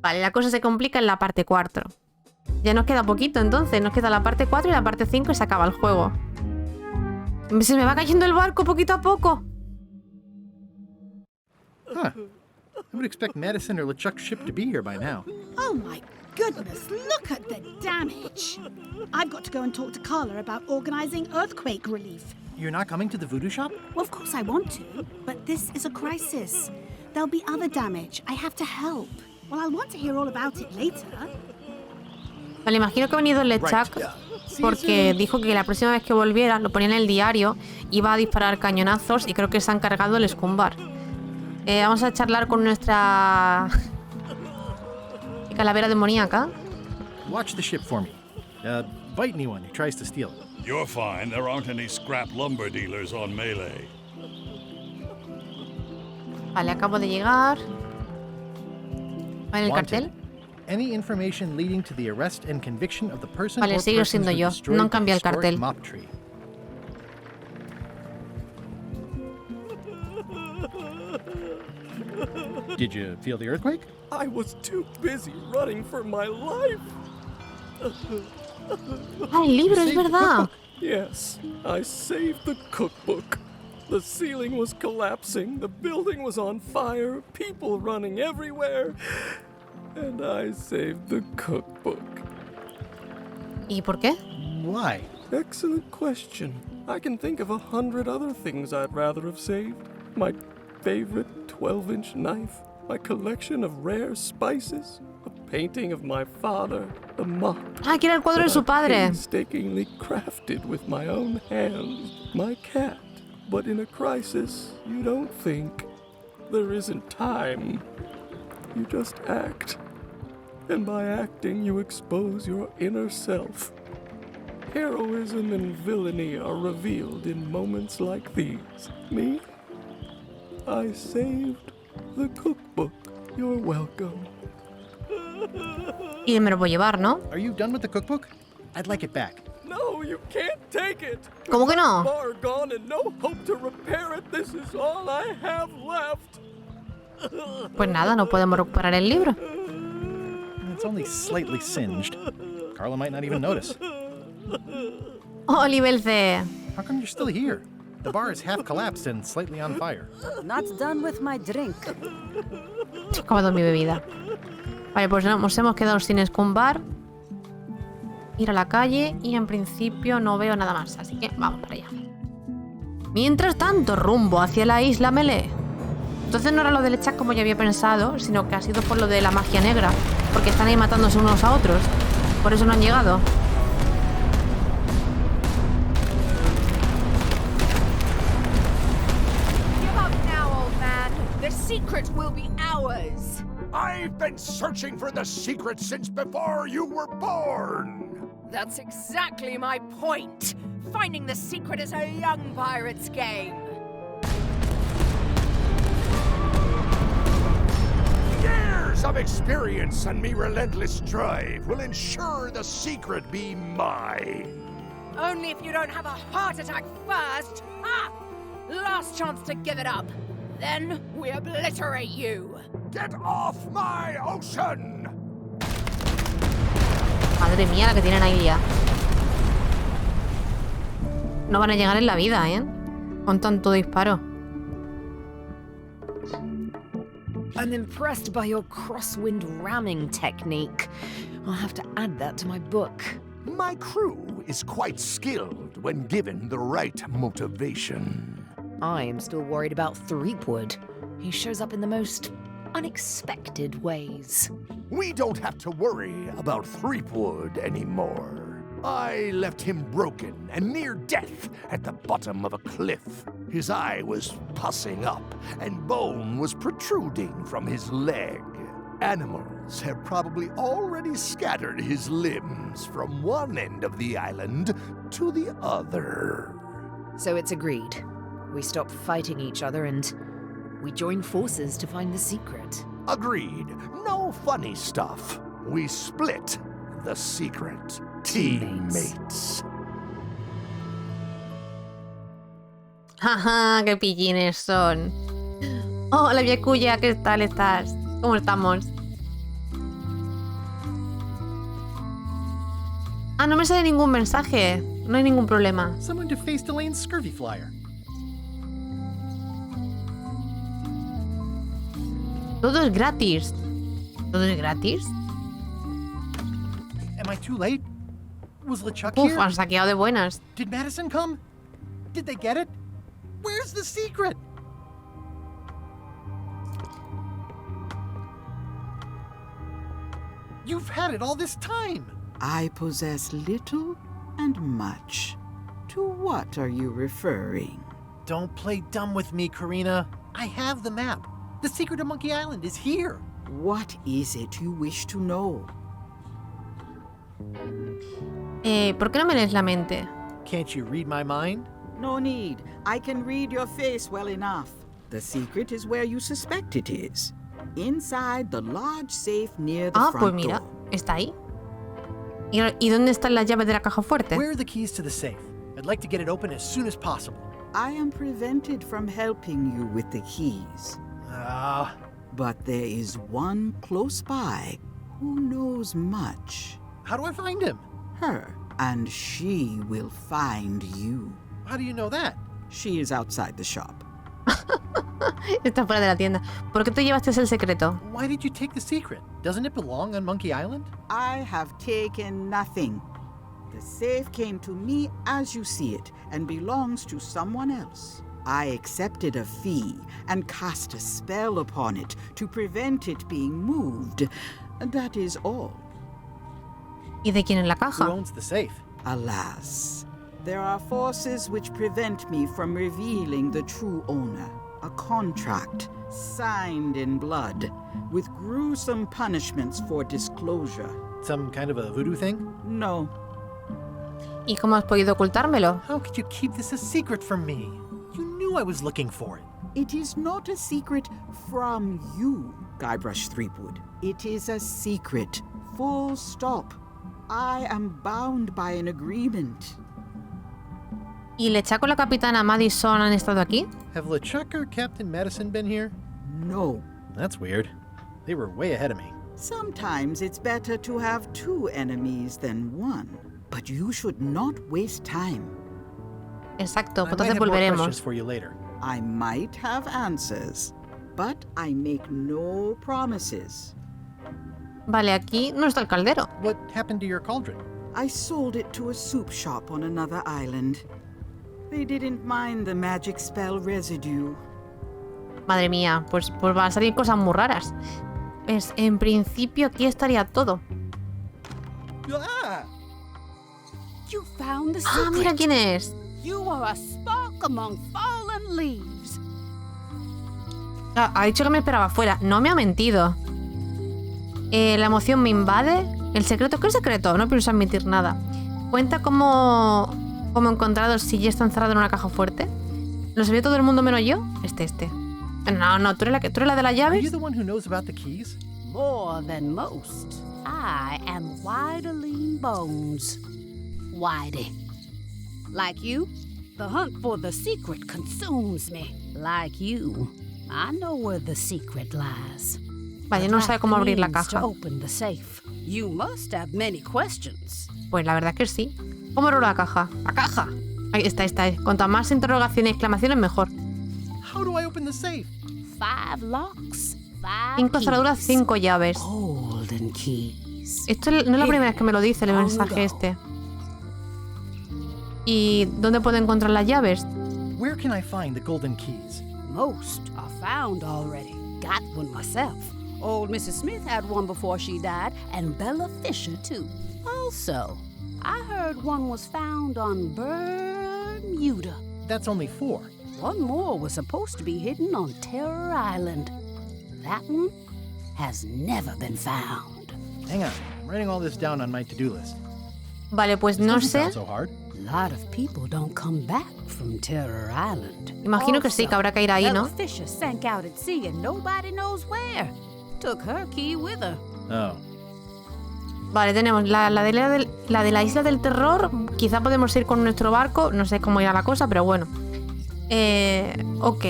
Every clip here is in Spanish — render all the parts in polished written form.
Vale, la cosa se complica en la parte 4. Ya nos queda poquito entonces. Nos queda la parte 4 y la parte 5 y se acaba el juego. Se me va cayendo el barco poquito a poco. Huh. I would expect Madison or LeChuck's ship to be here by now. Oh my goodness, look at the damage. I've got to go and talk to Carla about organizing earthquake relief. You're not coming to the voodoo shop? Well, of course I want to, but this is a crisis. There'll be other damage. I have to help. Well, I'll want to hear all about it later. Vale, imagino que ha venido el LeChuck porque dijo que la próxima vez que volviera, lo ponía en el diario, iba a disparar cañonazos y creo que se han cargado el Scumbar. Vamos a charlar con nuestra calavera demoníaca. Watch the ship for me. Bite anyone who tries to steal it. You're fine. There aren't any scrap lumber dealers on Melee. Vale, acabo de llegar. Vale, el cartel. Any information leading to the arrest and conviction of the person Vale, or sigo persons siendo who yo. destroyed No han the cambiado el historic cartel. mop tree. Did you feel the earthquake? I was too busy running for my life. Ah, el libro, es verdad. Yes, I saved the cookbook. The ceiling was collapsing, the building was on fire, people running everywhere, and I saved the cookbook. ¿Y por qué? Why? Excellent question. I can think of 100 other things I'd rather have saved. My favorite 12-inch knife, my collection of rare spices, a painting of my father, the mop. Ah, que era el cuadro de su padre. Painstakingly crafted with my own hands, my cat. But in a crisis, you don't think. There isn't time. You just act. And by acting, you expose your inner self. Heroism and villainy are revealed in moments like these. Me? I saved the cookbook. You're welcome. Y me lo voy a llevar, ¿no? Are you done with the cookbook? I'd like it back. No, you can't take it. ¿Cómo que no? Bar gone and no hope to repair it. This is all I have left. Pues nada, no podemos recuperar el libro. It's only slightly singed. Carla might not even notice. Oh, nivel C. How come you're still here? The bar is half collapsed and slightly on fire. Not done with my drink. He acabado mi bebida. Vale, pues nos hemos quedado sin Scumbar. Ir a la calle y en principio no veo nada más, así que vamos para allá. Mientras tanto, rumbo hacia la isla Melee. Entonces no era lo del chat como ya había pensado, sino que ha sido por lo de la magia negra, porque están ahí matándose unos a otros. Por eso no han llegado. Give up now, old man. The secret will be ours. I've been searching for the secret since before you were born! That's exactly my point. Finding the secret is a young pirate's game. Years of experience and me relentless drive will ensure the secret be mine. Only if you don't have a heart attack first. Ha! Last chance to give it up. Then we obliterate you. Get off my ocean! Madre mía, la que tienen ahí ya. No van a llegar en la vida, ¿eh? Con tanto disparo. I'm impressed by your crosswind ramming technique. I'll have to add that to my book. My crew is quite skilled when given the right motivation. I am still worried about Threepwood. He shows up in the most unexpected ways. We don't have to worry about Threepwood anymore. I left him broken and near death at the bottom of a cliff. His eye was pussing up and bone was protruding from his leg. Animals have probably already scattered his limbs from one end of the island to the other. So it's agreed. We stop fighting each other and we join forces to find the secret. Agreed. No funny stuff. We split the secret. Teammates. Jaja, qué pillines son. Hola, Viecuya, ¿qué tal estás? ¿Cómo estamos? Ah, no me sale ningún mensaje. No hay ningún problema. Someone defaced Elaine's scurvy flyer. Todo es gratis. ¿Todo es gratis? Am I too late? Was LeChuck Uf, here? han saqueado de buenas. Did Madison come? Did they get it? Where's the secret? You've had it all this time. I possess little and much. To what are you referring? Don't play dumb with me, Karina. I have the map. The secret of Monkey Island is here. What is it you wish to know? ¿Por qué no me lees la mente? Can't you read my mind? No need. I can read your face well enough. The secret is where you suspect it is. Inside the large safe near the Ah, front pues mira, door. está ahí. ¿Y dónde están las llaves de la caja fuerte? Where are the keys to the safe? I'd like to get it open as soon as possible. I am prevented from helping you with the keys. But there is one close by who knows much. How do I find him? Her, and she will find you. How do you know that? She is outside the shop. Está fuera de la tienda. ¿Por qué te llevaste el secreto? Why did you take the secret? Doesn't it belong on Monkey Island? I have taken nothing. The safe came to me as you see it and belongs to someone else. I accepted a fee and cast a spell upon it to prevent it being moved. That is all. ¿Y de quién es la Who caja? owns the safe? Alas, there are forces which prevent me from revealing the true owner. A contract, signed in blood, with gruesome punishments for disclosure. Some kind of a voodoo thing? No, ¿Y cómo has podido ocultármelo? How could you keep this a secret from me? You knew I was looking for it. it is not a secret from you, Guybrush Threepwood. It is a secret, full stop. I am bound by an agreement. ¿Y LeChuck o la capitana Madison han estado aquí? Have LeChuck or Captain Madison been here? No. That's weird. They were way ahead of me. Sometimes it's better to have two enemies than one. But you should not waste time. Exacto, I pues might entonces have more volveremos. questions for you later. I might have answers, but I make no promises. Vale, aquí no está el caldero. What happened to your cauldron? I sold it to a soup shop on another island. They didn't mind the magic spell residue. Madre mía, pues van a salir cosas muy raras. Pues en principio aquí estaría todo. Ah! You found the Ah, secret. mira quién es. You are a spark among fallen leaves. Ah, ha dicho que me esperaba afuera. No me ha mentido. La emoción me invade. El secreto, ¿qué secreto? No pienso admitir nada. Cuenta como encontrado si ya está encerrado en una caja fuerte. ¿Lo sabía todo el mundo menos yo? Este. No, ¿tú eres la de las Are llaves? you the one who knows about the keys? More than most. I am Widerling Bones. Whitey. Like you, the hunt for the secret consumes me. Like you, I know where the secret lies. Vale, no sabe cómo abrir la caja. To open the safe. You must have many questions. Pues la verdad que sí. ¿Cómo abro la caja? ¡La caja! Ahí está. Cuanto más interrogaciones y exclamaciones, mejor. How do I open the safe? 5 locks, 5 5 cerraduras, 5 llaves. golden keys. Esto no es la primera vez que me lo dice el mensaje este. ¿Y dónde puedo encontrar las llaves? Where can I find the golden keys? Most are found already. Got one myself. Old Mrs. Smith had one before she died, and Bella Fisher, too. Also, I heard one was found on Bermuda. That's only 4. One more was supposed to be hidden on Terror Island. That one has never been found. Hang on, I'm writing all this down on my to-do list. Vale, pues This no doesn't sé. sound so hard. A lot of people don't come back from Terror Island. Imagino que sí, que habrá que ir ahí, Bella ¿no? Fisher sank out at sea and nobody knows where. Took her key with her. Oh. Vale, tenemos la de la isla del terror. Quizá podemos ir con nuestro barco. No sé cómo irá la cosa, pero bueno. Ok.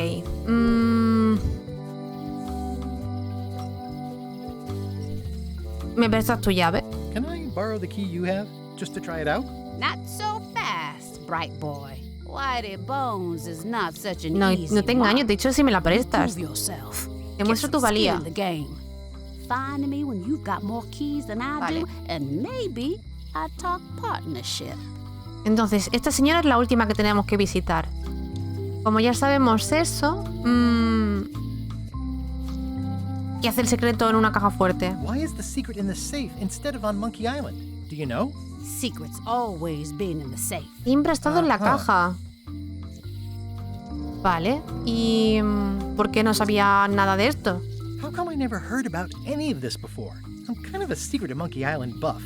¿Me prestas tu llave? Can I borrow the key you have? just to try it out? Not so fast, bright boy. Whitey Bones is not such an No, easy no te engaño, te he dicho si me la prestas. Prove yourself. Te muestro tu valía. Get some skin in the game. Find me when you've got more keys than I Vale. do, and maybe I talk partnership. Entonces, esta señora es la última que tenemos que visitar. Como ya sabemos eso, ¿qué hace el secreto en una caja fuerte? Why is the secret in the safe instead of on Monkey Island? Do you know? Secret's always been in the safe. Siempre ha estado en la Ajá. caja. Vale, ¿y por qué no sabía nada de esto? How come I never heard about any of this before? I'm kind of a secret of Monkey Island buff.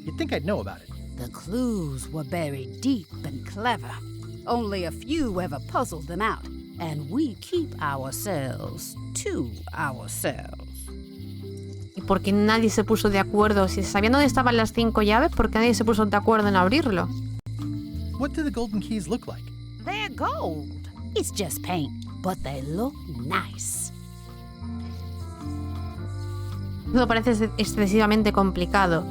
You'd think I'd know about it. The clues were buried deep and clever. Only a few ever puzzled them out, and we keep ourselves to ourselves. ¿Y por qué nadie se puso de acuerdo? Si sabían dónde estaban las 5 llaves, ¿por qué nadie se puso de acuerdo en abrirlo? What do the golden keys look like? They're gold. It's just paint, but they look nice. Todo parece excesivamente complicado.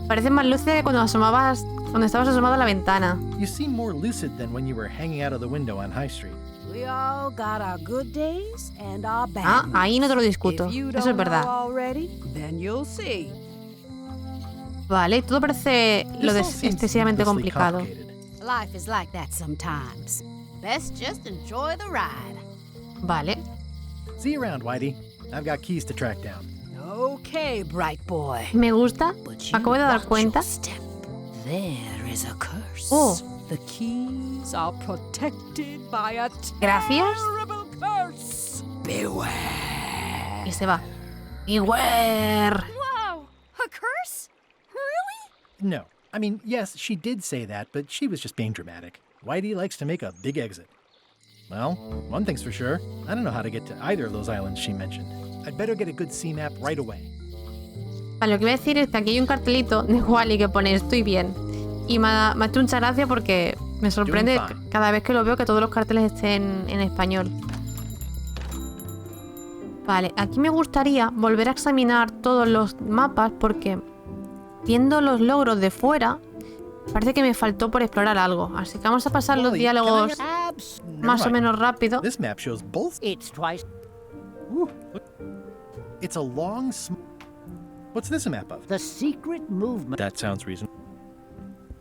Parece más lúcida que cuando estabas asomado a la ventana. You seem more lucid than when you were hanging out of the window on High Street. We all got our good days and our bad. Ah, ahí no te lo discuto. If you Eso es don't verdad. know already, then you'll see. Vale, todo parece lo This all seems excesivamente needlessly complicado. complicated. Life is like that sometimes. Best just enjoy the ride. Vale. See you around, Whitey. I've got keys to track down. Okay, bright boy. Me gusta. But Me acabo de dar watch cuenta. your step. There is a curse. Oh. The keys are protected by a Gracias. terrible curse. Beware. Y se va. ¡Beware! Whoa! A curse? Really? No. I mean, yes, she did say that, but she was just being dramatic. Whitey likes to make a big exit. Well, one thing's for sure. I don't know how to get to either of those islands she mentioned. I'd better get a good sea map right away. Vale, lo que voy a decir es que aquí hay un cartelito de Wally que pone estoy bien. Y me ha hecho mucha gracia porque me sorprende Doing fine. cada vez que lo veo que todos los carteles estén en español. Vale, aquí me gustaría volver a examinar todos los mapas porque viendo los logros de fuera parece que me faltó por explorar algo. Así que vamos a pasar los Wally, diálogos Never más o mind. menos rápido. This map shows both. It's twice Ooh, look. It's a long. What's this a map of? the secret movement. That sounds reasonable.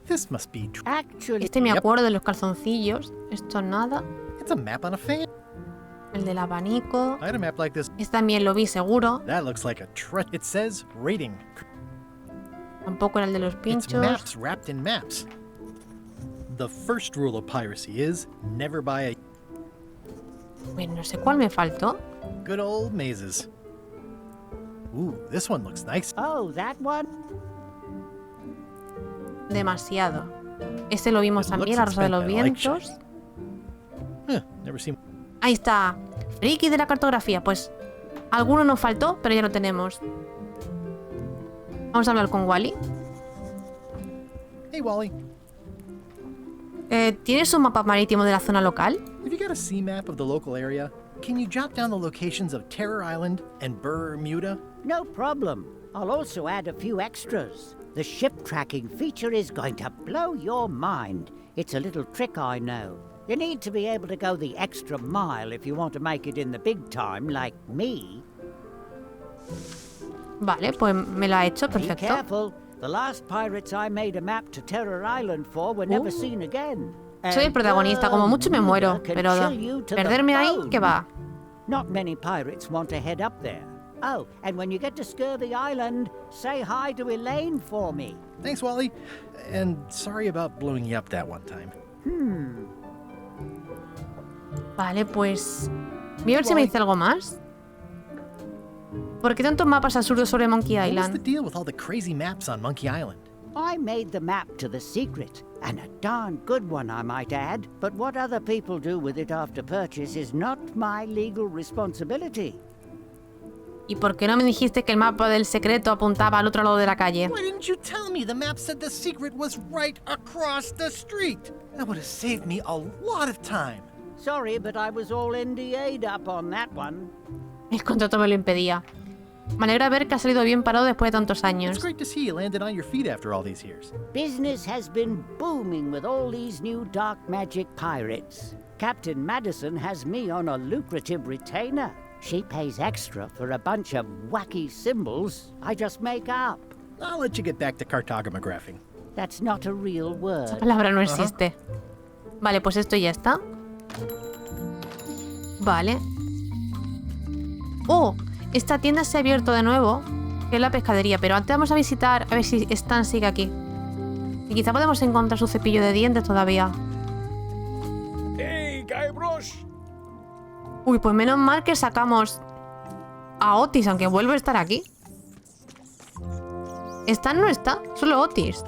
This must be. Actually, Este me Yep. acuerdo de los calzoncillos. Esto nada. It's a map on a fan. El del abanico. I had a map like this. Este también lo vi seguro. That looks like a It says rating. Tampoco era el de los It's pinchos. maps wrapped in maps. The first rule of piracy is never buy a Bueno, no sé cuál me faltó. good old mazes. Ooh, this one looks nice. oh, that one? Demasiado. Este lo vimos It también, looks la Rosa de los expensive. I like Vientos. Never seen. Ahí está. Friki de la cartografía. Pues alguno nos faltó, pero ya lo tenemos. Vamos a hablar con Wally. Hey, Wally. ¿Tienes un mapa marítimo de la zona local? Have you got a sea map of the local area? Can you jot down the locations of Terror Island and Bermuda? No problem. I'll also add a few extras. The ship tracking feature is going to blow your mind. It's a little trick, I know. You need to be able to go the extra mile if you want to make it in the big time, like me. Vale, pues me lo ha hecho, Be perfecto. careful. The last pirates I made a map to Terror Island for were never seen again. Soy el And protagonista, como mucho me muero, Bermuda can pero chill you to the perderme ahí, bone. ¿qué va? Not many pirates want to head up there. Oh, and when you get to Scurvy Island, say hi to Elaine for me. Thanks, Wally. And sorry about blowing you up that one time. Vale, pues voy a ver si me dice algo más. ¿Por qué tantos mapas absurdos sobre Monkey What was the Island? deal with all the crazy maps on Monkey Island? I made the map to the secret, and a darn good one, I might add. But what other people do with it after purchase is not my legal responsibility. ¿Y por qué no me dijiste que el mapa del secreto apuntaba al otro lado de la calle? Why didn't you tell me the map said the secret was right across the street? That would have saved me a lot of time. Sorry, but I was all NDA'd up on that one. El contrato me lo impedía. Me alegra ver que has salido bien parado después de tantos años. It's great to see you landed on your feet after all these years. Business has been booming with all these new dark magic pirates. Captain Madison has me on a lucrative retainer. She pays extra for a bunch of wacky symbols I just make up. I'll let you get back to cartographing. That's not a real Esa word. palabra no existe. Vale, pues esto ya está. Vale. Oh, esta tienda se ha abierto de nuevo, que es la pescadería, pero antes vamos a visitar, a ver si Stan sigue aquí. Y quizá podemos encontrar su cepillo de dientes todavía. Hey, Guybrush! Uy, pues menos mal que sacamos a Otis, aunque vuelve a estar aquí. Stan no está, solo Otis.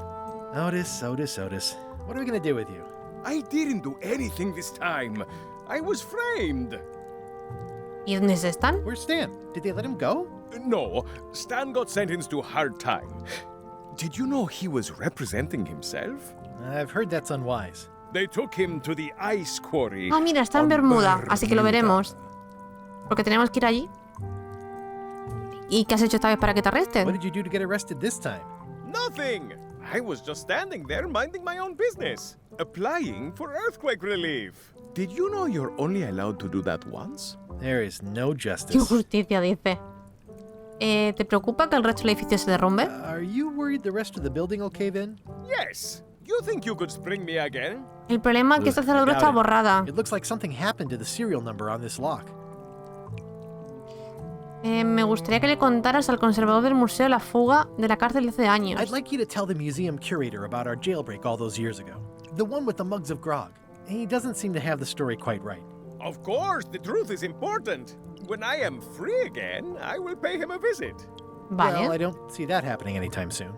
Otis. What are we gonna do with you? I didn't do anything this time. I was framed. ¿Y dónde es Stan? Where's Stan? Did they let him go? No, Stan got sentenced to hard time. Did you know he was representing himself? I've heard that's unwise. They took him to the ice quarry. Ah, mira, está en on Bermuda, así que lo Bermuda. veremos. Porque tenemos que ir allí. ¿Y qué has hecho esta vez para que te arresten? What did you do to get arrested this time? Nothing. I was just standing there minding my own business, applying for earthquake relief. Did you know you're only allowed to do that once? There is no ¡Qué justice. justicia, dice! ¿Te preocupa que el resto del edificio se derrumbe? Are you worried the rest of the building will cave in? Yes. You think you could spring me again? El problema es que esta cerradura I está doubt it. borrada. It looks like something happened to the serial number on this lock. Me gustaría que le contaras al conservador del museo la fuga de la cárcel de hace años. I'd like you to tell the museum curator about our jailbreak all those years ago. The one with the mugs of grog. He doesn't seem to have the story quite right. Of course, the truth is important. When I am free again, I will pay him a visit. Well, I Vale, don't see that happening anytime soon.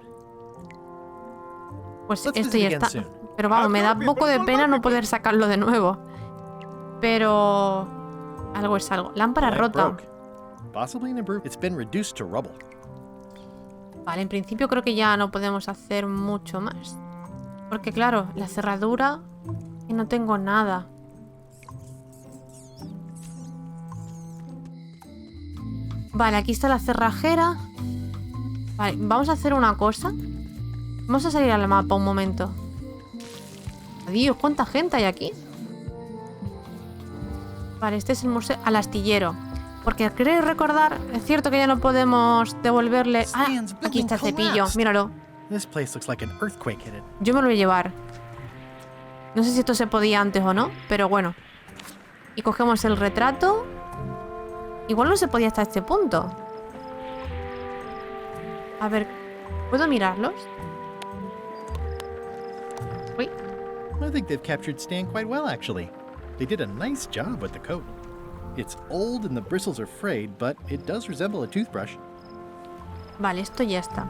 pues Let's esto visit ya again está. soon. Pero vamos, me da un poco de pena no poder sacarlo de nuevo. Pero... algo es algo. Lámpara That rota. broke. Possibly an improvement. It's been reduced to rubble. Vale, en principio creo que ya no podemos hacer mucho más. Porque claro, la cerradura... y no tengo nada. Vale, aquí está la cerrajera. Vale, vamos a hacer una cosa. Vamos a salir al mapa un momento. Adiós, ¿cuánta gente hay aquí? Vale, este es el museo... al astillero. Porque creo recordar... es cierto que ya no podemos devolverle... Ah, aquí está el cepillo, míralo. This place looks like an earthquake hit it. Yo me lo voy a llevar. No sé si esto se podía antes o no, pero bueno. Y cogemos el retrato. Igual no se podía hasta este punto. A ver, ¿puedo mirarlos? Uy, I think they've captured Stan quite well, actually. They did a nice job with the coat. It's old and the bristles are frayed, but it does resemble a toothbrush. vale, esto ya está.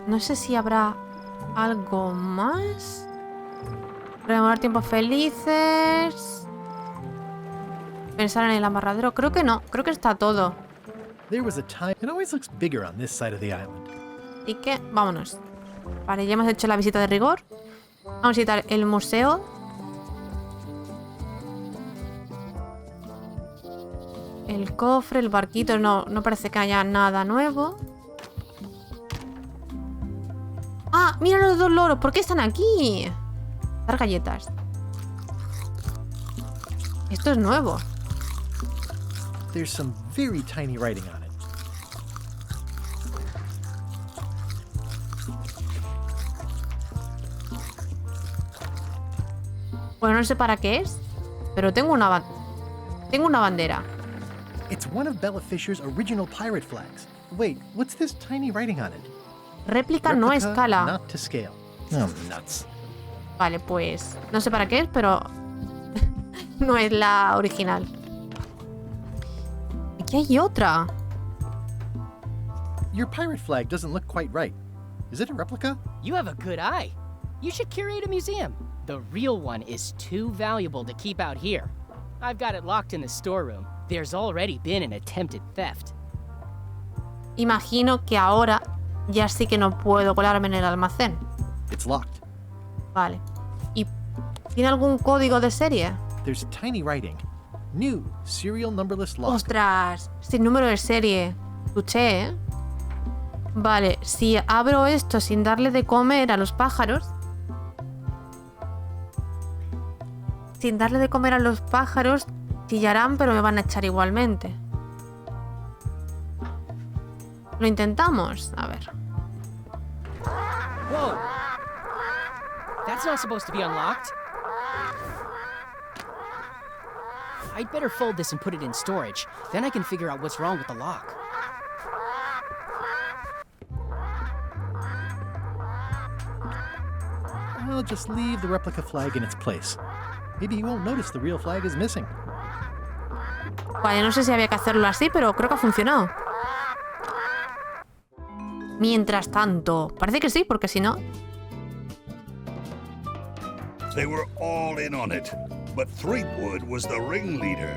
No sé si habrá algo más. Rememorar tiempos felices. Pensar en el amarradero. Creo que no. Creo que está todo. There was a time. It always looks bigger on this side of the island. Así que vámonos. Vale, ya hemos hecho la visita de rigor. Vamos a visitar el museo. El cofre, el barquito. No parece que haya nada nuevo. ¡Ah! ¡Mira los dos loros! ¿Por qué están aquí? Dar galletas. Esto es nuevo. There's some very tiny writing on it. Bueno, no sé para qué es, pero tengo una bandera. It's one of Bella Fisher's original pirate flags. Wait, what's this tiny writing on it? Réplica no a Replica, escala. Not to scale. Oh, nuts. Vale, pues no sé para qué es, pero no es la original. Aquí hay otra. Your pirate flag doesn't look quite right. Is it a replica? You have a good eye. You should curate a museum. The real one is too valuable to keep out here. I've got it locked in the storeroom. There's already been an attempted theft. Imagino que ahora ya sí que no puedo colarme en el almacén. It's locked. Vale. ¿Y tiene algún código de serie? There's tiny writing. New serial numberless lock. ¡Ostras! Sin número de serie. Escuché, ¿eh? Vale, si abro esto sin darle de comer a los pájaros... Sin darle de comer a los pájaros, chillarán, pero me van a echar igualmente. ¿Lo intentamos? A ver. Whoa! That's not supposed to be unlocked. I'd better fold this and put it in storage. Then I can figure out what's wrong with the lock. I'll just leave the replica flag in its place. Maybe he won't notice the real flag is missing. Vale, no sé si había que hacerlo así, pero creo que ha funcionado. Mientras tanto, parece que sí, porque si no... They were all in on it, but Threepwood was the ringleader.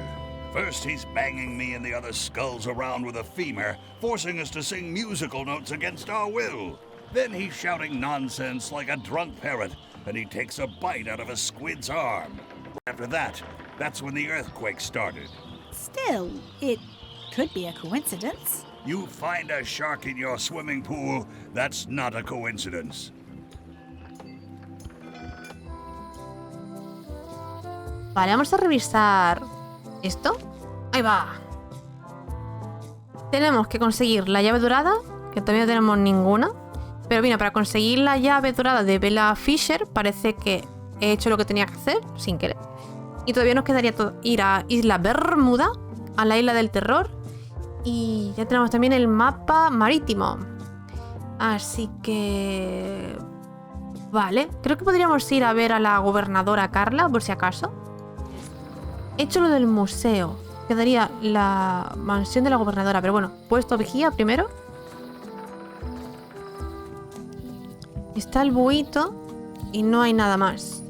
First he's banging me and the other skulls around with a femur, forcing us to sing musical notes against our will. Then he's shouting nonsense like a drunk parrot, and he takes a bite out of a squid's arm. After that, that's when the earthquake started. Still, it could be a coincidence. You find a shark in your swimming pool, that's not a coincidence. Vale, vamos a revisar esto. Ahí va. Tenemos que conseguir la llave dorada, que todavía no tenemos ninguna. Pero mira, para conseguir la llave dorada de Bella Fisher, parece que he hecho lo que tenía que hacer, sin querer. Y todavía nos quedaría ir a Isla Bermuda, a la Isla del Terror. Y ya tenemos también el mapa marítimo. Así que... Vale, creo que podríamos ir a ver a la gobernadora Carla, por si acaso. He hecho lo del museo. Quedaría la mansión de la gobernadora. Pero bueno, puesto vigía primero. Está el buito y no hay nada más.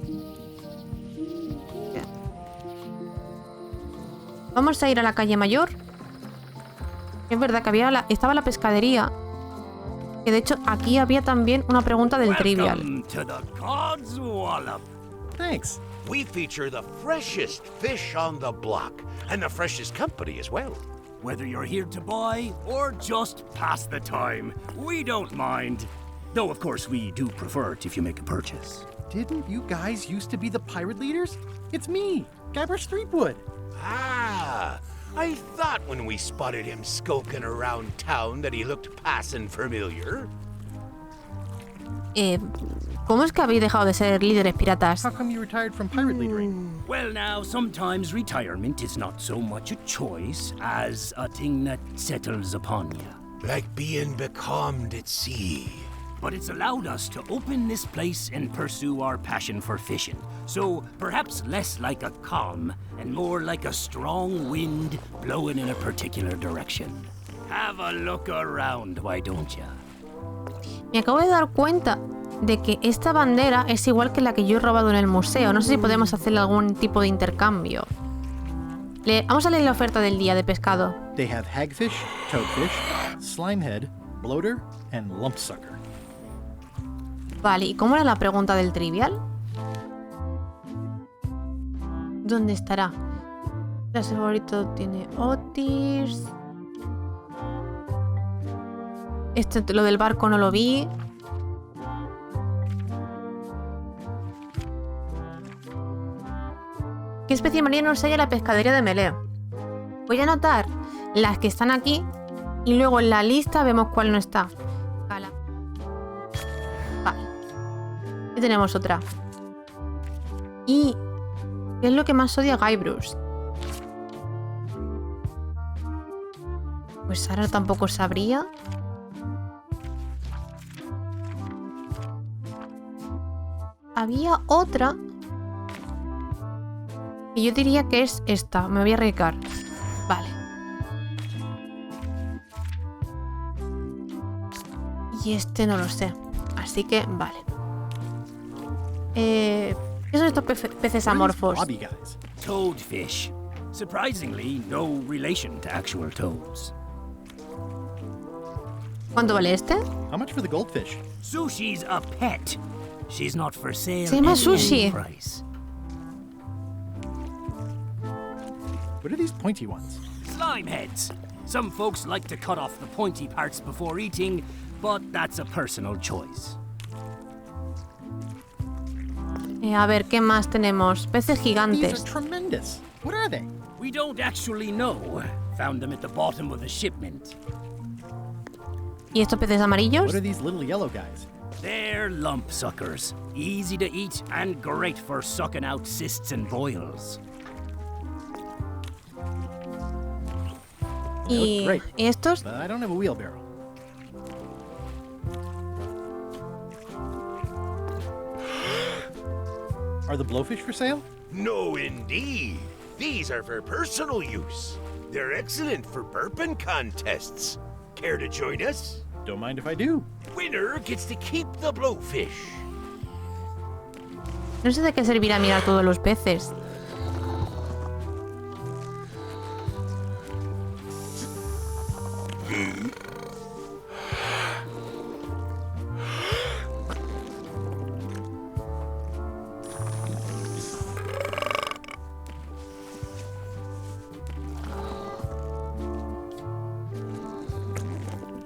Vamos a ir a la calle mayor. Es verdad que estaba la pescadería. Que de hecho aquí había también una pregunta del trivial. Thanks. We feature the freshest fish on the block, and the freshest company as well. Whether you're here to buy or just pass the time, we don't mind. Though, of course, we do prefer it if you make a purchase. Didn't you guys used to be the pirate leaders? It's me, Guybrush Threepwood. Ah, I thought when we spotted him skulking around town that he looked passing familiar. ¿Cómo es que habéis dejado de ser líderes piratas? How come you retired from pirate leadering? Well, now, sometimes retirement is not so much a choice as a thing that settles upon you. Like being becalmed at sea. But it's allowed us to open this place and pursue our passion for fishing. So perhaps less like a calm and more like a strong wind blowing in a particular direction. Have a look around, why don't ya? Me acabo de dar cuenta de que esta bandera es igual que la que yo he robado en el museo. No sé si podemos hacerle algún tipo de intercambio. Vamos a leer la oferta del día de pescado. They have hagfish, toadfish, slimehead, bloater, and lumpsucker. Vale, ¿y cómo era la pregunta del trivial? ¿Dónde estará? El favorito tiene Otis. Lo del barco no lo vi. ¿Qué especie marina nos halla la pescadería de Melee? Voy a anotar las que están aquí y luego en la lista vemos cuál no está. Vale. Aquí tenemos otra. ¿Y qué es lo que más odia Guybrush? Pues ahora tampoco sabría. Había otra que yo diría que es esta. Me voy a arriesgar. Vale. Y este no lo sé. Así que, vale. ¿Qué son estos peces amorfos? Toadfish. Surprisingly, no relation to actual toads. ¿Cuánto vale este? How much for the goldfish? Sushi's a pet. She's not for sale. Se llama at Sushi. any price. What are these pointy ones? Slime heads. Some folks like to cut off the pointy parts before eating, but that's a personal choice. A ver, ¿qué más tenemos? Peces These gigantes. are tremendous. What are they? We don't actually know. Found them at the bottom of the shipment. ¿Y estos peces amarillos? What are these little yellow guys? They're lump suckers. Easy to eat and great for sucking out cysts and boils. ¿Y Great. estos? But I don't have a wheelbarrow. Are the blowfish for sale? No, indeed. These are for personal use. They're excellent for burping contests. Care to join us? Don't mind if I do. Winner gets to keep the blowfish. No sé de qué servirá mirar todos los peces.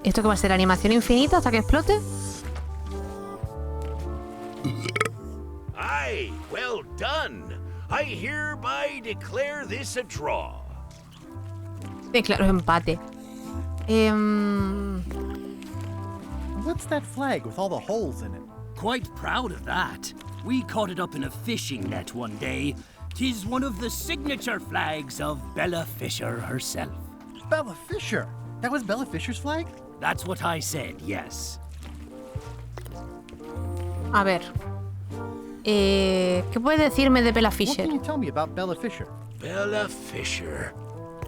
¿Esto qué va a ser? ¿Animación infinita hasta que explote? Aye, well done. I hereby declare this a draw. Claro, empate. What's that flag with all the holes in it? Quite proud of that. We caught it up in a fishing net one day. 'Tis one of the signature flags of Bella Fisher herself. Bella Fisher! That was Bella Fisher's flag? That's what I said, yes. A ver. ¿Qué puede decirme de Bella What Fisher? can you tell me about Bella Fisher? Bella Fisher.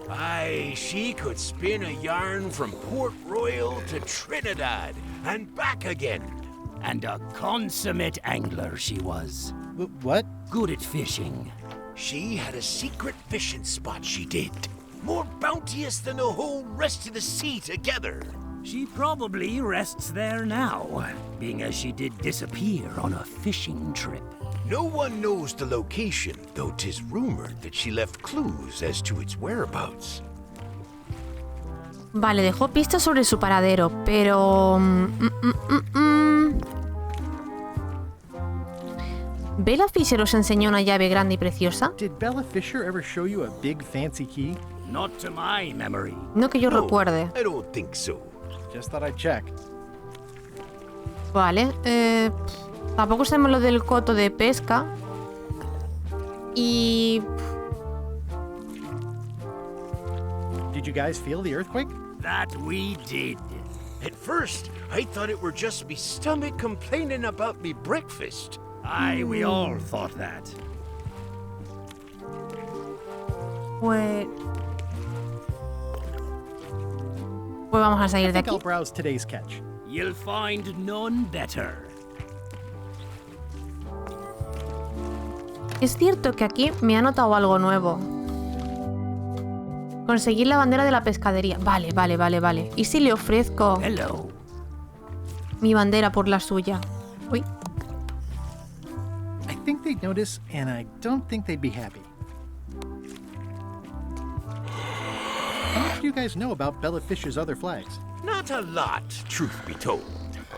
Aye, she could spin a yarn from Port Royal to Trinidad and back again. And a consummate angler she was. What? Good at fishing. She had a secret fishing spot, she did. More bounteous than the whole rest of the sea together. She probably rests there now, being as she did disappear on a fishing trip. No one knows the location, though 'tis rumored that she left clues as to its whereabouts. Vale, dejó pistas sobre su paradero, pero... ¿Bella Fisher os enseñó una llave grande y preciosa? Did Bella Fisher ever show you a big fancy key? Not to my memory. No que yo recuerde. I don't think so. Just thought I'd check. Vale, tampoco sabemos lo del coto de pesca. Y... Did you guys feel the earthquake? That we did. At first, I thought it were just me stomach complaining about me breakfast. Aye, we all thought that. Pues vamos a salir de I think aquí. I'll browse today's catch. You'll find none better. Es cierto que aquí me ha notado algo nuevo. Conseguir la bandera de la pescadería. Vale. ¿Y si le ofrezco Hello. mi bandera por la suya? Uy. I think they'd notice, and I don't think they'd be happy. How much do you guys know about Bella Fisher's other flags? Not a lot, truth be told.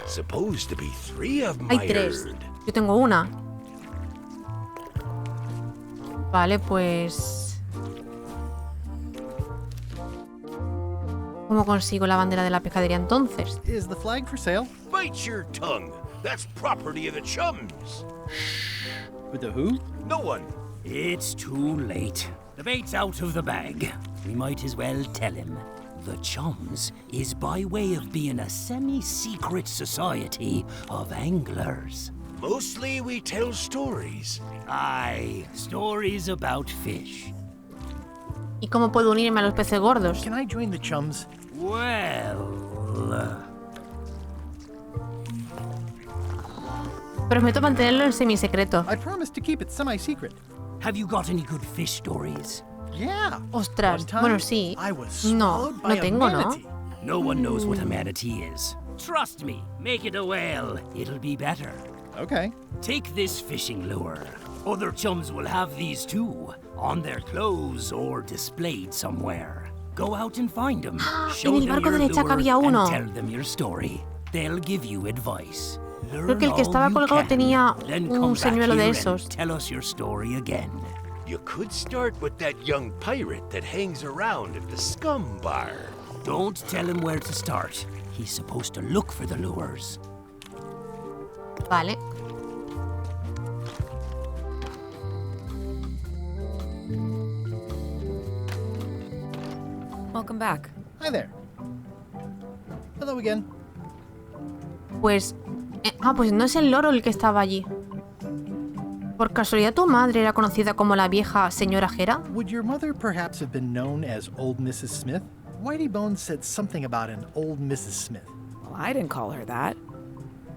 Supposed to be 3 of my Hay 3. herd. Yo tengo una. Vale, pues... ¿Cómo consigo la bandera de la pescadería entonces? Is the flag for sale? Bite your tongue. That's property of the chums. With the who? No one. It's too late. The bait's out of the bag. We might as well tell him. The Chums is by way of being a semi-secret society of anglers. Mostly we tell stories. Aye, stories about fish. ¿Y cómo puedo unirme a los peces gordos? Can I join the chums? Well... Prometo mantenerlo en semisecreto. I promise to keep it semi-secret. Have you got any good fish stories? Yeah. Ostras, One time, bueno, sí. I was No, swallowed by no a tengo, ¿no? manatee. No one knows what a manatee is. Trust me, make it a whale. It'll be better. Okay. Take this fishing lure. Other chums will have these too. on their clothes or displayed somewhere. Go out and find them. En el barco de Lechak había uno. Tell them your story. They'll give you advice. Creo que el que estaba colgado tenía un señuelo de esos. Tell us your story again. You could start with that young pirate that hangs around at the scum bar. Don't tell him where to start. He's supposed to look for the lures. Vale. Welcome back. Hi there. Hello again. Pues... pues no es el loro el que estaba allí. ¿Por casualidad tu madre era conocida como la vieja señora Jera? Would your mother perhaps have been known as Old Mrs. Smith? Whitey Bones said something about an Old Mrs. Smith. Well, I didn't call her that.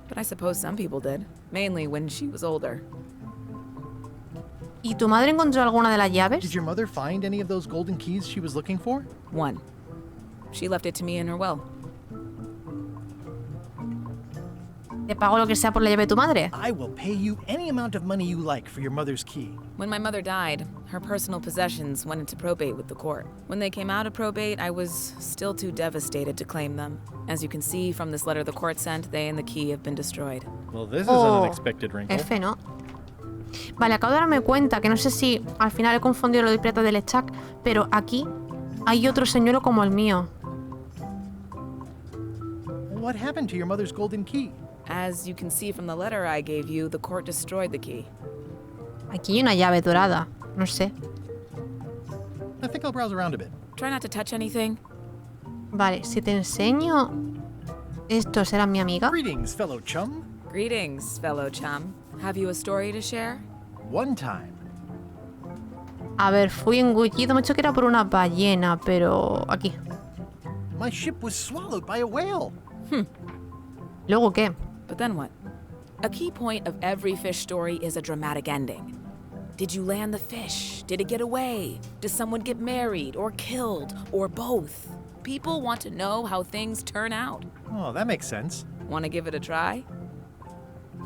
But I suppose some people did. Mainly when she was older. ¿Y tu madre encontró alguna de las llaves? Did your mother find any of those golden keys she was looking for? One. She left it to me in her will. ¿Te pago lo que sea por la llave de tu madre? I will pay you any amount of money you like for your mother's key. When my mother died, her personal possessions went into probate with the court. When they came out of probate, I was still too devastated to claim them. As you can see from this letter the court sent, they and the key have been destroyed. Well, this is an unexpected wrinkle. F, ¿no? Vale, acabo de darme cuenta que no sé si al final he confundido lo del pirata de Lechak, pero aquí hay otro señuelo como el mío. What happened to your mother's golden key? As you can see from the letter I gave you, the court destroyed the key. Aquí hay una llave dorada. No sé. I think I'll browse around a bit. Try not to touch anything. Vale, si te enseño... ¿Esto será mi amiga? Greetings, fellow chum. Greetings, fellow chum. Have you a story to share? One time. A ver, fui engullido. Me he dicho que era por una ballena, pero... Aquí. My ship was swallowed by a whale. ¿Luego qué? But then what? A key point of every fish story is a dramatic ending. Did you land the fish? Did it get away? Does someone get married or killed or both? People want to know how things turn out. Oh, that makes sense. Want to give it a try?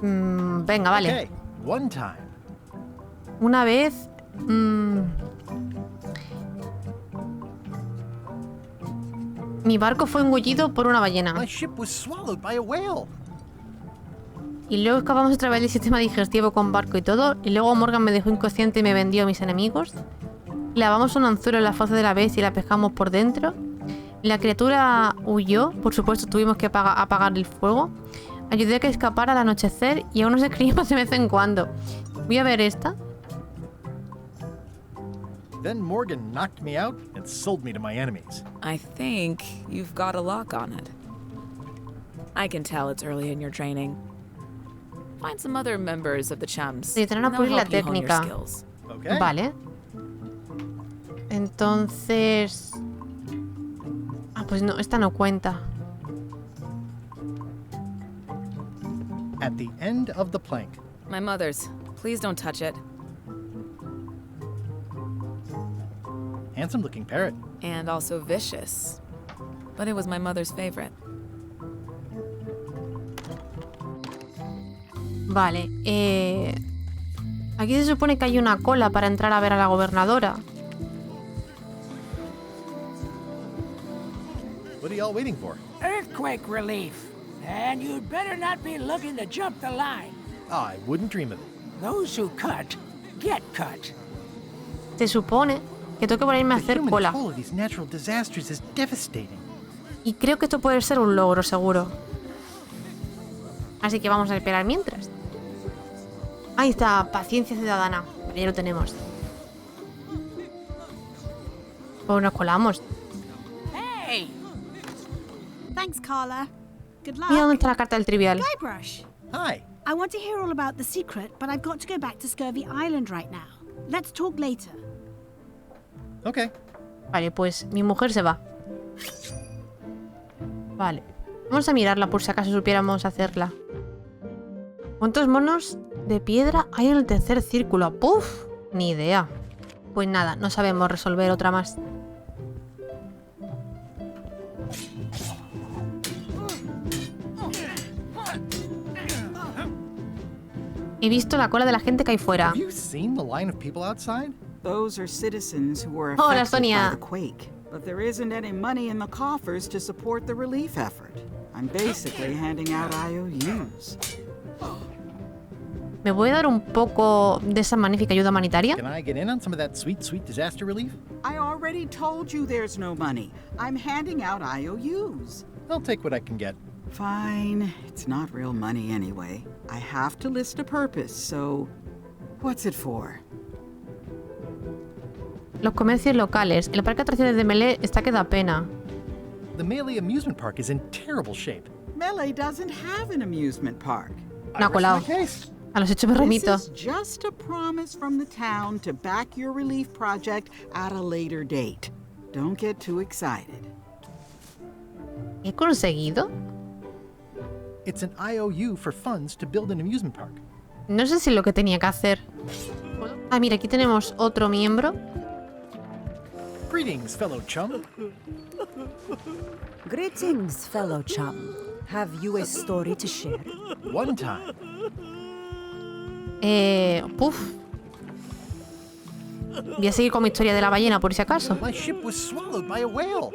Venga, vale. Okay, one time. Una vez... Mi barco fue engullido por una ballena. My ship was swallowed by a whale. Y luego escapamos otra vez del sistema digestivo con barco y todo. Y luego Morgan me dejó inconsciente y me vendió a mis enemigos. Clavamos un anzuelo en la fosa de la bestia y la pescamos por dentro. La criatura huyó. Por supuesto, tuvimos que apagar el fuego. Ayudé a que escapara al anochecer y aún nos escribimos de vez en cuando. Voy a ver esta. Then Morgan knocked me out and sold me to my enemies. I think you've got a lock on it. I can tell it's early in your training. Find some other members of the chums. Necesitarán a pulir la técnica. Okay. Vale. Entonces... pues no, esta no cuenta. At the end of the plank. My mother's. Please don't touch it. Handsome looking parrot. And also vicious. But it was my mother's favorite. Vale, aquí se supone que hay una cola para entrar a ver a la gobernadora. What are y'all waiting for? Earthquake relief. And you'd better not be looking to jump the line. I wouldn't dream of it. Those who cut, get cut. Se supone que tengo que ponerme a hacer cola. The human toll of these natural disasters is devastating. Y creo que esto puede ser un logro, seguro. Así que vamos a esperar mientras. Ahí está, paciencia ciudadana. Vale, ya lo tenemos. Pues nos colamos. Hey! Thanks, Carla. Good luck. Mira dónde está la carta del trivial. Guybrush. Hi. I want to hear all about the secret, but I've got to go back to Scurvy Island right now. Let's talk later. Okay. Vale, pues mi mujer se va. Vale. Vamos a mirarla por si acaso supiéramos hacerla. ¿Cuántos monos de piedra hay en el tercer círculo? ¡Puf! Ni idea. Pues nada, no sabemos resolver otra más. He visto la cola de la gente que hay fuera. Have you seen the line of people outside? Those are citizens who were Hola, affected Sonia. by the quake. But there isn't any money in the coffers to support the relief effort. I'm basically handing out IOUs. ¿Me puede dar un poco de esa magnífica ayuda humanitaria? Can I get in on some of that sweet, sweet disaster relief? I already told you there's no money. I'm handing out IOUs. I'll take what I can get. Fine. It's not real money anyway. I have to list a purpose, so what's it for? Los comercios locales. El parque de atracciones de Melee está que da pena. The Melee amusement park is in terrible shape. Melee doesn't have an amusement park. No ha colado. A los hechos me remito. This is just a promise from the town to back your relief project at a later date. Don't get too excited. ¿He conseguido? It's an IOU for funds to build an amusement park. No sé si es lo que tenía que hacer. Ah, mira, aquí tenemos otro miembro. Greetings, fellow chum. Greetings, fellow chum. Have you a story to share? One time. Puf. Voy a seguir con mi historia de la ballena, por si acaso. My ship was swallowed by a whale.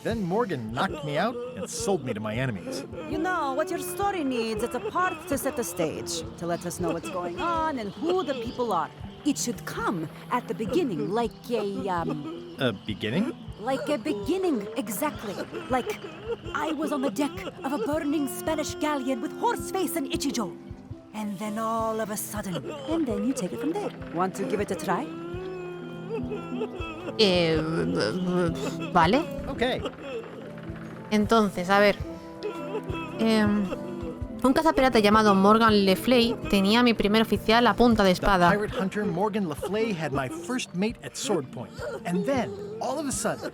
Then Morgan knocked me out and sold me to my enemies. You know, what your story needs is a part to set the stage, to let us know what's going on and who the people are. It should come at the beginning, like A beginning? Like a beginning, exactly. Like, I was on the deck of a burning Spanish galleon with Horseface and Ichijo. And then all of a sudden, and then you take it from there. Want to give it a try? Vale. Okay. Entonces, a ver. Un cazapirata llamado Morgan Le Fay tenía a mi primer oficial a punta de espada. The pirate hunter Morgan Le Fay had my first mate at sword point. And then, all of a sudden,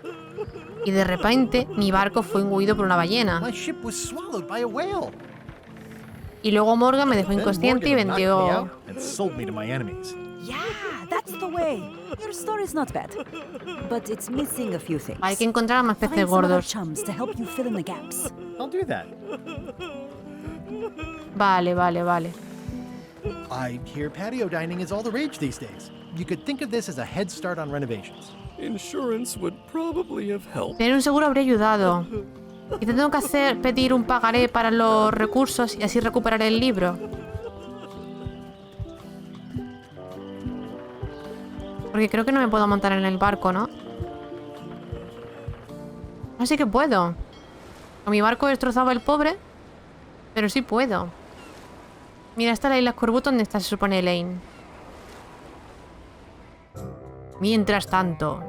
Y de repente, mi barco fue engullido por una ballena. my ship was swallowed by a whale. Y luego Morgan me dejó Then inconsciente y Morgan knocked me vendió... out and sold me to my enemies. Yeah, that's the way. Your story's not bad. But it's missing a few things. Hay que encontrar a más peces Find some other gordos. chums to help you fill in the gaps. I'll do that. Vale, vale, vale. I hear patio dining is all the rage these days. You could think of this as a head start on renovations. Insurance would probably have helped. Tener un seguro habría ayudado. Y te tengo que pedir un pagaré para los recursos y así recuperar el libro. Porque creo que no me puedo montar en el barco, ¿no? Así que puedo. Con mi barco destrozado el pobre. Pero sí puedo. Mira, está la isla Scorbut donde está, se supone, Elaine. Mientras tanto...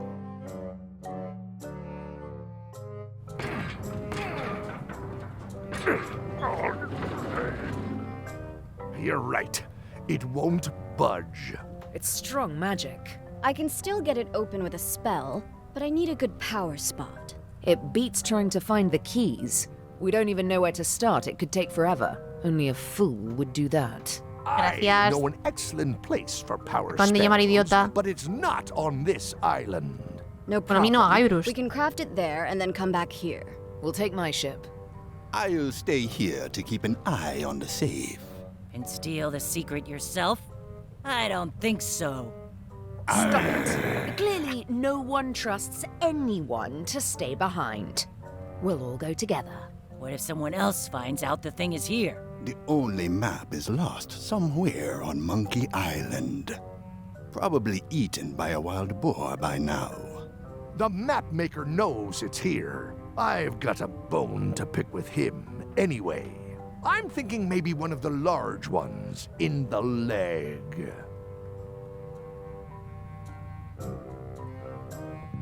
You're right. It won't budge. It's strong magic. I can still get it open with a spell, but I need a good power spot. It beats trying to find the keys. We don't even know where to start. It could take forever. Only a fool would do that. I Gracias. know an excellent place for power Van de llamar spells, idiota. but it's not on this island. No Bueno, a mí problem. no, a Guybrush. We can craft it there and then come back here. We'll take my ship. I'll stay here to keep an eye on the safe. And steal the secret yourself? I don't think so. Stop it. Clearly, no one trusts anyone to stay behind. We'll all go together. What if someone else finds out the thing is here? The only map is lost somewhere on Monkey Island. Probably eaten by a wild boar by now. The map maker knows it's here. I've got a bone to pick with him anyway. I'm thinking maybe one of the large ones in the leg.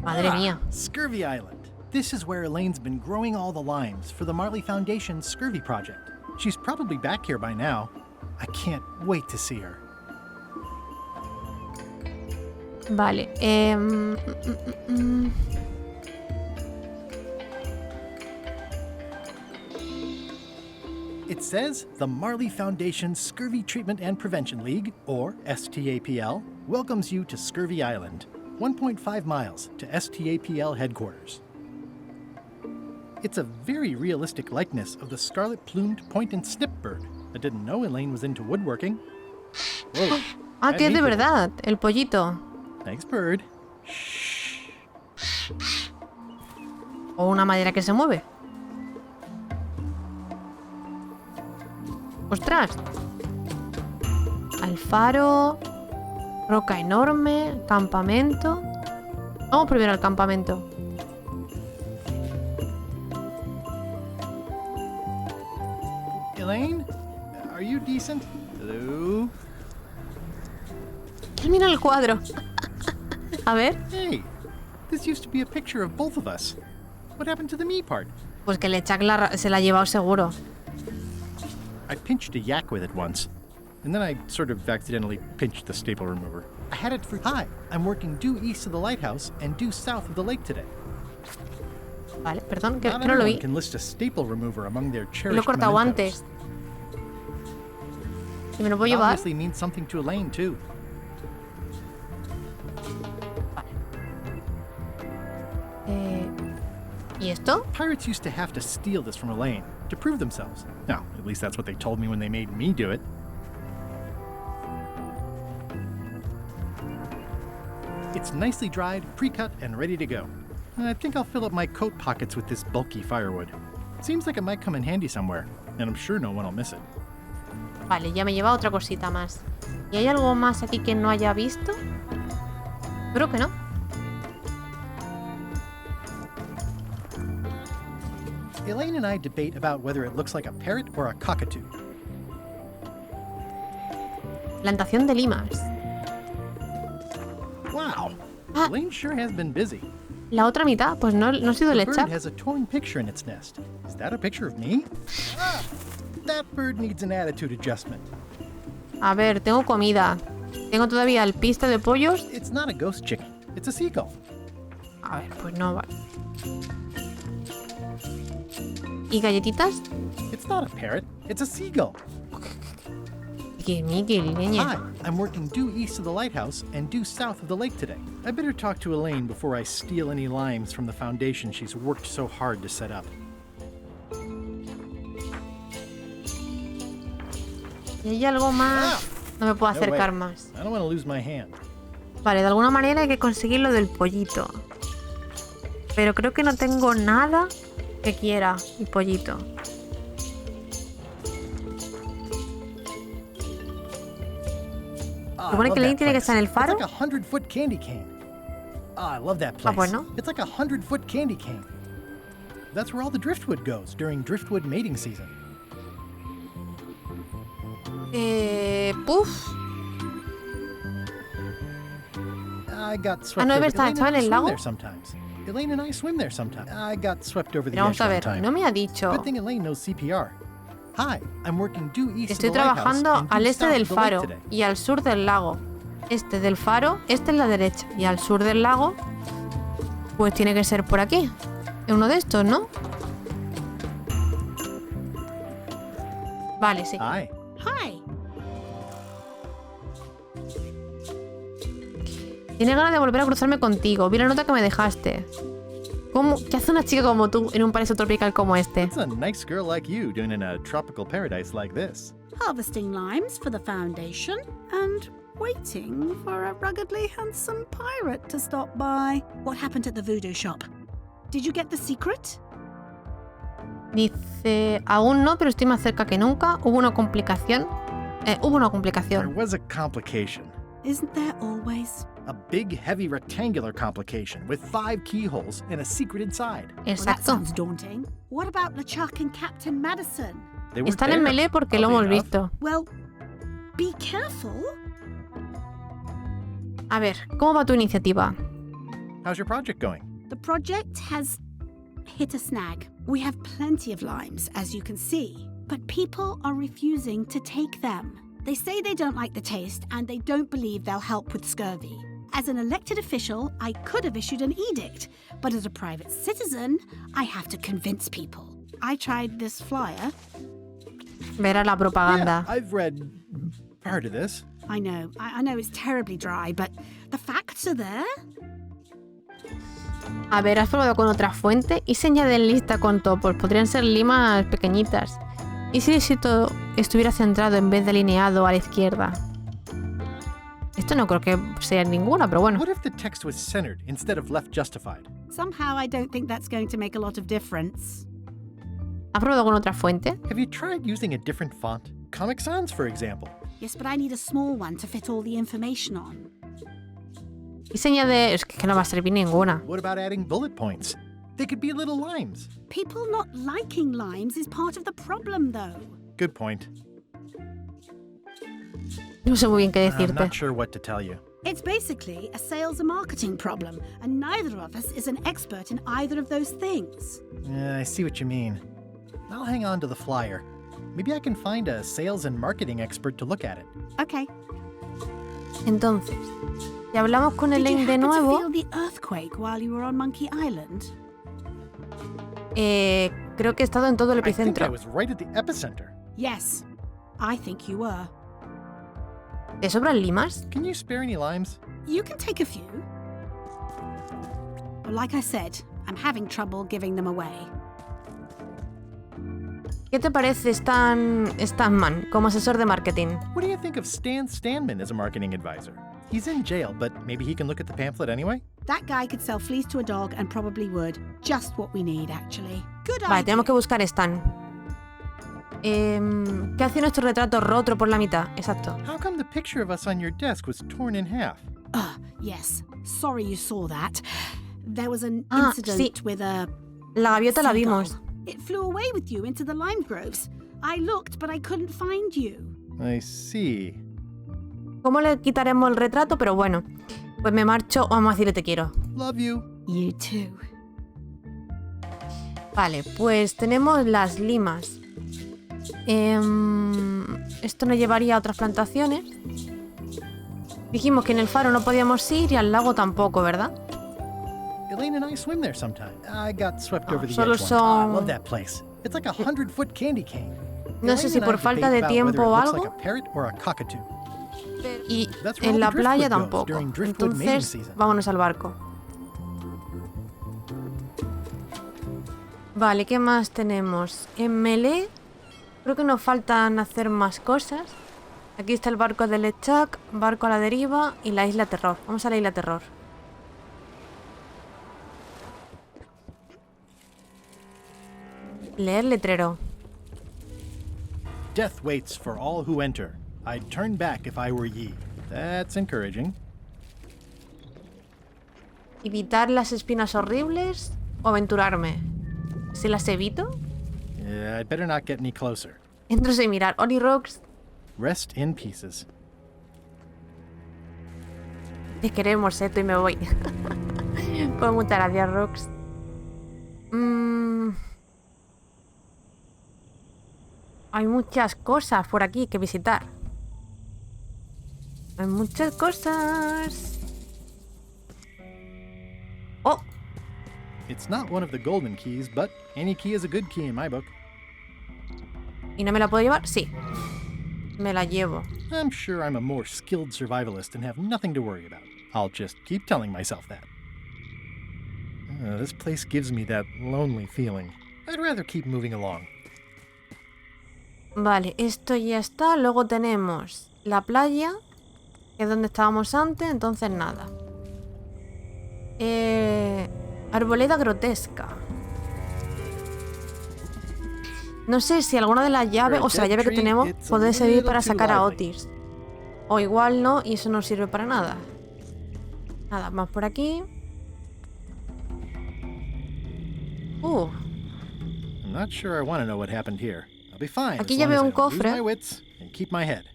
Madre mía. Scurvy Island. This is where Elaine's been growing all the limes for the Marley Foundation's Scurvy project. She's probably back here by now. I can't wait to see her. Vale. It says the Marley Foundation's Scurvy Treatment and Prevention League, or STAPL, welcomes you to Scurvy Island, 1.5 miles to STAPL headquarters. It's a very realistic likeness of the scarlet-plumed point and snip bird, I didn't know Elaine was into woodworking. Whoa, Ah, que es de verdad, el pollito. Thanks, bird. O una madera que se mueve. ¡Ostras! Al faro. Roca enorme. Campamento. Vamos primero al campamento. Elaine? Are you decent? Hello? Mira el cuadro. A ver. Hey, this used to be a picture of both of us. What happened to the me part? Pues que Lechak se la ha llevado seguro. I pinched a yak with it once, and then I sort of accidentally pinched the staple remover. I had it for... Hi, I'm working due east of the lighthouse and due south of the lake today. Vale, perdón, que Not no lo vi. everyone can list a staple remover among their Lo he cherished cortado mementos. antes. ¿Y me lo puedo It llevar? obviously means something to Elaine, too. ¿Y esto? Pirates used to have to steal this from Elaine to prove themselves. Now, at least that's what they told me when they made me do it. It's nicely dried, pre-cut, and ready to go. I think I'll fill up my coat pockets with this bulky firewood. Seems like it might come in handy somewhere, and I'm sure no one will miss it. Vale, ya me lleva otra cosita más. ¿Y hay algo más aquí que no haya visto? Creo que no. Elaine and I debate about whether it looks like a parrot or a cockatoo. Plantación de limas. Wow, Elaine sure has been busy. La otra mitad, pues no ha sido The Lechak. bird has a torn picture in its nest. Is that a picture of me? Ah, that bird needs an attitude adjustment. A ver, tengo comida. Tengo todavía el piste de pollos. It's not a ghost chicken. It's a seagull. A ver, pues no vale. ¿Y galletitas? It's not a parrot. It's a seagull. Hi, I'm working due east of the lighthouse and due south of the lake today. I better talk to Elaine before I steal any limes from the foundation she's worked so hard to set up. ¿Y hay algo más? No me puedo No acercar way. más. I don't want to lose my hand. Vale, de alguna manera hay que conseguir lo del pollito. Pero creo que no tengo nada que quiera el pollito. Ah, Supone I que love Elaine that tiene que place. estar en el faro. It's like a 100-foot candy cane. Ah, I love that place. bueno. It's like a 100-foot candy cane. That's where all the driftwood goes during driftwood mating season. Puf. I got swept no, es over. verdad, Elaine estaba and en I el swim lago. there sometimes. Elaine and I swim there sometimes. I got swept over the Pero edge vamos a one ver, time. no me ha dicho. Good thing Elaine knows CPR. Hi, I'm working due east Estoy of the lighthouse trabajando and due al este south del of the lake faro today. y al sur del lago. Este del faro, este en la derecha. Y al sur del lago, pues tiene que ser por aquí. En uno de estos, ¿no? Vale, sí. Hi. Hi. Tiene ganas de volver a cruzarme contigo. Vi la nota que me dejaste. ¿Cómo? ¿Qué hace una chica como tú en un paraíso tropical como este? What's a nice girl like you doing in a tropical paradise like this? Harvesting limes for the foundation and waiting for a ruggedly handsome pirate to stop by. What happened at the voodoo shop? Did you get the secret? Dice, aún no, pero estoy más cerca que nunca. Hubo una complicación. Hubo una There complicación. was a complication. Isn't there always? A big, heavy rectangular complication with 5 keyholes and a secret inside. Well, that Exacto. sounds daunting. What about LeChuck and Captain Madison? They were Están en there, melee porque lo hemos oddly enough. visto. Well, be careful. A ver, ¿cómo va tu iniciativa? How's your project going? The project has hit a snag. We have plenty of limes, as you can see, but people are refusing to take them. They say they don't like the taste and they don't believe they'll help with scurvy. As an elected official, I could have issued an edict, but as a private citizen, I have to convince people. I tried this flyer. Verá la propaganda. Yeah, I've read part of this. I know it's terribly dry, but the facts are there. A ver, has probado con otra fuente y se añade en lista con topos. Podrían ser limas pequeñitas. ¿Y si esto estuviera centrado en vez de alineado a la izquierda? Esto no creo que sea ninguna, pero bueno. What if the text was centered instead of left justified? Somehow I don't think that's going to make a lot of difference. ¿Has probado con otra fuente? Have you tried using a different font? Comic Sans, for example. Yes, but I need a small one to fit all the information on. Y se añade... Es que no va a servir ninguna. What about adding bullet points? They could be little limes. People not liking limes is part of the problem, though. Good point. No sé muy bien qué decirte. I'm not sure what to tell you. It's basically a sales and marketing problem, and neither of us is an expert in either of those things. I see what you mean. I'll hang on to the flyer. Maybe I can find a sales and marketing expert to look at it. Okay. Entonces, si hablamos con Elaine de nuevo... Did you happen to feel the earthquake while you were on Monkey Island? Creo que he estado en todo el epicentro. I think I was right at the epicenter. Yes, I think you were. ¿Te sobran limas? Can you spare any limes? You can take a few. But like I said, I'm having trouble giving them away. ¿Qué te parece Stanman como asesor de marketing? What do you think of Stan Stanman as a marketing advisor? He's in jail, but maybe he can look at the pamphlet anyway? That guy could sell fleas to a dog and probably would. Just what we need, actually. Good idea. Vale, tenemos que buscar Stan. ¿Qué hace nuestro retrato roto por la mitad? Exacto. How come the picture of us on your desk was torn in half? Yes. Sorry you saw that. There was an incident with a... La gaviota la vimos. It flew away with you into the lime groves. I looked, but I couldn't find you. I see. ¿Cómo le quitaremos el retrato? Pero bueno, pues me marcho. Vamos a decirle te quiero. Love you. You too. Vale, pues tenemos las limas. Esto nos llevaría a otras plantaciones. Dijimos que en el faro no podíamos ir y al lago tampoco, ¿verdad? Elaine and I swim there sometime. I got swept over the edge solo once. son... I love that place. It's like a 100-foot candy cane. No sé si por falta de tiempo o algo. Like a parrot or a cockatoo. Y en la playa tampoco. Entonces, vámonos al barco. Vale, ¿qué más tenemos? En Melee creo que nos faltan hacer más cosas. Aquí está el barco de Lechak, barco a la deriva y la isla Terror. Vamos a la isla Terror. Leer letrero. Death waits for all who enter. I'd turn back if I were ye. That's encouraging. Evitar las espinas horribles o aventurarme. ¿Si las evito? Yeah, I'd better not get any closer. Entro sin mirar. Oni Rocks. Rest in pieces. Te queremos, Eto, y me voy. Pues muchas gracias, Rocks. Hay muchas cosas por aquí que visitar. Hay muchas cosas. Oh. It's not one of the golden keys, but any key is a good key in my book. ¿Y no me la puedo llevar? Sí. Me la llevo. I'm sure I'm a more skilled survivalist and have nothing to worry about. I'll just keep telling myself that. This place gives me that lonely feeling. I'd rather keep moving along. Vale, esto ya está. Luego tenemos la playa, que es donde estábamos antes, entonces nada. Arboleda grotesca. No sé si alguna de las llaves, o sea, la llave que tenemos, puede servir para sacar a Otis. O igual no, y eso no sirve para nada. Nada más por aquí. I'm not sure I want to know what happened here. I'll be fine. Aquí ya veo un cofre. Use my wits and keep my head.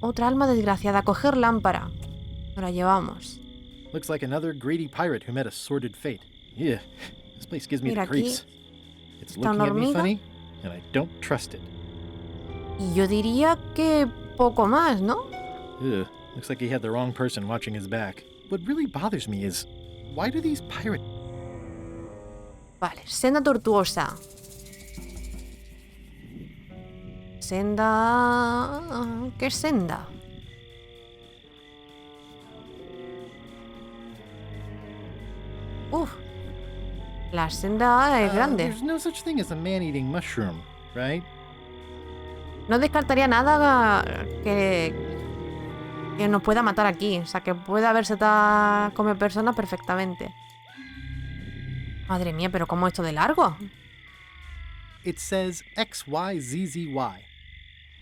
Otra alma desgraciada. Coger lámpara. Nos la llevamos. Looks like another greedy pirate who met a sordid fate. Yeah, this place gives me the creeps. It's looking at me funny, and I don't trust it. Y yo diría que poco más, ¿no? Ugh, looks like he had the wrong person watching his back. What really bothers me is, why do these pirates... Vale, senda tortuosa. Senda... ¿Qué senda? La senda es grande. There's no such thing as a man-eating mushroom, right? No descartaría nada que nos pueda matar aquí. O sea, que pueda haberse come persona perfectamente. Madre mía, pero ¿cómo esto de largo? It says XYZZY.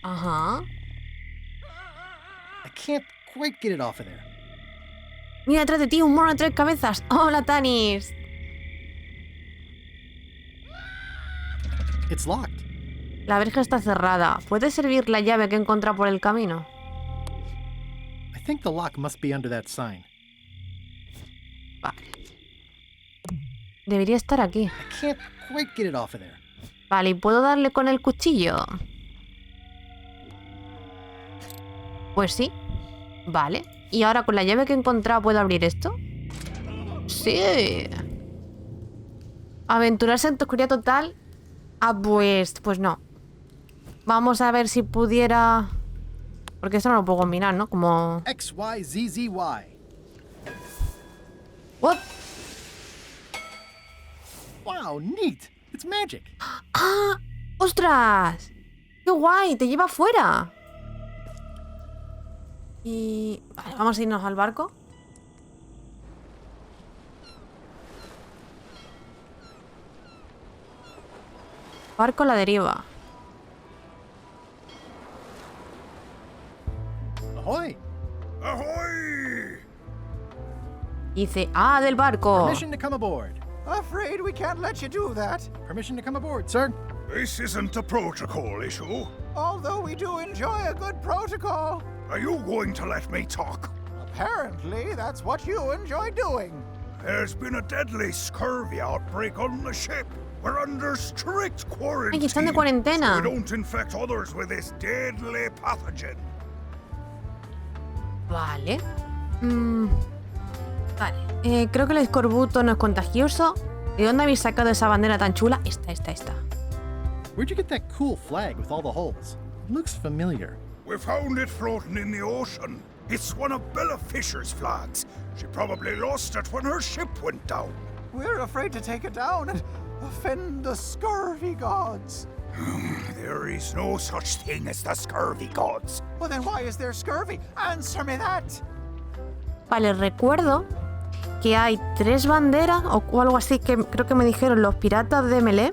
Ajá. I can't quite get it off of there. Mira detrás de ti un mono de 3 cabezas. Hola, Tanis. It's locked. La verja está cerrada. ¿Puede servir la llave que he encontrado por el camino? I think the lock must be under that sign. Vale. Debería estar aquí. I can't quite get it off of there. Vale, ¿y puedo darle con el cuchillo? Pues sí. Vale. ¿Y ahora con la llave que he encontrado puedo abrir esto? Sí. Aventurarse en oscuridad total. Ah, pues no. Vamos a ver si pudiera... Porque esto no lo puedo combinar, ¿no? Como... XYZZY. What? Wow, neat. It's magic. ¡Ah! ¡Ostras! ¡Qué guay! Te lleva afuera. Y... Vale, vamos a irnos al barco. Barco a la deriva. Ahoy! Ahoy! Dice, ¡ah, del barco! Permission to come aboard. Afraid we can't let you do that. Permission to come aboard, sir. This isn't a protocol issue. Although we do enjoy a good protocol. Are you going to let me talk? Apparently, that's what you enjoy doing. There's been a deadly scurvy outbreak on the ship. We're under strict quarantine. Ay, están de cuarentena. So we don't infect others with this deadly pathogen. Vale. Vale. Creo que el escorbuto no es contagioso. ¿De dónde habéis sacado esa bandera tan chula? Esta. Where'd you get that cool flag with all the holes? It looks familiar. We found it floating in the ocean. It's one of Bella Fisher's flags. She probably lost it when her ship went down. We're afraid to take it down and offend the scurvy gods. There is no such thing as the scurvy gods. Well, then why is there scurvy? Answer me that. Vale, recuerdo que hay 3 banderas o algo así que creo que me dijeron los piratas de Melee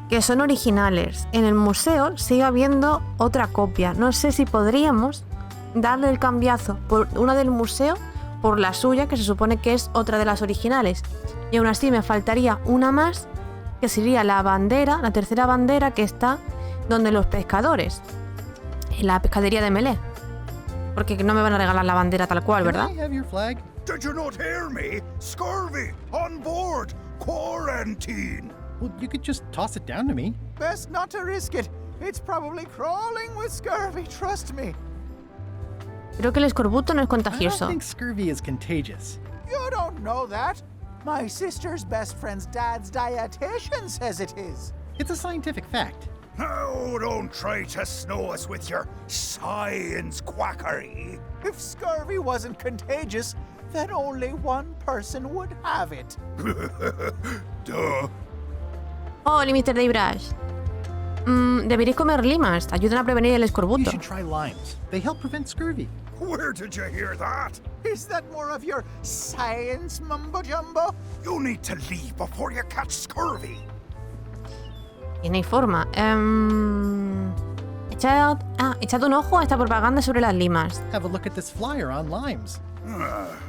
que son originales. En el museo sigue habiendo otra copia. No sé si podríamos darle el cambiazo por una del museo por la suya, que se supone que es otra de las originales. Y aún así me faltaría una más, que sería la bandera, la tercera bandera que está donde los pescadores, en la pescadería de Melee. Porque no me van a regalar la bandera tal cual, ¿verdad? Can I have your flag? Did you not hear me? Scurvy on board. Quarantine. Well, you could just toss it down to me. Best not to risk it. It's probably crawling with scurvy, trust me. Creo que el escorbuto no es I don't contagioso. think scurvy is contagious. You don't know that. My sister's best friend's dad's dietitian says it is. It's a scientific fact. Oh, don't try to snow us with your science quackery. If scurvy wasn't contagious, then only one person would have it. Duh. Hola, Mr. Guybrush. Deberéis comer limas. Ayudan a prevenir el You escorbuto. should try limes. They help prevent scurvy. Where did you hear that? Is that more of your science mumbo-jumbo? You need to leave before you catch scurvy. Y no hay forma. Echad un ojo a esta propaganda sobre las limas. Have a look at this flyer on limes.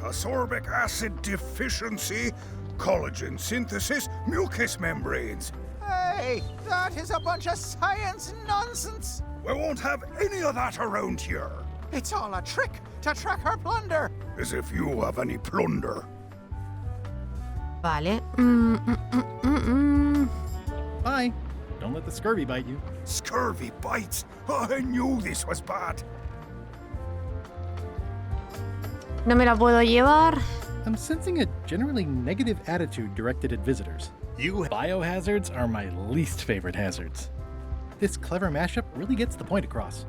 Ascorbic acid deficiency, collagen synthesis, mucous membranes. Hey, that is a bunch of science nonsense. We won't have any of that around here. It's all a trick to track our plunder. As if you have any plunder. Vale. Bye. Don't let the scurvy bite you. Scurvy bites. I knew this was bad. No me la puedo llevar. I'm sensing a generally negative attitude directed at visitors. You biohazards are my least favorite hazards. This clever mashup really gets the point across.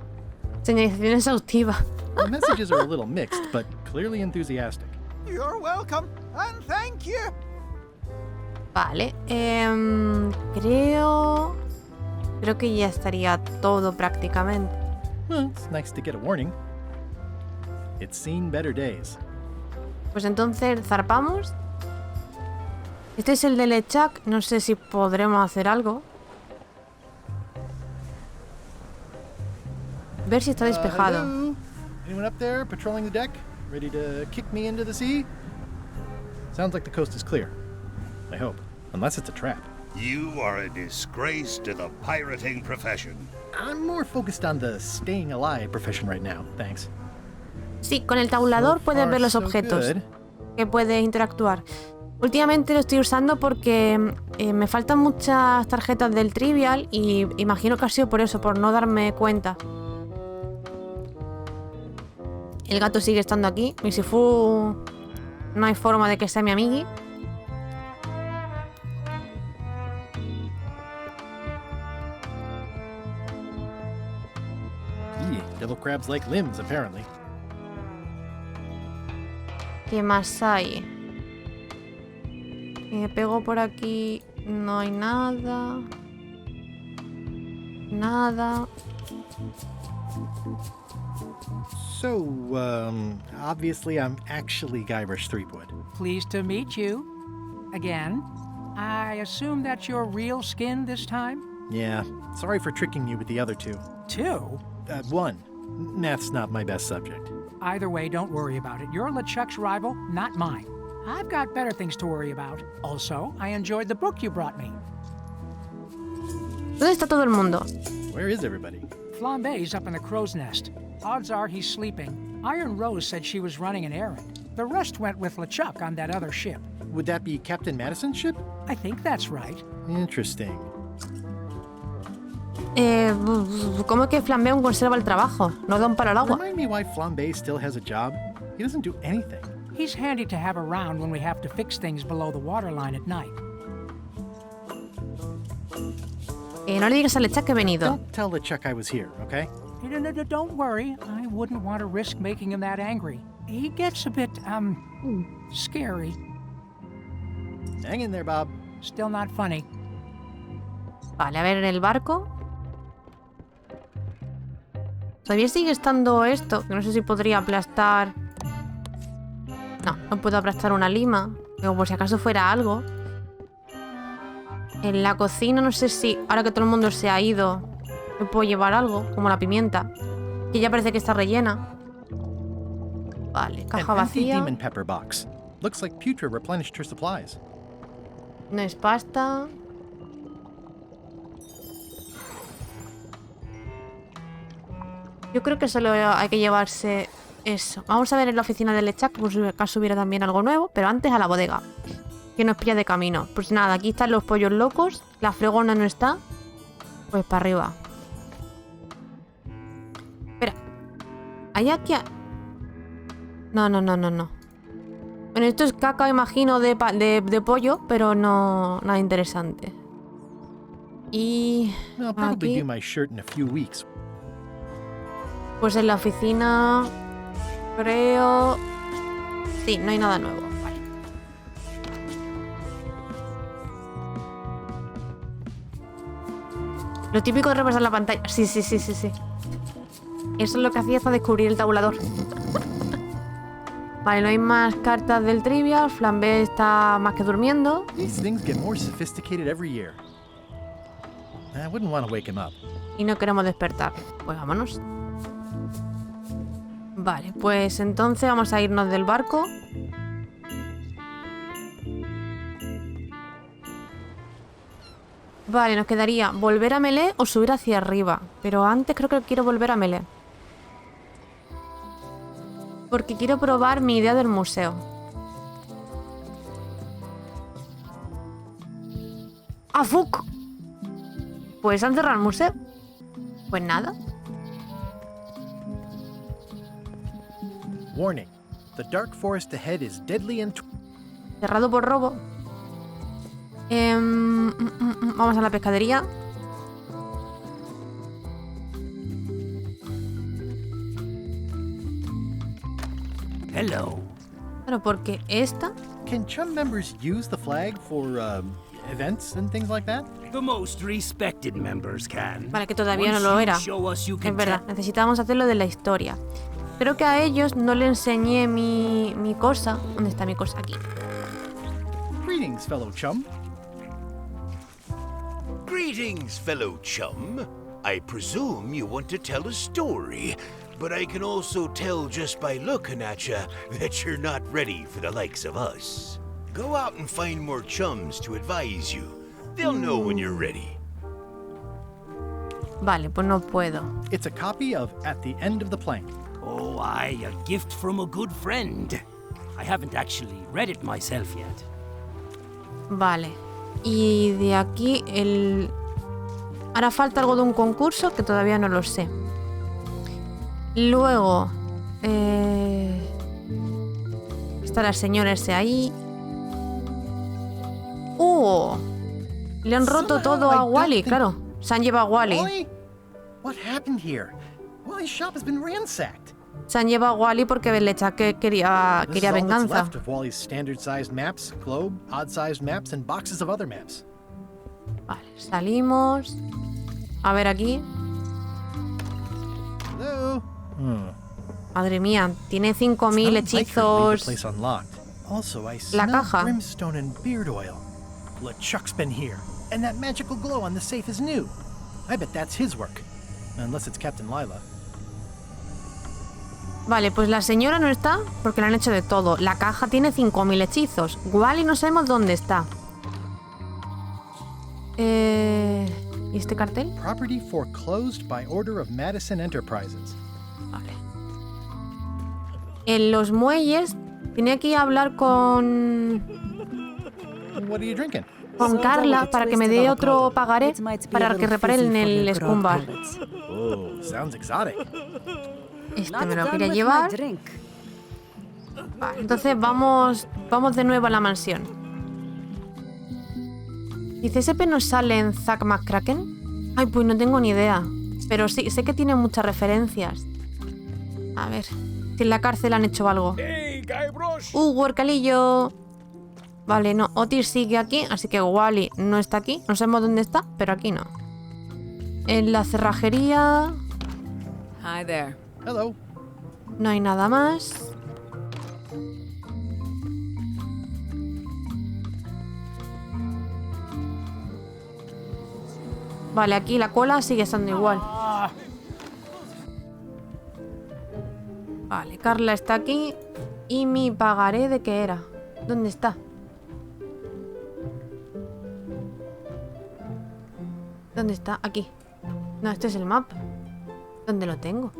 Señalización exhaustiva. The messages are a little mixed, but clearly enthusiastic. You're welcome, and thank you. Vale. Creo... creo que ya estaría todo prácticamente. Well, it's nice to get a warning. It's seen better days. Pues entonces zarpamos. Este es el de Lechak. No sé si podremos hacer algo. Ver si está despejado. Hello? Anyone up there patrolling the deck? Ready to kick me into the sea? Sounds like the coast is clear. I hope. Unless it's a trap. You are a disgrace to the pirating profession. I'm more focused on the staying alive profession right now, thanks. Sí, con el tabulador puedes ver los objetos que puedes interactuar. Últimamente lo estoy usando porque me faltan muchas tarjetas del Trivial y imagino que ha sido por eso, por no darme cuenta. El gato sigue estando aquí. Y si no hay forma de que sea mi amigui. Devil crabs like limbs, apparently. ¿Qué más hay? Me pego por aquí. No hay nada. Nada. So, obviously I'm actually Guybrush Threepwood. Pleased to meet you. Again. I assume that's your real skin this time? Yeah, sorry for tricking you with the other two. Two? One. Math's not my best subject. Either way, don't worry about it. You're LeChuck's rival, not mine. I've got better things to worry about. Also, I enjoyed the book you brought me. ¿Dónde está todo el mundo? Where is everybody? Flambe's up in the crow's nest. Odds are he's sleeping. Iron Rose said she was running an errand. The rest went with LeChuck on that other ship. Would that be Captain Madison's ship? I think that's right. Interesting. ¿Cómo que Flambe aún conserva el trabajo? No da un palo al agua. Remind me why Flambe still has a job? He doesn't do anything. He's handy to have around when we have to fix things below the waterline at night. No le digas a Lechak que he venido. Don't tell LeChuck I was here, okay? Don't worry. I wouldn't want to risk making him that angry. He gets a bit, scary. Hang in there, Bob. Still not funny. Vale, a ver, en el barco. Todavía sigue estando esto, que no sé si podría aplastar... No puedo aplastar una lima. Digo, por si acaso fuera algo. En la cocina no sé si, ahora que todo el mundo se ha ido, me puedo llevar algo, como la pimienta. Que ya parece que está rellena. Vale, caja vacía. Demon pepper box. Looks like Putra replenished her supplies. No es pasta. Yo creo que solo hay que llevarse eso. Vamos a ver en la oficina de Lechak, por si acaso hubiera también algo nuevo. Pero antes a la bodega, que nos pilla de camino. Pues nada, aquí están los pollos locos. La fregona no está. Pues para arriba. Espera. ¿Hay aquí? No. Bueno, esto es caca, imagino, de pollo, pero no nada interesante. Y I'll probably aquí... do my shirt in a few weeks. Pues en la oficina... Creo... Sí, no hay nada nuevo. Vale. Lo típico de repasar la pantalla. Sí. Eso es lo que hacía hasta descubrir el tabulador. Vale, no hay más cartas del Trivial. Flambe está más que durmiendo. These things get more sophisticated every year. I wouldn't want to wake him up. Y no queremos despertar. Pues vámonos. Vale, pues entonces vamos a irnos del barco. Vale, nos quedaría volver a Melee o subir hacia arriba. Pero antes creo que quiero volver a Melee. Porque quiero probar mi idea del museo. ¡Ah, fuck! Pues han cerrado el museo. Pues nada. Warning. The dark forest ahead is deadly and... Cerrado por robo. Vamos a la pescadería. Hello. Claro, porque esta... Can chum members use the flag for, events and things like that? The most respected members can. Vale, que todavía no lo era. Es verdad, necesitábamos hacerlo de la historia. Creo que a ellos no le enseñé mi cosa. ¿Dónde está mi cosa? Aquí. Greetings, fellow chum. Greetings, fellow chum. I presume you want to tell a story, but I can also tell just by looking at you that you're not ready for the likes of us. Go out and find more chums to advise you. They'll know when you're ready. Vale, pues no puedo. It's a copy of At the End of the Plank. Oh, aye, a gift from a good friend. I haven't actually read it myself yet. Vale. Y de aquí el... Ahora falta algo de un concurso que todavía no lo sé. Luego... Está la señora ese ahí. Le han roto todo a Wally, claro. Se han llevado a Wally. What happened here? Wally's shop has been ransacked. Se han llevado a Wally porque Bellechake quería venganza. Left of Wally's standard-sized maps, globe, odd-sized maps, and boxes of other maps. Vale, salimos. A ver aquí. Hello. Madre mía, tiene 5000 hechizos. La caja. Brimstone and beard oil. LeChuck's been here, and that magical glow on the safe is new. I bet that's his work, unless it's Captain Lila. Vale, pues la señora no está porque le han hecho de todo. La caja tiene 5000 hechizos. Wally no sabemos dónde está. ¿Y este cartel? Property foreclosed by order of Madison Enterprises. Vale. En los muelles tenía que ir a hablar con... What are you drinking? Con Carla para que me dé otro pagaré para que reparen el Scumbar. Oh, sounds exotic. Este me lo quería llevar. Vale, entonces vamos de nuevo a la mansión. Dice, ¿ese no sale en Zack McCracken? Ay, pues no tengo ni idea. Pero sí, sé que tiene muchas referencias. A ver, si en la cárcel han hecho algo. Huercalillo. Vale, no, Otis sigue aquí, así que Wally no está aquí. No sabemos dónde está, pero aquí no. En la cerrajería... Hi there. Hello. No hay nada más. Vale, aquí la cola sigue estando igual. Vale, Carla está aquí. ¿Y mi pagaré de qué era? ¿Dónde está? ¿Dónde está? Aquí. No, este es el mapa. ¿Dónde lo tengo?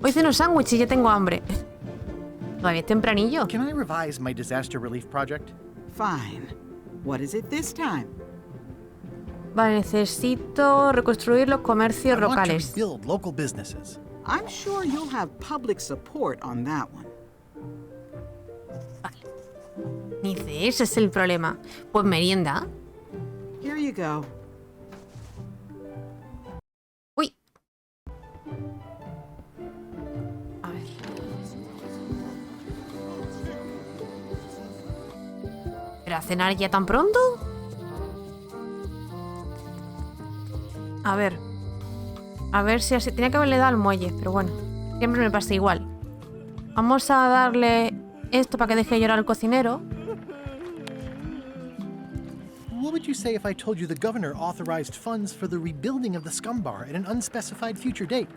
Hoy ceno sándwich y ya tengo hambre. Todavía es tempranillo. Can I revise my disaster relief project? Fine. What is it this time? Vale, necesito reconstruir los comercios locales. Build local businesses. I'm sure you'll have public support on that one. Vale. Dice, ese es el problema. Pues merienda. Here you go. Uy. A ver. ¿Pero a cenar ya tan pronto? A ver si así... Tenía que haberle dado al muelle, pero bueno. Siempre me pasa igual. Vamos a darle esto para que deje llorar al cocinero. What would you say if I told you the governor authorized funds for the rebuilding of the Scumbar at an unspecified future date?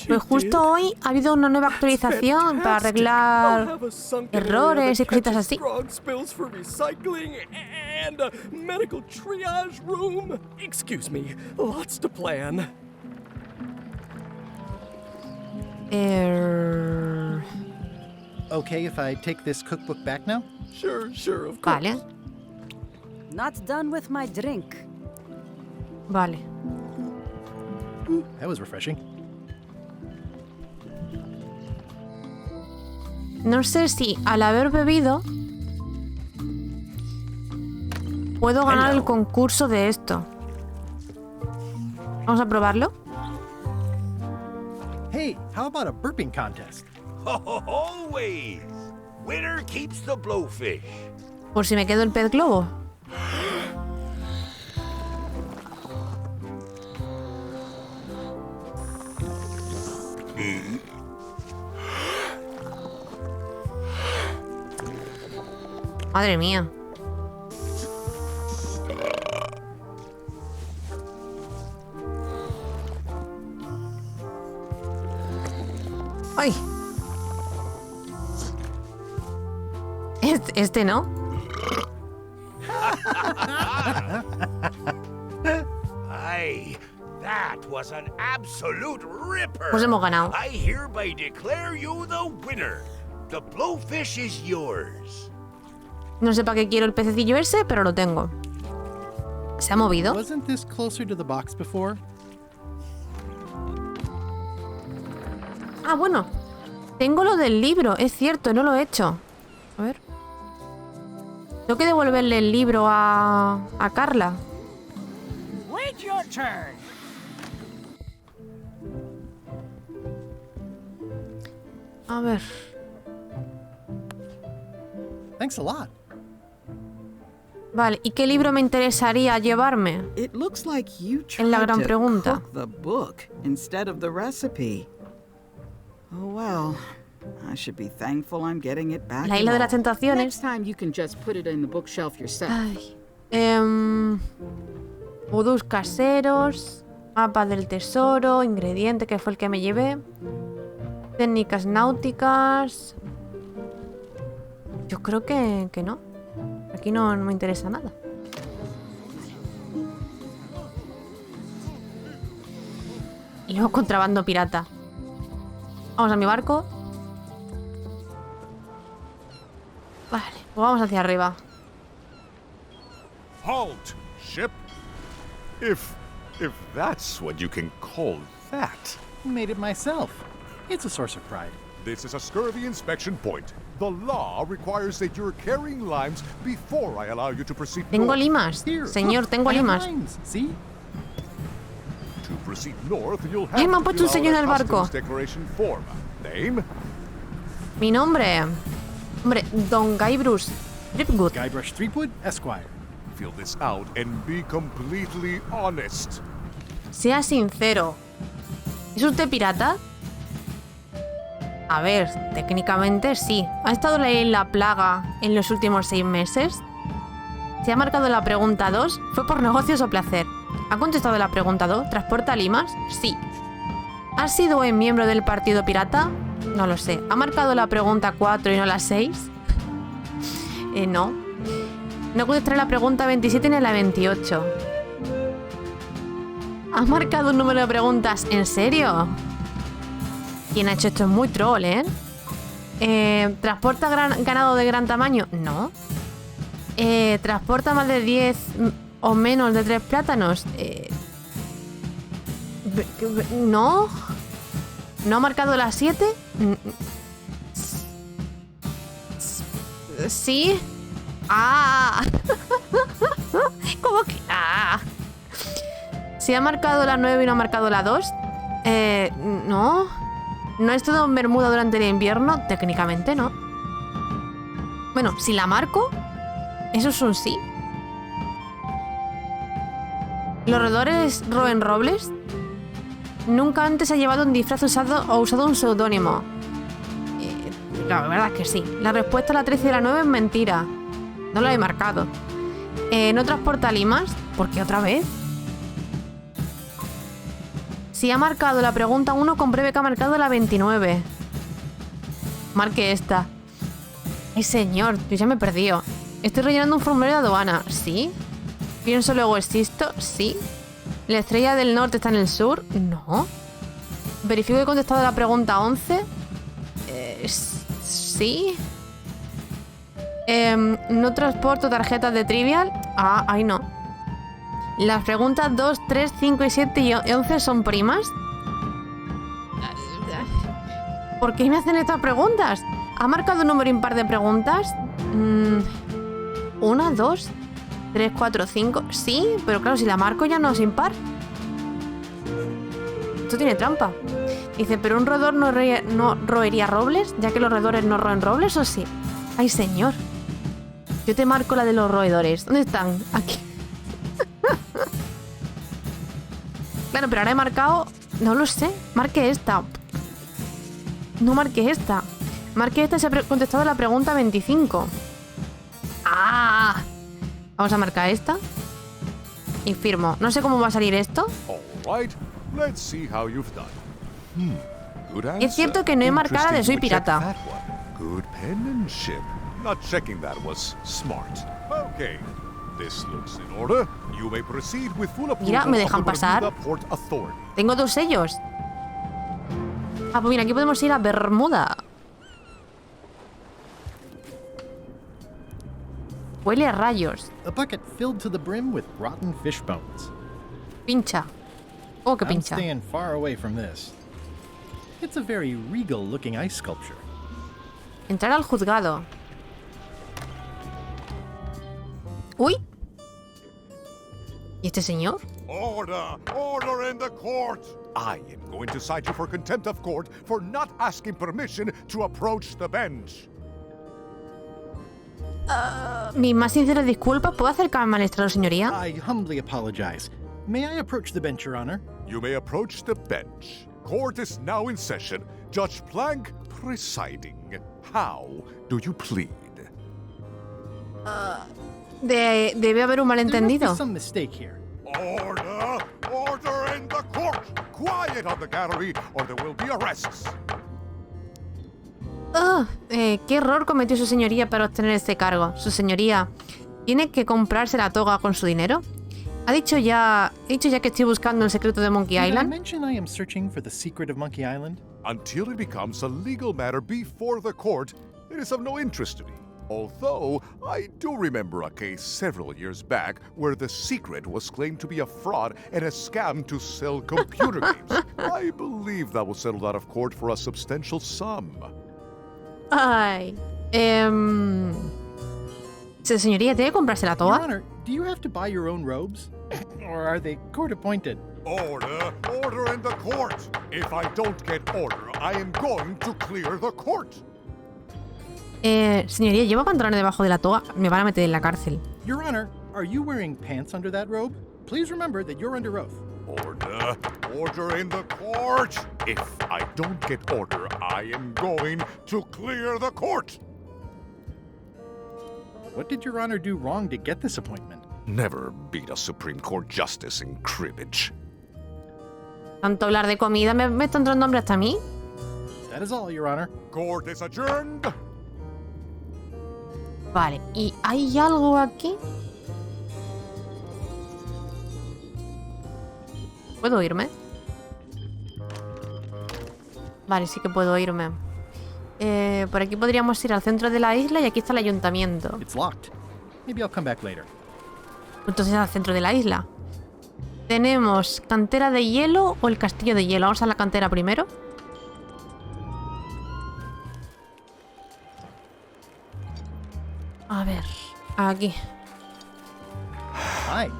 Pues justo hoy ha habido una nueva actualización para arreglar errores y cositas así. And a medical triage room. Excuse me, lots to plan. Okay, if I take this cookbook back now? Sure, of course. Vale. Not done with my drink. Vale. That was refreshing. No sé si al haber bebido puedo ganar el concurso de esto. Vamos a probarlo. Hey, how about a burping contest? Always. Winner keeps the blowfish. Por si me quedo el pez globo. Madre mía. ¡Ay! Este no. Ay, that was an absolute ripper. Pues hemos ganado. I hereby declare you the winner. The blowfish is yours. No sé para qué quiero el pececillo ese, pero lo tengo. ¿Se ha movido? Wasn't this closer to the box before? Ah, bueno. Tengo lo del libro, es cierto, no lo he hecho. A ver. Tengo que devolverle el libro a Carla. Wait your turn. A ver. Thanks a lot. Vale, ¿y qué libro me interesaría llevarme? It looks like you En la tried gran to pregunta. cook the book instead of the recipe. Oh well, I should be thankful I'm getting it back. La isla de las tentaciones. Next time you can just put it in the bookshelf yourself. Ay. Vudús caseros, mapa del tesoro, ingrediente que fue el que me llevé, técnicas náuticas. Yo creo que no. Aquí no me interesa nada. Y luego contrabando pirata. Vamos a mi barco. Vale, pues vamos hacia arriba. Halt, ship. If that's what you can call that. Made it myself. It's a source of pride. This is a scurvy inspection point. The law requires that you're carrying limes before I allow you to proceed. Tengo limas. Señor, tengo limas. See? To proceed north, you'll have Ay, me han to puesto un fill sello en out el a barco. customs declaration form. Name? Mi nombre. Hombre, Don Guybrush Threepwood. Guybrush Threepwood, Esquire. Fill this out and be completely honest. Sea sincero. ¿Es usted pirata? A ver, técnicamente sí. ¿Ha estado en la plaga en los últimos 6 meses? ¿Se ha marcado la pregunta 2? ¿Fue por negocios o placer? ¿Ha contestado la pregunta 2? ¿Transporta limas? Sí. ¿Ha sido buen miembro del partido pirata? No lo sé. ¿Ha marcado la pregunta 4 y no la 6? No. No contestaré la pregunta 27 ni la 28. ¿Ha marcado un número de preguntas? ¿En serio? ¿Quién ha hecho esto? Es muy troll, ¿eh? ¿Transporta ganado de gran tamaño? No. ¿Transporta más de 10 o menos de 3 plátanos? No. ¿No ha marcado las 7? ¿Sí? ¡Ah! ¿Cómo que? ¡Ah! ¿Si ha marcado la 9 y no ha marcado la 2? No. ¿No he estado en Bermuda durante el invierno? Técnicamente no. Bueno, si la marco, eso es un sí. ¿Los roedores roen robles? Nunca antes ha llevado un disfraz usado un seudónimo. La verdad es que sí. La respuesta a la 13 y la 9 es mentira. No la he marcado. ¿No transporta limas? ¿Por qué otra vez? Si ha marcado la pregunta 1, compruebe que ha marcado la 29. Marque esta. Ay, señor, yo ya me he perdido. Estoy rellenando un formulario de aduana. ¿Sí? ¿Pienso luego existo? Sí. ¿La estrella del norte está en el sur? No. ¿Verifico que he contestado la pregunta 11? Sí. ¿No transporto tarjetas de trivial? Ah, ahí no. ¿Las preguntas 2, 3, 5 y 7 y 11 son primas? ¿Por qué me hacen estas preguntas? ¿Ha marcado un número impar de preguntas? 1, 2, 3, 4, 5. Sí, pero claro, si la marco ya no es impar. Esto tiene trampa. Dice, ¿pero un roedor no roería robles? ¿Ya que los roedores no roen robles o sí? ¡Ay, señor! Yo te marco la de los roedores. ¿Dónde están? Aquí. Claro, pero ahora he marcado... No lo sé. Marque esta. No marque esta. Marque esta y se ha contestado la pregunta 25. ¡Ah! Vamos a marcar esta. Y firmo. No sé cómo va a salir esto. Es cierto que no he marcado la de soy pirata. Good penmanship. Not checking that was smart. Okay. This looks in order. You may proceed with full approval. Mira, me dejan pasar. Tengo 2 sellos. Ah, pues mira, aquí podemos ir a Bermuda. Huele a rayos. A bucket filled to the brim with rotten fish bones. Pincha. Oh, que I'm pincha. staying far away from this. It's a very regal-looking ice sculpture. Entrar al juzgado. Uy. ¿Y este señor? Order! Order in the court! I am going to cite you for contempt of court for not asking permission to approach the bench. Mis más sinceras disculpas. ¿Puedo acercarme al estrado, señoría? I humbly apologize. May I approach the bench, Your Honor? You may approach the bench. Court is now in session. Judge Plank presiding. How do you plead? Debe haber un malentendido. There must be some mistake here. Order! Order in the court! Quiet on the gallery or there will be arrests. ¿Qué error cometió su señoría para obtener este cargo? Su señoría, ¿tiene que comprarse la toga con su dinero? ¿Ha dicho ya que estoy buscando el secreto de Monkey Island? Did I mention I am searching for the secret of Monkey Island? Until it becomes a legal matter before the court, it is of no interest to me. Although, I do remember a case several years back where the secret was claimed to be a fraud and a scam to sell computer games. I believe that was settled out of court for a substantial sum. Ay. Señoría, ¿tiene que comprarse la toga? Your Honor, do you have to buy your own robes? Or are they court-appointed? Order! Order in the court! If I don't get order, I am going to clear the court. Señoría, llevo pantalones debajo de la toga. Me van a meter en la cárcel. Your Honor, are you wearing pants under that robe? Please remember that you're under oath. Order! Order in the court! If I don't get order, I am going to clear the court! What did Your Honor do wrong to get this appointment? Never beat a Supreme Court justice in cribbage. Tanto hablar de comida, ¿me está entrando hambre hasta a mí? That is all, Your Honor. Court is adjourned. Vale, ¿y hay algo aquí? ¿Puedo irme? Vale, sí que puedo irme. Por aquí podríamos ir al centro de la isla y aquí está el ayuntamiento. It's locked. Maybe I'll come back later. Entonces al centro de la isla. Tenemos cantera de hielo o el castillo de hielo. Vamos a la cantera primero. A ver, aquí. Hi.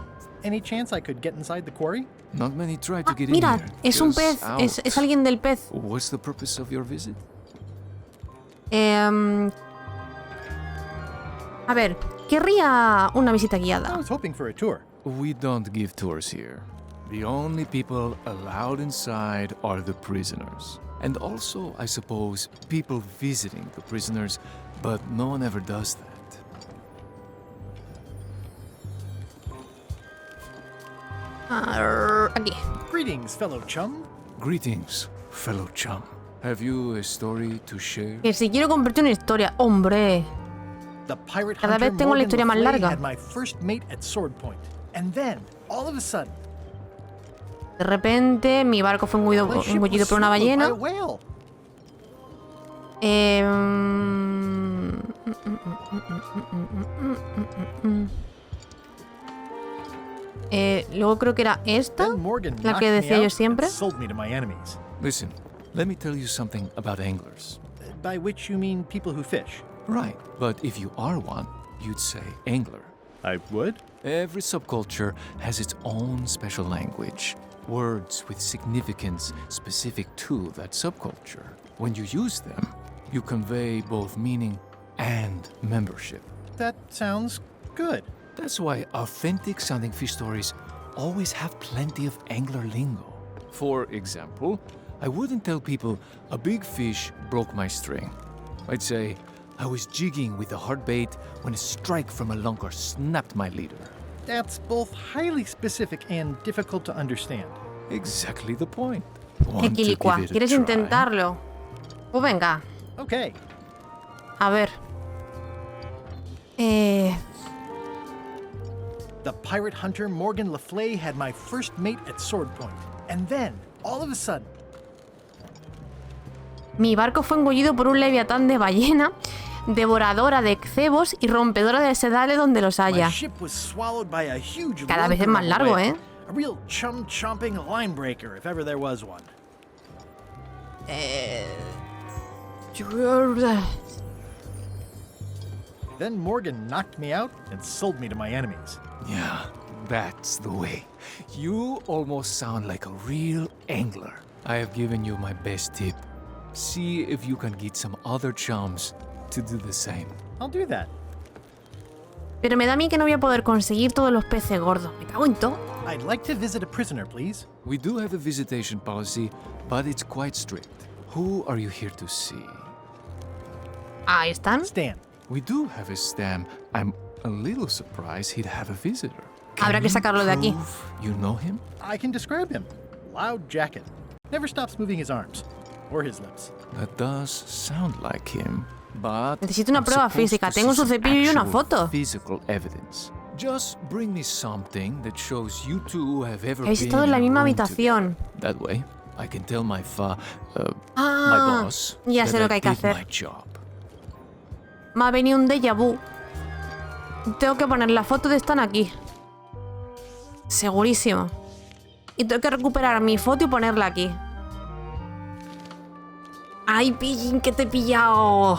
Any chance I could get inside the quarry? Not many try to get in Mira, here. es un Just pez. out. Es alguien del pez. What's the purpose of your visit? A ver, querría una visita I guiada. was hoping for a tour. We don't give tours here. The only people allowed inside are the prisoners. And also, I suppose, people visiting the prisoners, but no one ever does that. Aquí. Greetings, fellow chum. Greetings, fellow chum. Have you a story to share? Que si quiero convertir una historia, hombre. The pirate Cada hunter vez tengo la Morgan historia más Le Fay larga. had my first mate at sword point. And then, all of a sudden, De repente, mi barco fue my ship was engullido por una swallowed by ballena. a whale. Luego creo que era esta, Then Morgan la que knocked me decía out yo siempre. and sold me to my enemies. Listen, let me tell you something about anglers. By which you mean people who fish. Right, but if you are one, you'd say angler. I would? Every subculture has its own special language. Words with significance specific to that subculture. When you use them, you convey both meaning and membership. That sounds good. That's why authentic-sounding fish stories always have plenty of angler lingo. For example, I wouldn't tell people, a big fish broke my string. I'd say, I was jigging with a hard bait when a strike from a lunker snapped my leader. That's both highly specific and difficult to understand. Exactly the point. Equilicua, ¿quieres intentarlo? Pues venga. Okay. A ver. The pirate hunter Morgan Le Fay had my first mate at sword point. And then, all of a sudden... Mi barco fue engullido por un leviatán de ballena, devoradora de cebos y rompedora de sedales donde los haya. Cada vez es más largo, ¿eh? A real chum-chomping line breaker, if ever there was one. Then Morgan knocked me out and sold me to my enemies. Yeah, that's the way. You almost sound like a real angler. I have given you my best tip. See if you can get some other chums to do the same. I'll do that. Pero me da a mí que no voy a poder conseguir todos los peces gordos. Me cago en todo. I'd like to visit a prisoner, please. We do have a visitation policy, but it's quite strict. Who are you here to see? Ahí están. Stan. We do have a Stan. I'm a little surprised he'd have a visitor. Habrá que sacarlo de aquí. You know him? I can describe him. Loud jacket. Never stops moving his arms. Or his lips. That does sound like him, but necesito una prueba física. Tengo su cepillo y una foto. Physical evidence. Just bring me something that shows you two have ever Habéis been estado en la in a misma room habitación. together. That way, I can tell my my boss ya sé that lo que hay que I did hacer. my job. Me ha venido un déjà vu. Tengo que poner la foto de Stan aquí. Segurísimo. Y tengo que recuperar mi foto y ponerla aquí. ¡Ay, pillín, que te he pillado!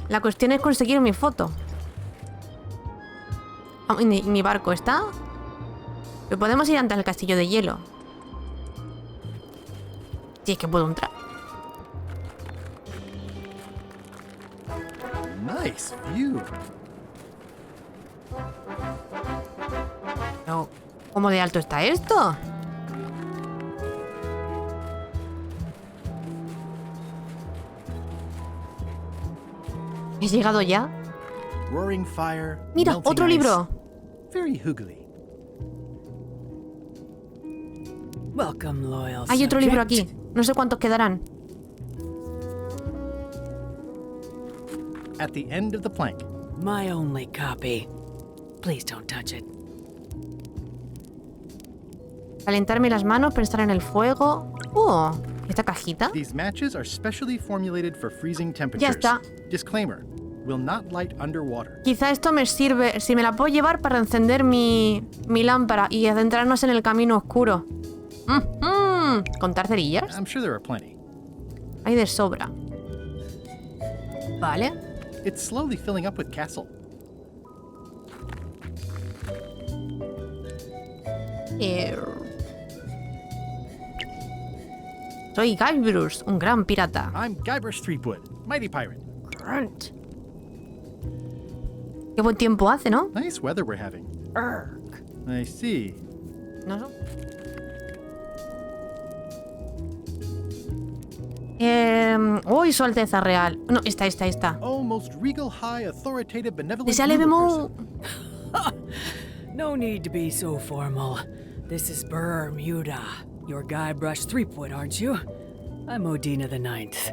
La cuestión es conseguir mi foto. Mi barco está. Pero podemos ir antes al castillo de hielo. Si es que puedo entrar. Nice view. No, ¿cómo de alto está esto? ¿Has llegado ya? Roaring fire. Mira, melting otro ice. libro. Very hoogly. Welcome, loyal Hay otro libro subject. aquí. No sé cuántos quedarán. At the end of the plank. My only copy. Please don't touch it. Calentarme las manos, pensar en el fuego. ¿Esta cajita? These matches are specially formulated for freezing temperatures. Ya está. Disclaimer. Will not light underwater. Quizá esto me sirve, si me la puedo llevar para encender mi lámpara y adentrarnos en el camino oscuro. ¿Contar cerillas? I'm sure there are plenty. Hay de sobra. Vale. It's slowly filling up with castle. Soy Guybrush, un gran pirata. I'm Guybrush Threepwood, mighty pirate. Grunt. Qué buen tiempo hace, ¿no? Nice weather we're having. I see. No sé. Uy, Su Alteza Real. No, esta. Oh, most regal, high, authoritative, benevolent. Deseale Memo. No need to be so formal. This is Bermuda. You're Guybrush Threepwood, aren't you? I'm Odina the Ninth.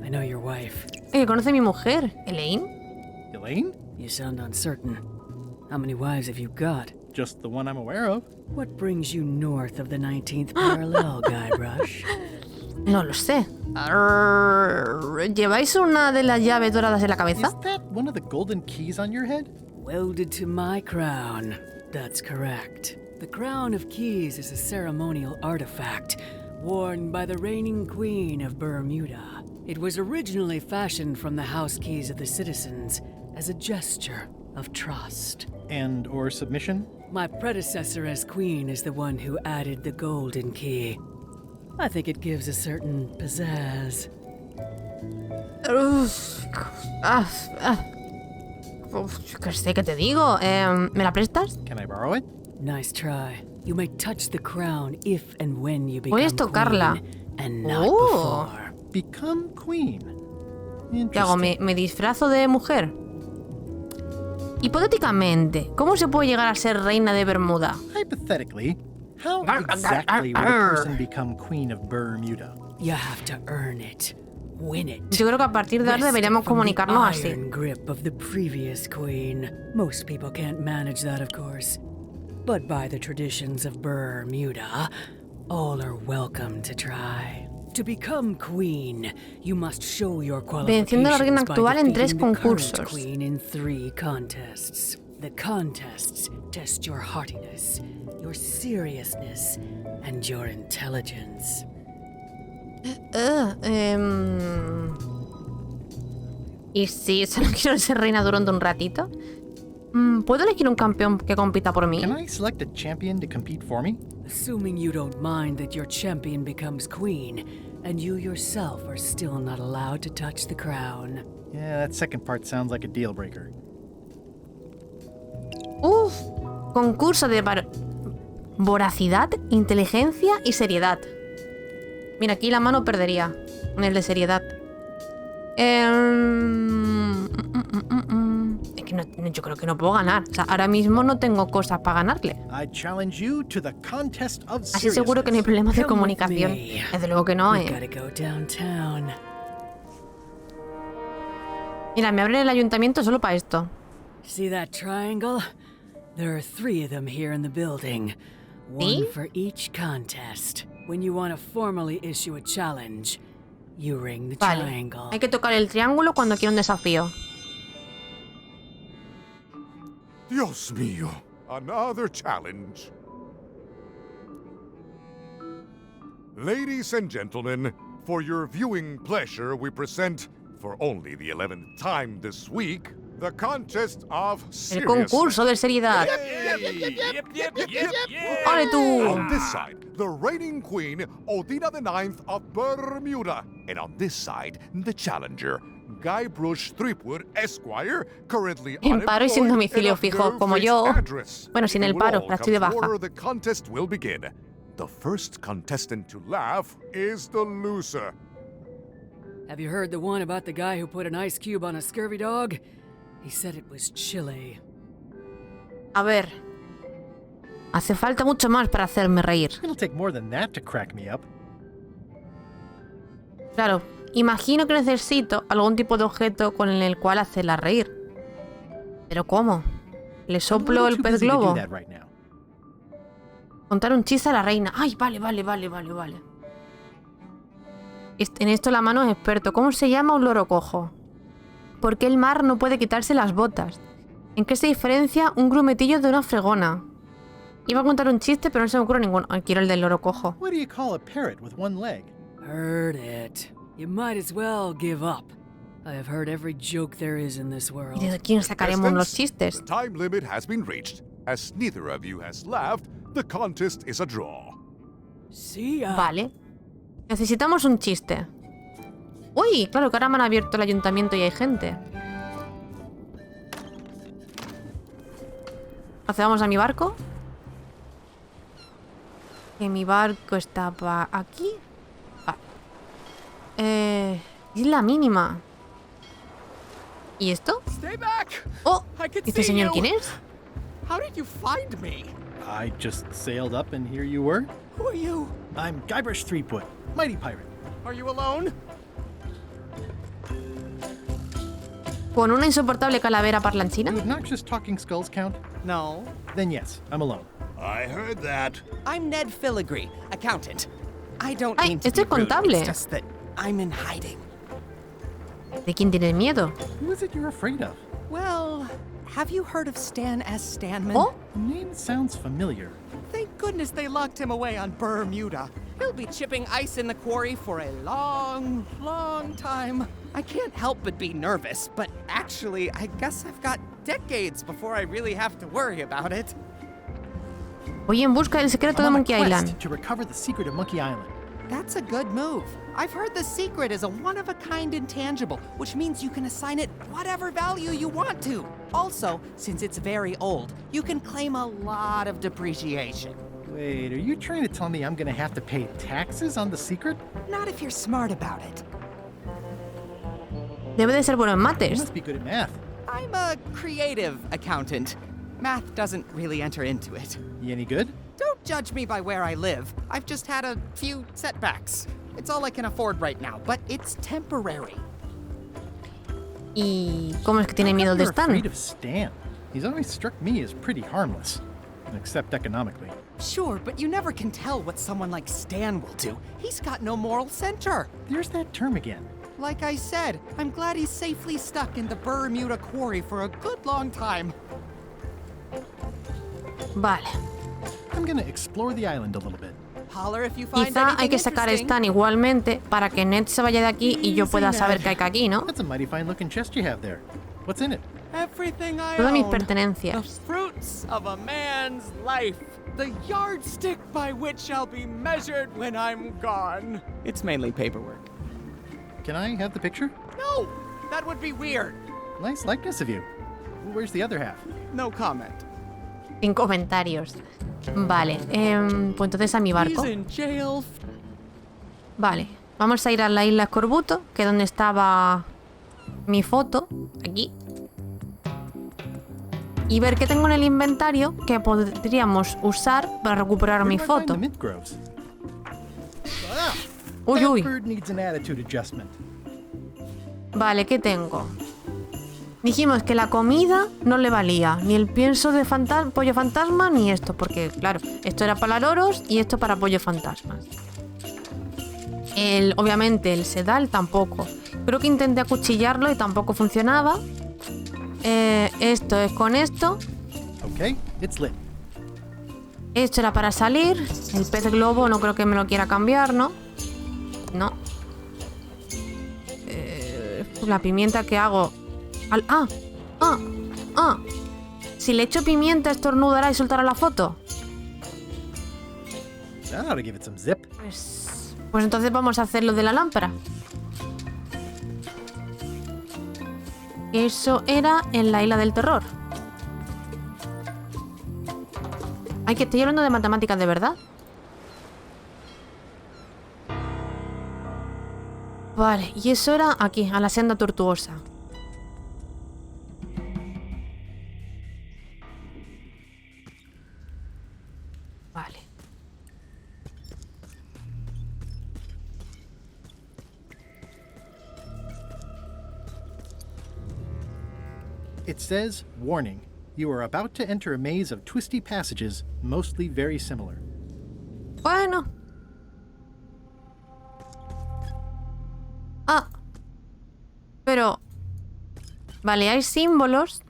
I know your wife. Conoce a mi mujer, Elaine. Elaine? You sound uncertain. How many wives have you got? Just the one I'm aware of. What brings you north of the 19th parallel, Guybrush? No lo sé. ¿Lleváis una de las llaves doradas en la cabeza? Is that one of the golden keys on your head? Welded to my crown. That's correct. The Crown of Keys is a ceremonial artifact worn by the reigning queen of Bermuda. It was originally fashioned from the house keys of the citizens as a gesture of trust. And or submission? My predecessor as queen is the one who added the golden key. I think it gives a certain pizzazz. ¿Qué sé qué te digo? ¿Me la prestas? Can I borrow it? Nice try. You may touch the crown if and when you become Puedes tocarla. queen, and not before. Become queen. ¿Qué hago? ¿Me disfrazo de mujer? Hipotéticamente, ¿cómo se puede llegar a ser reina de Bermuda? Hypothetically, how exactly would a person become queen of Bermuda? You have to earn it. Win it. Yo creo que a partir de ahora deberíamos comunicarnos así. Iron grip of the previous queen. Most people can't manage that, of course. But by the traditions of Bermuda, all are welcome to try. To become queen, you must show your Venciendo a la reina qualifications by actual en 3 defeating the current concursos. queen in 3 contests. The contests test your heartiness, your seriousness, and your intelligence. ¿Y si solo quiero ser reina durante un ratito? ¿Puedo elegir un campeón que compita por mí? Can I select a champion to compete for me? Assuming you don't mind that your champion becomes queen, and you yourself are still not allowed to touch the crown. Yeah, that second part sounds like a deal breaker. Concurso de voracidad, inteligencia y seriedad. Mira, aquí la mano perdería en el de seriedad. Es que yo creo que no puedo ganar. O sea, ahora mismo no tengo cosas para ganarle. Así seguro que no hay problemas de comunicación. Desde luego que no, Mira, me abren el ayuntamiento solo para esto. See that triangle? There are 3 of them here in the building. One for each contest. When you want to formally issue a challenge, you ring the triangle. Hay que tocar el triángulo cuando quiero un desafío. Dios mío, another challenge. Ladies and gentlemen, for your viewing pleasure, we present, for only the 11th time this week, the contest of El concurso de seriedad. ¡Ole tú! On this side, the reigning queen, Odina IX of Bermuda. And on this side, the challenger, Guybrush Threepwood, Esquire, currently en paro y sin domicilio fijo, como yo. Bueno, sin el paro, la estoy de baja. The contest will begin. The first contestant to laugh is the loser. Have you heard the one about the guy who put an ice cube on a scurvy dog? He said it was chilly. A ver. Hace falta mucho más para hacerme reír. It'll take more than that to crack me up. Claro, imagino que necesito algún tipo de objeto con el cual hacerla reír. ¿Pero cómo? ¿Le soplo el pez globo? Contar un chiste a la reina. Ay, vale. En esto la mano es experto. ¿Cómo se llama un loro cojo? ¿Por qué el mar no puede quitarse las botas? ¿En qué se diferencia un grumetillo de una fregona? Iba a contar un chiste, pero no se me ocurre ninguno. Ay, quiero el del loro cojo. What do you call a parrot with one leg? Heard it. You might as well give up. I have heard every joke there is in this world. ¿Y de quién sacaremos los chistes? The time limit has been reached. As neither of you has laughed, the contest is a draw. Vale. Necesitamos un chiste. Uy, claro que ahora me han abierto el ayuntamiento y hay gente. Accedamos a mi barco. Que mi barco estaba aquí. Es la mínima. ¿Y esto? Oh, ¿este señor quién es? How did you find me? I just sailed up and here you were. Who are you? I'm Guybrush Threepwood, mighty pirate. Are you alone? ¿Con una insoportable calavera parlanchina? Do obnoxious talking skulls count? No. Then yes, I'm alone. I heard that. I'm Ned Filigree, accountant. I don't Ay, mean to esto be es rude, contable. it's just that I'm in hiding. ¿De quién tienes miedo? Who is it you're afraid of? Well, have you heard of Stan S. Stanman? Oh? The name sounds familiar. Thank goodness they locked him away on Bermuda. He'll be chipping ice in the quarry for a long, long time. I can't help but be nervous, but actually, I guess I've got decades before I really have to worry about it. Voy en busca del secreto de Monkey Island. To recover the secret of Monkey Island. That's a good move. I've heard the secret is a one-of-a-kind intangible, which means you can assign it whatever value you want to. Also, since it's very old, you can claim a lot of depreciation. Wait, are you trying to tell me I'm gonna have to pay taxes on the secret? Not if you're smart about it. Debe de ser bueno en You mates. must be good at math. I'm a creative accountant. Math doesn't really enter into it. You any good? Don't judge me by where I live. I've just had a few setbacks. It's all I can afford right now, but it's temporary. ¿Y cómo es que tiene miedo de You're Stan? afraid of Stan. He's always struck me as pretty harmless, except economically. Sure, but you never can tell what someone like Stan will do. He's got no moral center. There's that term again. Like I said, I'm glad he's safely stuck in the Bermuda quarry for a good long time. Vale. I'm gonna explore the island a little bit. Holler if you find Quizá hay anything que sacar a interesting. Stan igualmente para que Ned se vaya de aquí y yo pueda saber qué hay aquí, ¿no? That's a mighty fine looking chest you have there. What's in it? Everything I Todas mis own. pertenencias. The fruits of a man's life. The yardstick by which I'll be measured when I'm gone. It's mainly paperwork. Can I have the picture? No! That would be weird. Nice likeness of you. Where's the other half? No comment. Sin comentarios. Vale, pues entonces a mi barco. He's in jail. Vale, vamos a ir a la isla Escorbuto, que es donde estaba mi foto, aquí. Y ver qué tengo en el inventario que podríamos usar para recuperar mi foto. Uy, uy. Vale, ¿qué tengo? Dijimos que la comida no le valía, ni el pienso de pollo fantasma, ni esto, porque claro, esto era para loros y esto para pollo fantasmas. Obviamente el sedal tampoco. Creo que intenté acuchillarlo y tampoco funcionaba. Esto es con esto. Okay, it's lit. Esto era para salir. El pez globo no creo que me lo quiera cambiar, ¿no? No. La pimienta que hago... Si le echo pimienta, estornudará y soltará la foto. That ought to give it some zip. Pues entonces vamos a hacer lo de la lámpara. Eso era en la isla del terror. Ay, que estoy hablando de matemáticas de verdad. Vale, y eso era aquí, a la senda tortuosa. Vale. It says, warning, you are about to enter a maze of twisty passages, mostly very similar. Bueno. Pero... Vale, hay símbolos.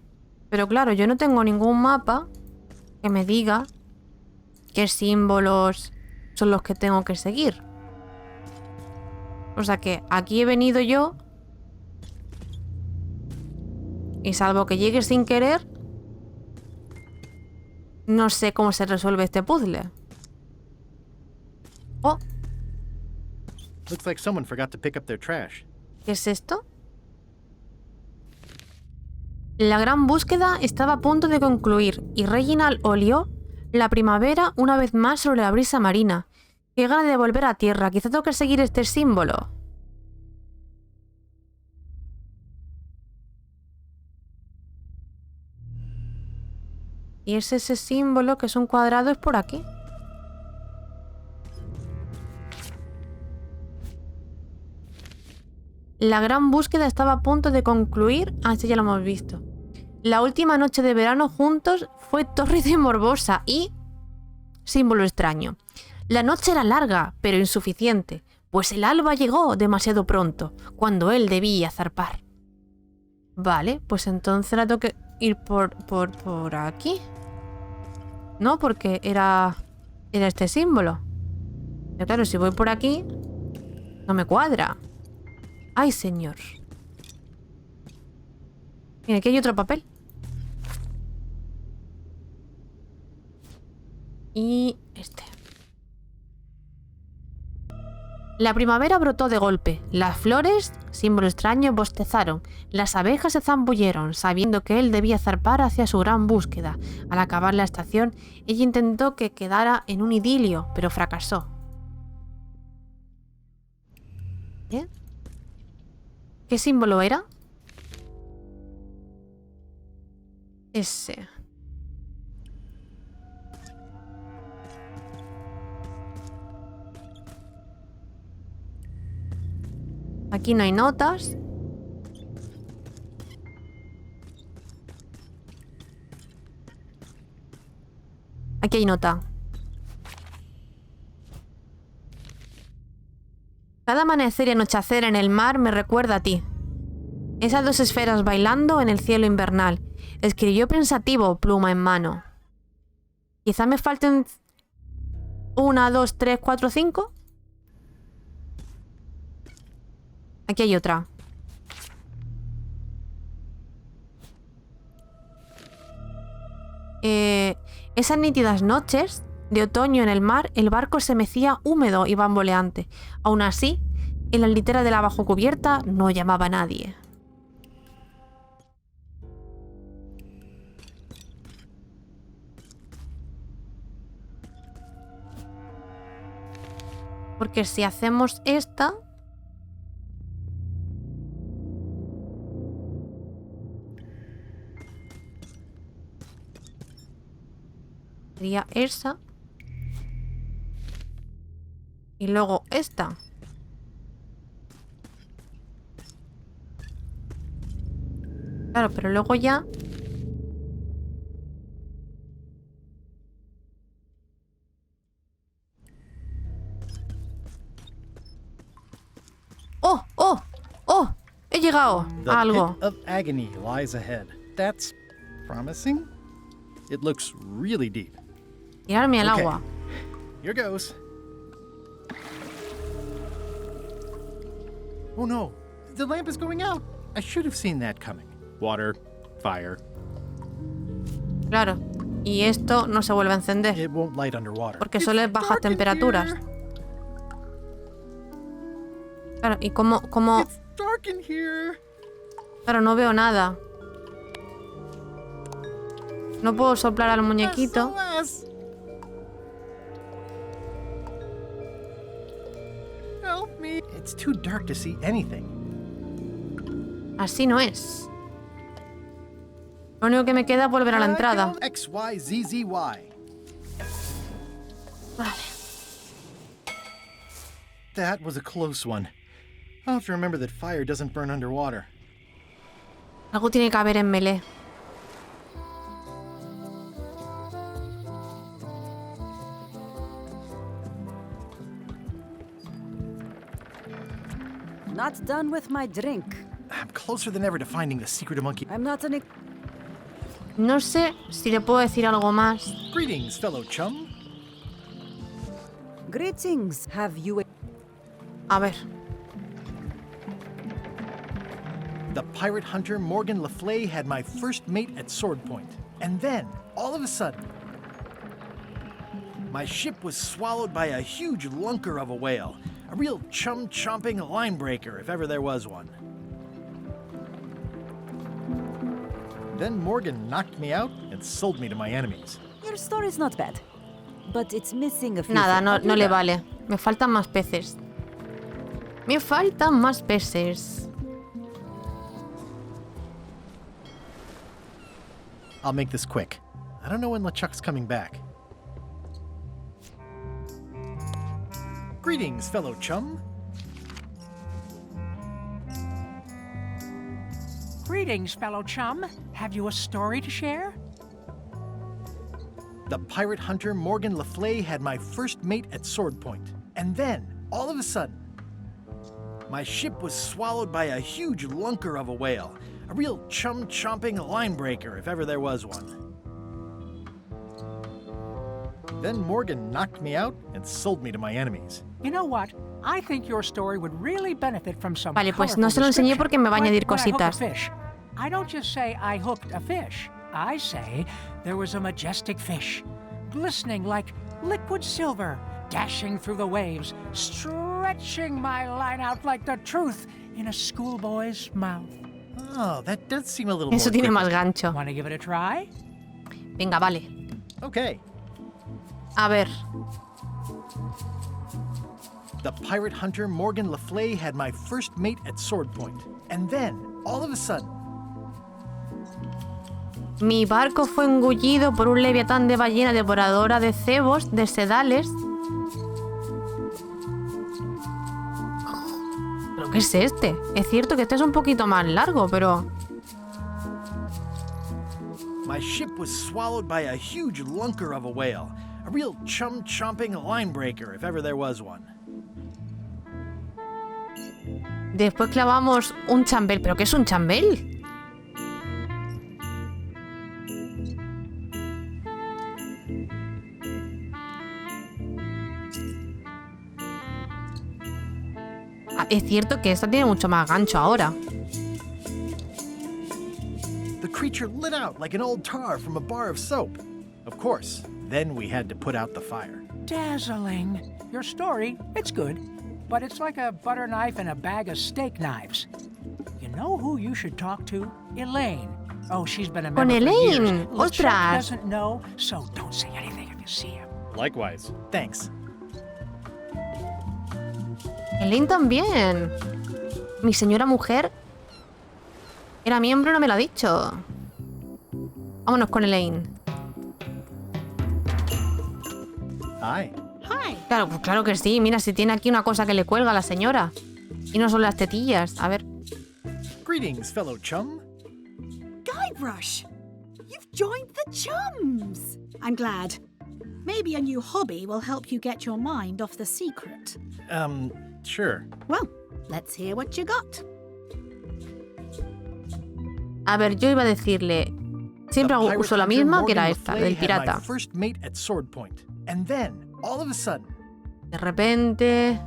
Pero claro, yo no tengo ningún mapa que me diga qué símbolos son los que tengo que seguir. O sea que aquí he venido yo. Y salvo que llegue sin querer, no sé cómo se resuelve este puzzle. Oh, Looks like someone forgot to pick up their trash. ¿qué es esto? La gran búsqueda estaba a punto de concluir y Reginald olió la primavera una vez más sobre la brisa marina. Qué gana de volver a tierra. Quizá tengo que seguir este símbolo. Y es ese símbolo que es un cuadrado, es por aquí. La gran búsqueda estaba a punto de concluir. Ah, este ya lo hemos visto. La última noche de verano juntos fue tórrida y morbosa y... símbolo extraño. La noche era larga, pero insuficiente, pues el alba llegó demasiado pronto, cuando él debía zarpar. Vale, pues entonces la tengo que ir por aquí. No, porque era este símbolo. Pero claro, si voy por aquí, no me cuadra. ¡Ay, señor! Mira, aquí hay otro papel. Y este. La primavera brotó de golpe. Las flores, símbolo extraño, bostezaron. Las abejas se zambulleron, sabiendo que él debía zarpar hacia su gran búsqueda. Al acabar la estación, ella intentó que quedara en un idilio, pero fracasó. ¿Eh? ¿Qué símbolo era? Ese. Aquí no hay notas. Aquí hay nota. Cada amanecer y anochecer en el mar me recuerda a ti. Esas dos esferas bailando en el cielo invernal. Escribió pensativo, pluma en mano. Quizá me falten 1, 2, 3, 4, 5. Aquí hay otra. Esas nítidas noches de otoño en el mar, el barco se mecía húmedo y bamboleante. Aún así, en la litera de la bajocubierta no llamaba a nadie. Porque si hacemos esta... sería esa. Y luego esta. Claro, pero luego ya... ¡Oh! ¡Oh! ¡Oh! He llegado The a algo. pit of agony lies ahead. That's promising. It looks really deep. Tirarme al Okay. agua. Here goes. Oh no, the lamp is going out. I should have seen that coming. Water, fire. Claro. Y esto no se vuelve a encender. It won't light underwater. Porque solo es bajas temperaturas. Claro, y como... It's dark in here. Claro, no veo nada. No puedo soplar al muñequito. SOS. Help me. It's too dark to see anything. Así no es. Lo único que me queda es volver a la entrada. X, Y, Z, Z, Y. Vale. That was a close one. I'll have to remember that fire doesn't burn underwater. Algo tiene que haber en melee. Not done with my drink. I'm closer than ever to finding the secret of monkey. I'm not an... No sé si le puedo decir algo más. Greetings, fellow chum. Greetings. Have you... A ver. The pirate hunter Morgan LaFlay had my first mate at sword point. And then, all of a sudden, my ship was swallowed by a huge lunker of a whale. A real chum-chomping line breaker, if ever there was one. Then Morgan knocked me out and sold me to my enemies. Your story's not bad, but it's missing a few Nada, things. no le vale. Me faltan más peces. Me faltan más peces. I'll make this quick. I don't know when LeChuck's coming back. Greetings, fellow chum. Greetings, fellow chum. Have you a story to share? The pirate hunter Morgan LaFlay had my first mate at sword point. And then, all of a sudden, my ship was swallowed by a huge lunker of a whale. A real chum-chomping line breaker, if ever there was one. Then Morgan knocked me out and sold me to my enemies. You know what? I think your story would really benefit from some Vale, pues no se lo enseñé porque me va a añadir cositas. I don't just say I hooked a fish. I say there was a majestic fish, glistening like liquid silver, dashing through the waves, stretching my line out like the truth in a schoolboy's mouth. Oh, that does seem a little Eso more tiene más cryptic. gancho. Want to give it a try? Venga, vale. Okay. A ver. The pirate hunter Morgan Le Fay had my first mate at sword point. And then, all of a sudden... Mi barco fue engullido por un leviatán de ballena devoradora de cebos, de sedales. ¿Pero qué es este? Es cierto que este es un poquito más largo, pero... My ship was swallowed by a huge lunker of a whale. A real chum-chomping line-breaker, if ever there was one. Después clavamos un chambel. ¿Pero qué es un chambel? Ah, es cierto que esta tiene mucho más gancho ahora. The creature lit out like an old tar from a bar of soap. Of course, then we had to put out the fire. Dazzling. Your story, it's good, but it's like a butter knife and a bag of steak knives. You know who you should talk to? Elaine. Oh, she's been a member Con for Elaine. years. LeChuck Ostras. doesn't know, so don't say anything if you see him. Likewise. Thanks. Elaine también. Mi señora mujer era miembro y no me lo ha dicho. Vámonos con Elaine. Hi. Hi. Claro, pues claro que sí. Mira, si tiene aquí una cosa que le cuelga a la señora. Y no son las tetillas. A ver. Greetings, fellow chum. Guybrush, you've joined the chums. I'm glad. Maybe a new hobby will help you get your mind off the secret. Sure. Well, let's hear what you got. A ver, yo iba a decirle... Siempre uso la misma, que era esta, del pirata. First mate at sword point. And then, all of a sudden... De repente...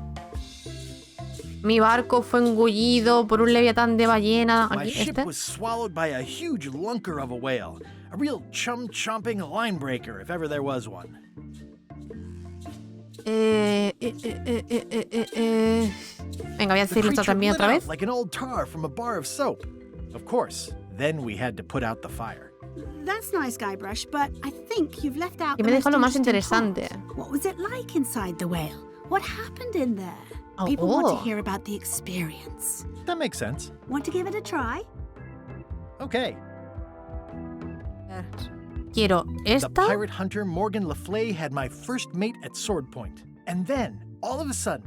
Mi barco fue engullido por un leviatán de ballena. My Aquí, ship este. was swallowed by a huge lunker of a whale. A real chum-chomping line-breaker, if ever there was one. Venga, voy a decirlo esto también otra vez. Like an old tar from a bar of soap. Of course, then we had to put out the fire. That's nice, Guybrush, but I think you've left out Que the me most deja lo más interesting interesante. part. What was it like inside the whale? What happened in there? Oh, People want oh. to hear about the experience. That makes sense. Want to give it a try? Okay. Quiero The esta. pirate hunter Morgan Le Fay had my first mate at sword point. And then, all of a sudden...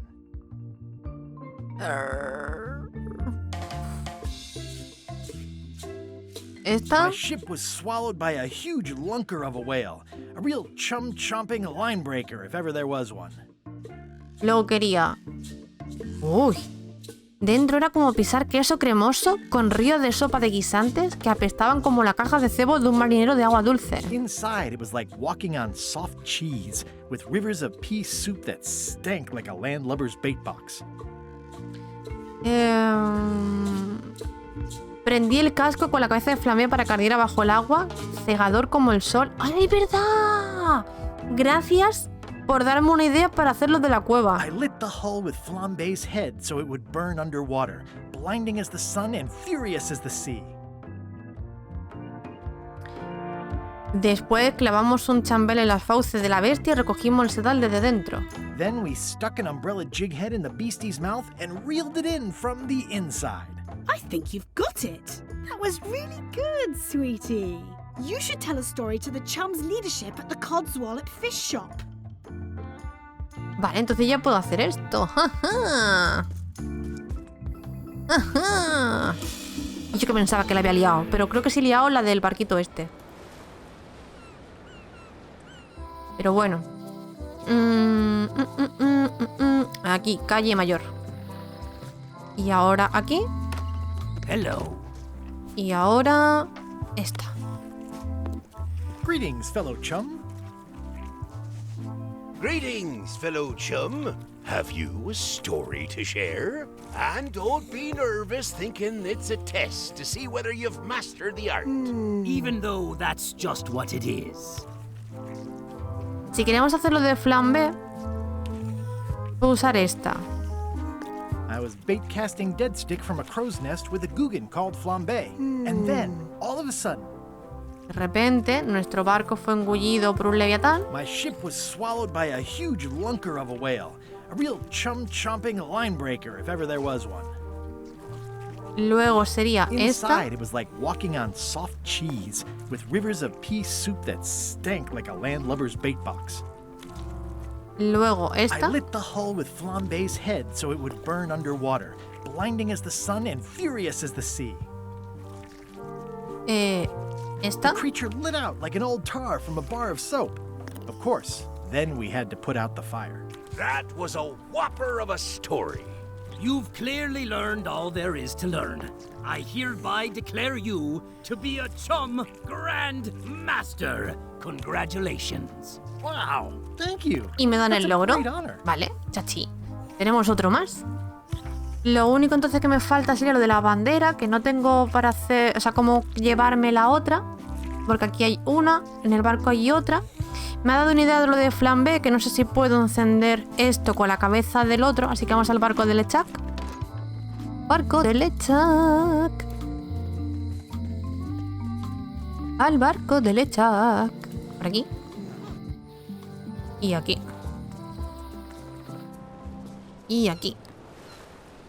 Esta. My ship was swallowed by a huge lunker of a whale. A real chum-chomping line-breaker, if ever there was one. Luego quería... Uy. Dentro era como pisar queso cremoso con ríos de sopa de guisantes que apestaban como la caja de cebo de un marinero de agua dulce. Inside, it was like walking on soft cheese, with rivers of pea soup that stank like a landlubber's bait box. Prendí el casco con la cabeza de flamé para que ardiera bajo el agua, cegador como el sol. ¡Ay, verdad! Gracias por darme una idea para hacerlo de la cueva. I lit the hull with flambe's head so it would burn underwater, blinding as the sun and furious as the sea. Después clavamos un chambel en las fauces de la bestia y recogimos el sedal desde dentro. Then we stuck an umbrella jig head in the beastie's mouth and reeled it in from the inside. I think you've got it. That was really good, sweetie. You should tell a story to the chums' leadership at the Codswallop Fish Shop. Vale, entonces ya puedo hacer esto. ¡Ajá! ¡Ajá! Y yo que pensaba que la había liado, pero creo que sí he liado la del barquito este. Pero bueno. Aquí, calle mayor. Y ahora aquí. Hello. Y ahora esta. Greetings, fellow chum. Greetings, fellow chum. Have you a story to share? And don't be nervous thinking it's a test to see whether you've mastered the art. Even though that's just what it is. Si queremos hacerlo de flambe, puedo usar esta. I was bait casting dead stick from a crow's nest with a Guggen called flambe. And then, all of a sudden, De repente, nuestro barco fue engullido por un leviatán. my ship was swallowed by a huge lunker of a whale. A real chum-chomping line breaker, if ever there was one. Luego sería esta. Inside, it was like walking on soft cheese, with rivers of pea soup that stank like a landlubber's bait box. Luego I esta. lit the hull with flambe's head so it would burn underwater, blinding as the sun and furious as the sea. Esta. The creature lit out like an old tar from a bar of soap. Of course, then we had to put out the fire. That was a whopper of a story. You've clearly learned all there is to learn. I hereby declare you to be a Chum Grand Master. Congratulations. Wow, thank you. Y me dan That's el a logro. great honor. Vale, chachi. Tenemos otro más. Lo único entonces que me falta sería lo de la bandera, que no tengo para hacer, o sea, cómo llevarme la otra. Porque aquí hay una, en el barco hay otra. Me ha dado una idea de lo de flambe, que no sé si puedo encender esto con la cabeza del otro, así que vamos al barco de Lechak. Barco de Lechak. Al barco de Lechak. Por aquí. Y aquí. Y aquí.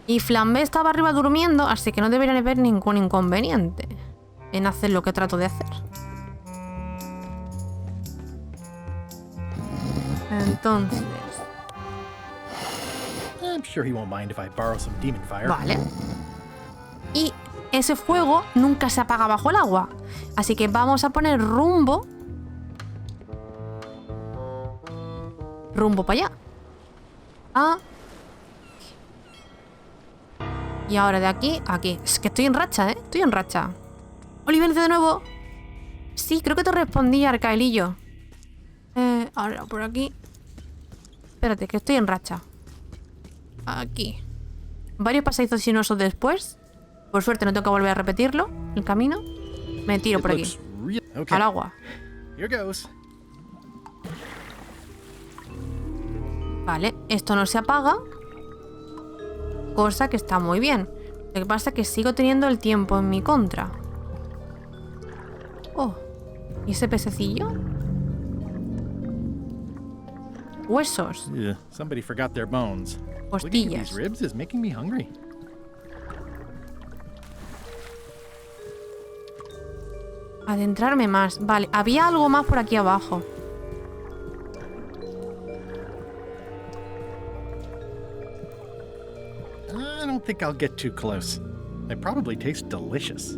Y flambe estaba arriba durmiendo, así que no deberían haber ningún inconveniente en hacer lo que trato de hacer. Entonces, I'm sure he won't mind if I borrow some demon fire. vale. Y ese fuego nunca se apaga bajo el agua. Así que vamos a poner rumbo para allá. Y ahora de aquí a aquí. Es que estoy en racha, ¿eh? Estoy en racha. Olivencia de nuevo. Sí, creo que te respondí, Arcaelillo. Ahora por aquí. Espérate, que estoy en racha. Aquí. Varios pasadizos sinuosos después. Por suerte no tengo que volver a repetirlo. El camino. Me tiro por aquí. Al agua. Here goes. Vale, esto no se apaga. Cosa que está muy bien. Lo que pasa es que sigo teniendo el tiempo en mi contra. Oh, ¿y ese pececillo? Huesos. Yeah, somebody forgot their bones. Looking at Costillas. these ribs is making me hungry. Adentrarme más. Vale, había algo más por aquí abajo. I don't think I'll get too close. They probably taste delicious.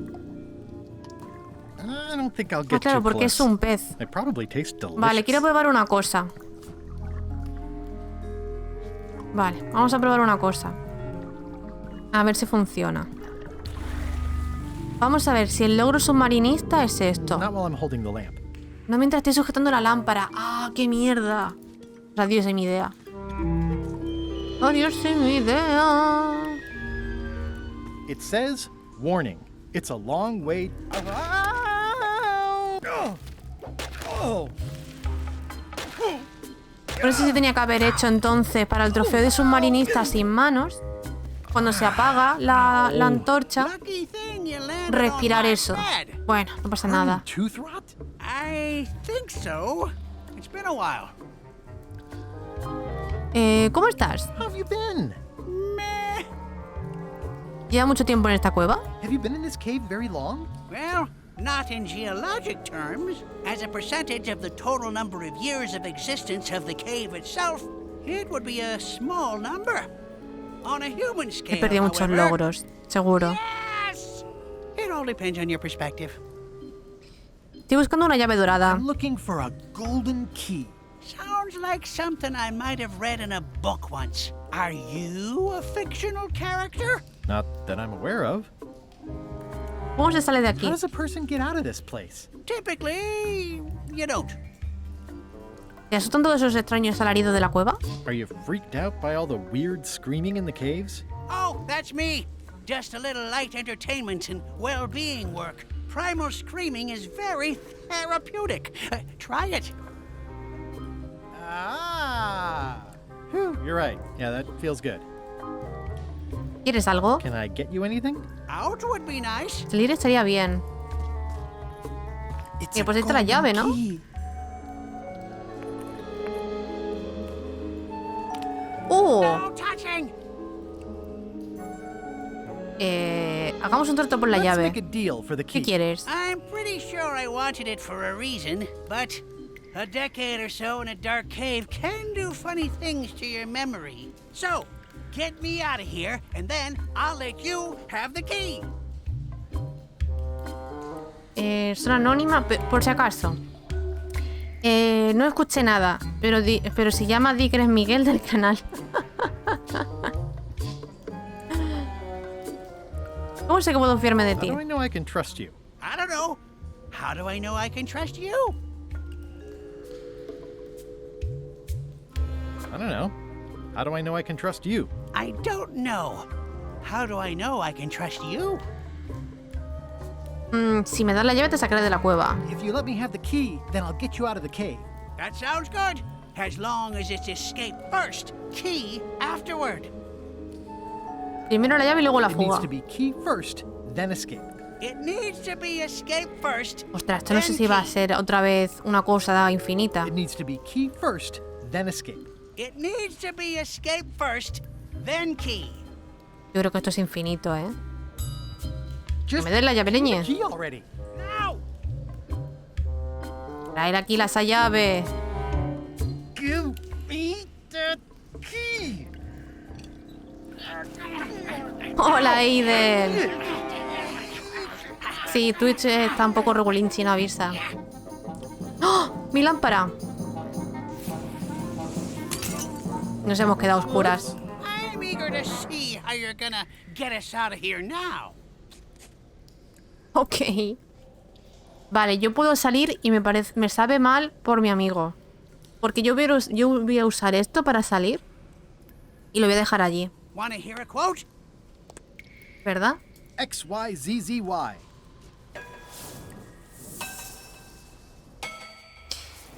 I don't think I'll get claro, too porque close. es un pez. They probably taste delicious. Vale, quiero probar una cosa. Vale, vamos a probar una cosa. A ver si funciona. Vamos a ver si el logro submarinista es esto. Not while I'm holding the lamp. No mientras estoy sujetando la lámpara. ¡Ah, qué mierda! Adiós de mi idea. Adiós de mi idea. It says, warning, it's a long way... Por eso sí tenía que haber hecho entonces para el trofeo de submarinista sin manos, cuando se apaga la antorcha, respirar eso. Bueno, no pasa nada. I think so. It's been a while. ¿Cómo estás? How have you been? Meh. ¿Lleva mucho tiempo en esta cueva? Have you been in this cave very long? Well, not in geologic terms. As a percentage of the total number of years of existence of the cave itself, it would be a small number. On a human He scale, perdido muchos however, logros, seguro. Yes! It all depends on your perspective. Estoy buscando una llave dorada. I'm looking for a golden key. Sounds like something I might have read in a book once. Are you a fictional character? Not that I'm aware of. ¿Cómo se sale de How aquí? does a person get out of this place? Typically, you don't. ¿Te asustan todos esos extraños alaridos de la cueva? Are you freaked out by all the weird screaming in the caves? Oh, that's me. Just a little light entertainment and well-being work. Primal screaming is very therapeutic. Try it. Ah. Whew, you're right. Yeah, that feels good. ¿Quieres algo? Can I get you anything? Out would be nice. Salir estaría bien. Pues esta es la llave, ¿no? No touching. Hagamos un trato por la Let's llave. make a deal for the key. ¿Qué quieres? I'm pretty sure I wanted it for a reason, but a decade or so in a dark cave can do funny things to your memory. So, get me out of here, and then I'll let you have the key. Son anónima, por si acaso. No escuché nada, pero si llama di que eres Miguel del canal. ¿Cómo sé que puedo fiarme de ti? How do I know I can trust you? I don't know. How do I know I can trust you? I don't know. How do I know I can trust you? I don't know. How do I know I can trust you? Si me das la llave te sacaré de la cueva. If you let me have the key, then I'll get you out of the cave. That sounds good. As long as it's escape first, key afterward. Primero la llave y luego la It needs fuga. to be key first, then escape. It needs to be escape first. Ostras, esto no sé si va a ser otra vez una cosa infinita. It needs to be key first, then escape. It needs to be escape first, then key. Yo creo que esto es infinito, ¿eh? Que me des la llave, leñe. Key already. Traer aquí esa llave. Give me the key. Hola, Aiden. Sí, Twitch está un poco regulinchi, no avisa. ¡Oh! ¡Mi lámpara! Nos hemos quedado a oscuras. I'm eager to see how you're gonna get us out of here now. Ok. Vale, yo puedo salir y me sabe mal por mi amigo. Porque yo voy a usar esto para salir y lo voy a dejar allí. Wanna hear a quote? ¿Verdad? XYZZY.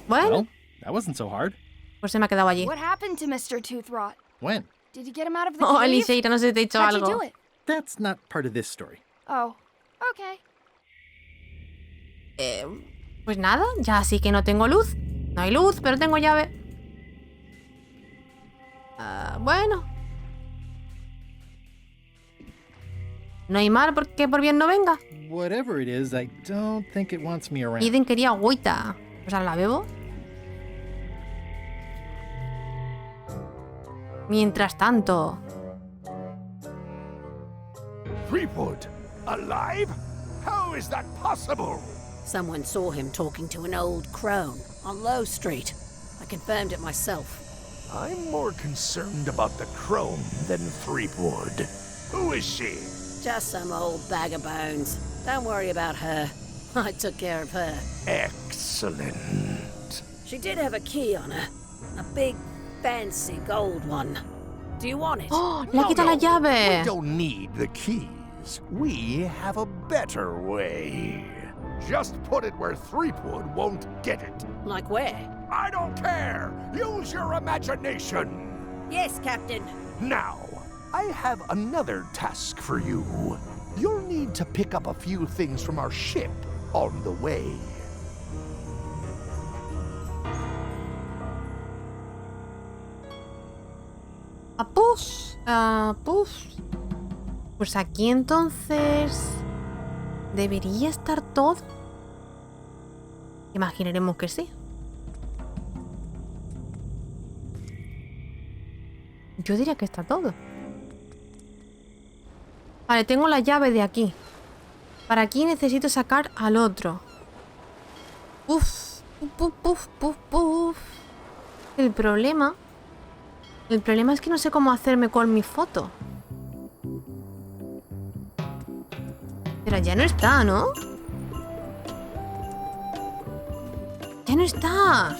Bueno, Well, that wasn't so hard. pues se me ha quedado allí. What happened to Mr. Toothrot? When? Did you get him out of the Oh, cave? Eliseira, no sé si te he dicho How'd algo. you do it? That's not part of this story. Oh, okay. Pues nada, ya sí que no tengo luz. No hay luz, pero tengo llave. Bueno. No hay mal porque por bien no venga. Whatever it is, I don't think it wants me around. Aiden quería agüita. O sea, ¿la bebo? Mientras tanto. Threepwood, alive? How is that possible? Someone saw him talking to an old crone on Low Street. I confirmed it myself. I'm more concerned about the crone than Threepwood. Who is she? Just some old bag of bones. Don't worry about her. I took care of her. Excellent. She did have a key on her. A big, fancy gold one. Do you want it? ¡Oh! ¡Le ha quitado la llave! We don't need the keys. We have a better way. Just put it where Threepwood won't get it. Like where? I don't care. Use your imagination. Yes, Captain. Now, I have another task for you. You'll need to pick up a few things from our ship on the way. Pues aquí entonces debería estar todo. Imaginaremos que sí. Yo diría que está todo. Vale, tengo la llave de aquí. Para aquí necesito sacar al otro. El problema es que no sé cómo hacerme con mi foto. Pero ya no está, ¿no? Ya no está.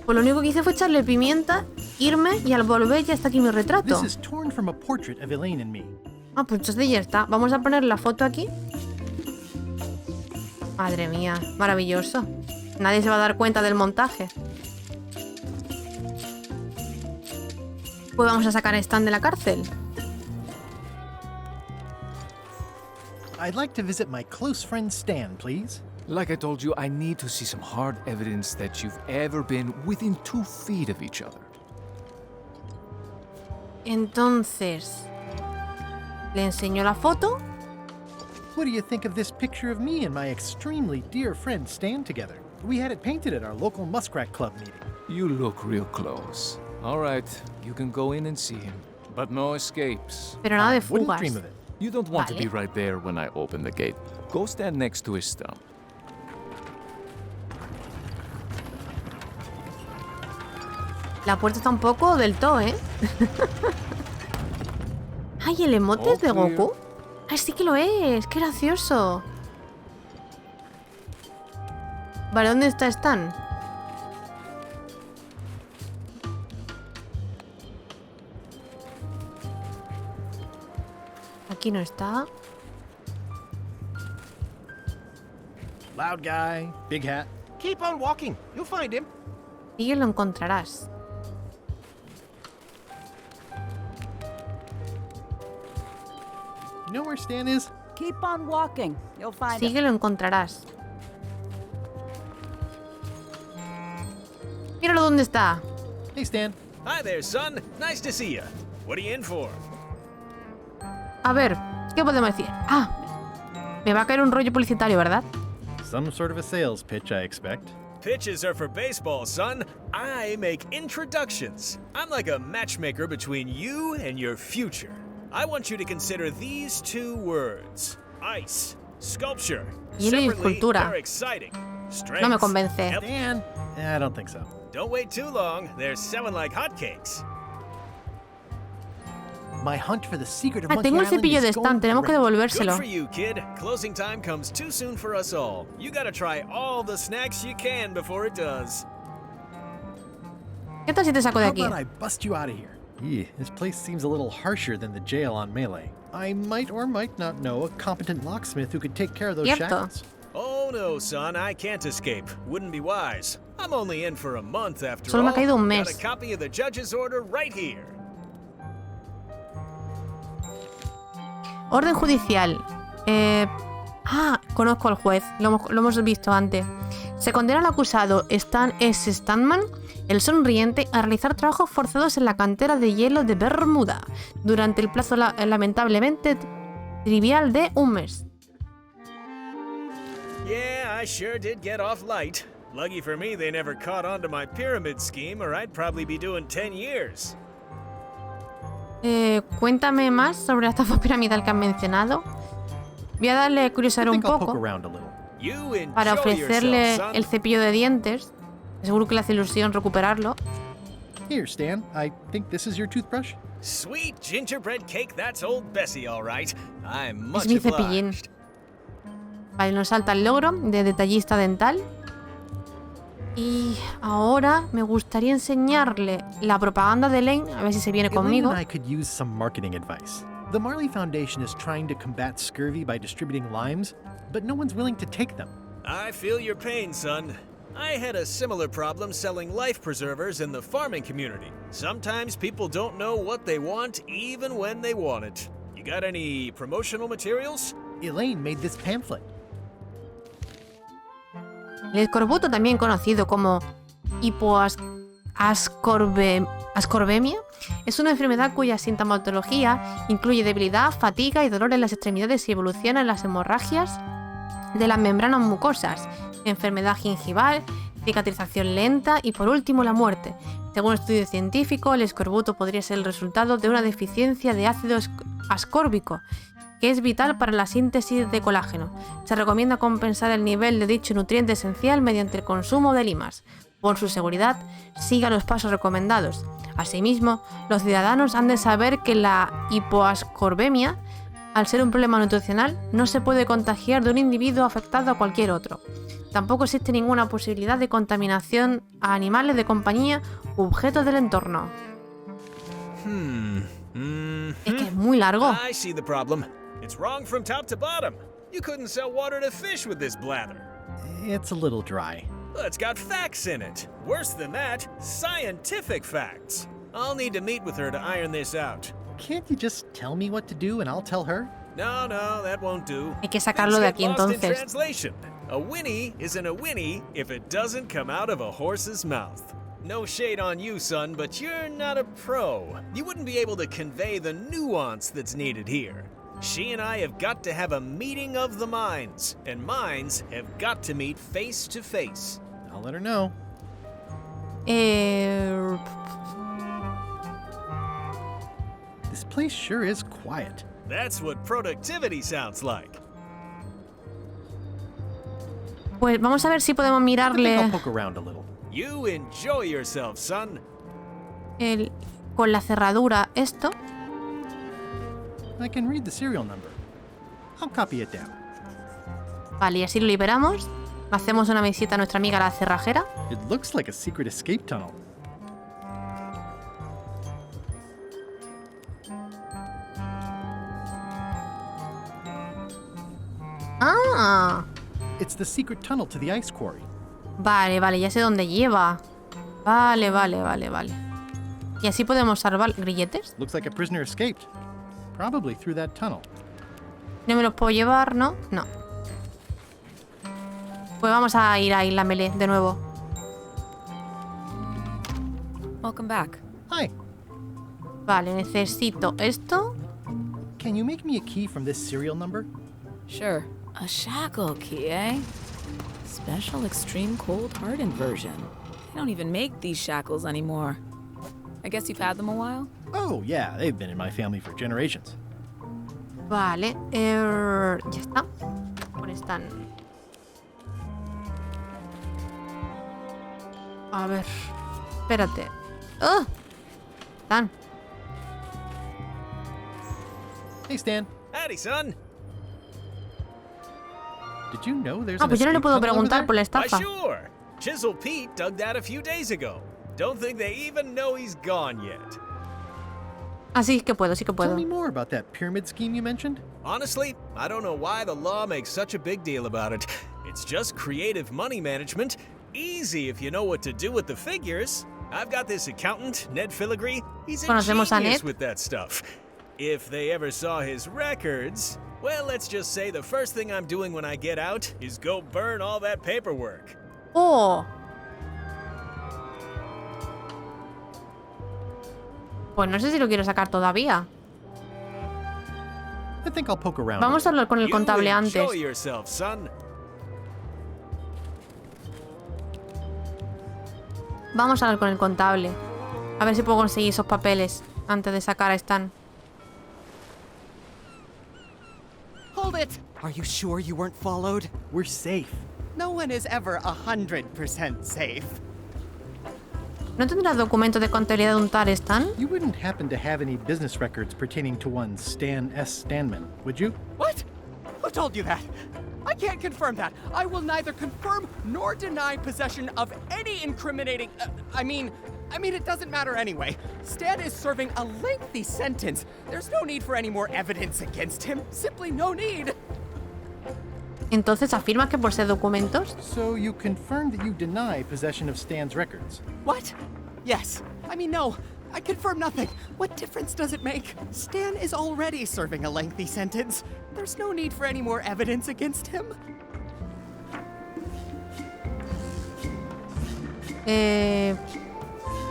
Pues lo único que hice fue echarle pimienta, irme y al volver ya está aquí mi retrato. This is torn from a portrait of Elaine and me. Ah, pues entonces ya está. Vamos a poner la foto aquí. Madre mía, maravilloso. Nadie se va a dar cuenta del montaje. Pues vamos a sacar a Stan de la cárcel. I'd like to visit my close friend Stan, please. Like I told you, I need to see some hard evidence that you've ever been within 2 feet of each other. Entonces, le enseño la foto. What do you think of this picture of me and my extremely dear friend Stan together? We had it painted at our local Muskrat Club meeting. You look real close. All right, you can go in and see him, but no escapes. Pero nada de Wouldn't fugas. dream of it. You don't want to Vale. be right there when I open the gate. Go stand next to his stump. La puerta está un poco del todo, ¿eh? Ay, ¿el emote es de Goku? Ay, sí que lo es. ¡Qué gracioso! Vale, ¿dónde está Stan? Aquí no está. Loud guy, big hat. Keep on walking. You'll find him. Y lo encontrarás. You know where Stan is? Keep on walking. You'll find Sí que lo encontrarás. Míralo dónde está. Hey, Stan. Hi there, son. Nice to see you. What are you in for? A ver, ¿qué podemos decir? Ah, me va a caer un rollo publicitario, ¿verdad? Some sort of a sales pitch, I expect. Pitches are for baseball, son. I make introductions. I'm like a matchmaker between you and your future. I want you to consider these 2 words. Ice. Sculpture. Hielo y Separately, escultura. they're exciting. Strength. No me convence. Stan? I don't think so. Don't wait too long. They're selling like hotcakes. My hunt for the secret of Ah, Monkey tengo el Island cepillo de is Stan, going tenemos que great. devolvérselo. Good for you, kid. Closing time comes too soon for us all. You gotta try all the snacks you can before it does. ¿Qué tal si te saco de How aquí? about I bust you out of here? This place seems a little harsher than the jail on Melee. I might or might not know a competent locksmith who could take care of those Cierto. shackles. Oh no, son, I can't escape. Wouldn't be wise. I'm only in for a month after Solo me all. ha caído un Got mes. a copy of the judge's order right here. Orden judicial. Conozco al juez. Lo hemos visto antes. Se condena al acusado Stan S. Stanman, el sonriente, a realizar trabajos forzados en la cantera de hielo de Bermuda durante el plazo lamentablemente trivial de un mes. Yeah, I sure did get off light. Lucky for me, they never caught on to my pyramid scheme, or I'd probably be doing 10 years. Cuéntame más sobre la estafa piramidal que han mencionado. Voy a darle a curiosidad un poco para ofrecerle el cepillo de dientes. Seguro que le hace ilusión recuperarlo. Here, Stan. I think this is your toothbrush. Sweet gingerbread cake, that's old Bessie, all right. I'm much Es mi cepillín. obliged. Vale, nos salta el logro de detallista dental. Y ahora me gustaría enseñarle la propaganda de Elaine, a ver si se viene conmigo. Elaine and I could use some marketing advice. The Marley Foundation is trying to combat scurvy by distributing limes, but no one's willing to take them. I feel your pain, son. I had a similar problem selling life preservers in the farming community. Sometimes people don't know what they want even when they want it. You got any promotional materials? Elaine made this pamphlet. El escorbuto, también conocido como hipoascorbemia, es una enfermedad cuya sintomatología incluye debilidad, fatiga y dolor en las extremidades y evoluciona en las hemorragias de las membranas mucosas, enfermedad gingival, cicatrización lenta y por último la muerte. Según estudios científicos, el escorbuto podría ser el resultado de una deficiencia de ácido ascórbico, que es vital para la síntesis de colágeno. Se recomienda compensar el nivel de dicho nutriente esencial mediante el consumo de limas. Por su seguridad, siga los pasos recomendados. Asimismo, los ciudadanos han de saber que la hipoascorbemia Al ser un problema nutricional, no se puede contagiar de un individuo afectado a cualquier otro. Tampoco existe ninguna posibilidad de contaminación a animales de compañía u objetos del entorno. Es que es muy largo. I see the problem. It's wrong from top to bottom. You couldn't sell water to fish with this blather. It's a little dry. Well, it's got facts in it. Worse than that, scientific facts. I'll need to meet with her to iron this out. Can't you just tell me what to do and I'll tell her? No, that won't do. Hay que sacarlo de aquí Lost in entonces. translation. A whinny isn't a whinny if it doesn't come out of a horse's mouth. No shade on you, son, but you're not a pro. You wouldn't be able to convey the nuance that's needed here. She and I have got to have a meeting of the minds, and minds have got to meet face to face. I'll let her know. This place sure is quiet. That's what productivity sounds like. Pues vamos a ver si podemos I think mirarle I'll poke around a little. You enjoy yourself, son. con la cerradura esto. I can read the serial number. I'll copy it down. Vale, y así lo liberamos. Hacemos una visita a nuestra amiga la cerrajera. It looks like a secret escape tunnel. Ah, It's the secret tunnel to the ice quarry. vale, ya sé dónde lleva. Vale. Y así podemos salvar grilletes. Looks like a prisoner escaped. Probably through that tunnel. No me los puedo llevar, ¿no? No. Pues vamos a ir a Isla Melee de nuevo. Welcome back. Hi. Vale, necesito esto. Can you make me a key from this serial number? Sure. A shackle key, eh? Special extreme cold hardened version. They don't even make these shackles anymore. I guess you've had them a while? Oh, yeah, they've been in my family for generations. Vale, ya está. ¿Dónde están? A ver, espérate. ¡Oh! Están. Hey, Stan. Howdy, son. Did you know there's Ah, an pues yo no le escape puedo tunnel over preguntar there? por la Why, estafa. sure. Chisel Pete dug that a few days ago. Don't think they even know he's gone yet. Ah, sí que puedo, sí que Tell puedo. me more about that pyramid scheme you mentioned. Honestly, I don't know why the law makes such a big deal about it. It's just creative money management. Easy if you know what to do with the figures. I've got this accountant, Ned Filigree. He's a ¿Conocemos a genius Ned? with that stuff. If they ever saw his records, well, let's just say the first thing I'm doing when I get out is go burn all that paperwork. ¡Oh! Pues no sé si lo quiero sacar todavía. I think I'll poke around. Vamos a hablar con el You contable antes. enjoy yourself, son. Vamos a hablar con el contable. A ver si puedo conseguir esos papeles antes de sacar a Stan. Hold it! Are you sure you weren't followed? We're safe. No one is ever 100% safe. ¿No tendrás documentos de contabilidad de un tal Stan? You wouldn't happen to have any business records pertaining to one Stan S. Stanman, would you? What? Who told you that? I can't confirm that. I will neither confirm nor deny possession of any incriminating. I mean, it doesn't matter anyway. Stan is serving a lengthy sentence. There's no need for any more evidence against him. Simply no need. Entonces afirmas que por ser documentos. So you confirm that you deny possession of Stan's records? What? Yes. I mean, no. I confirm nothing. What difference does it make? Stan is already serving a lengthy sentence. There's no need for any more evidence against him.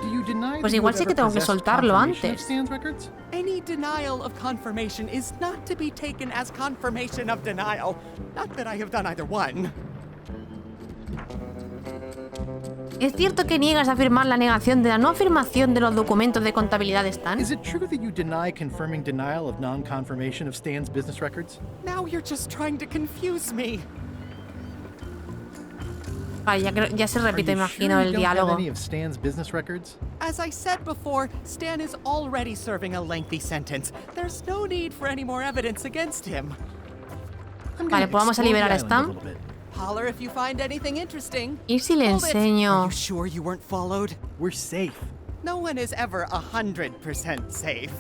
Do you deny Pues that you igual have sí que ever tengo que possessed soltarlo confirmation antes. of Stan's records? Any denial of confirmation is not to be taken as confirmation of denial. Not that I have done either one. ¿Es cierto que niegas a afirmar la negación de la no afirmación de los documentos de contabilidad de Stan? Is it true that you deny confirming denial of non-confirmation of Stan's business records? Now you're just trying to confuse me. Vale, ya se repite, imagino, el diálogo. As I said before, Stan is already serving a lengthy sentence. There's no need for any more evidence against him. Vale, pues vamos a liberar a Stan. Holler if you find anything interesting. ¿Y si le enseño? Are you sure you weren't followed? We're safe. No one is ever 100% safe.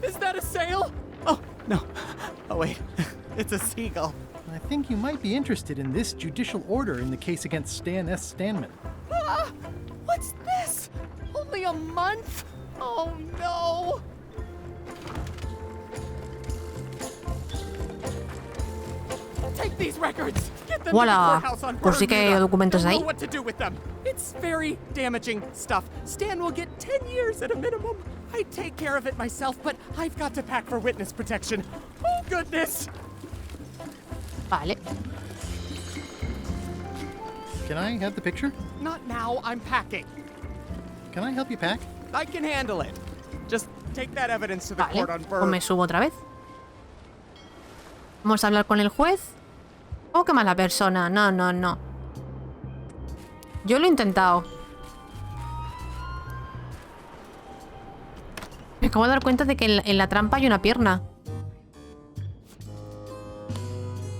Is that a sail? Oh, no. Oh, wait. It's a seagull. I think you might be interested in this judicial order in the case against Stan S. Stanman. Ah! What's this? Only a month? Oh, no. Take these records. Get them to the courthouse on pues sí que hay documentos ahí. Know what to do with them. It's very damaging stuff. Stan will get 10 years at a minimum. I take care of it myself, but I've got to pack for witness protection. Oh, goodness. Vale. Can I have the picture? Not now. I'm packing. Can I help you pack? I can handle it. Just take that evidence to the court on Pues me subo otra vez. Vamos a hablar con el juez. Oh, qué mala persona. No, no, no. Yo lo he intentado. Me acabo de dar cuenta de que en la trampa hay una pierna.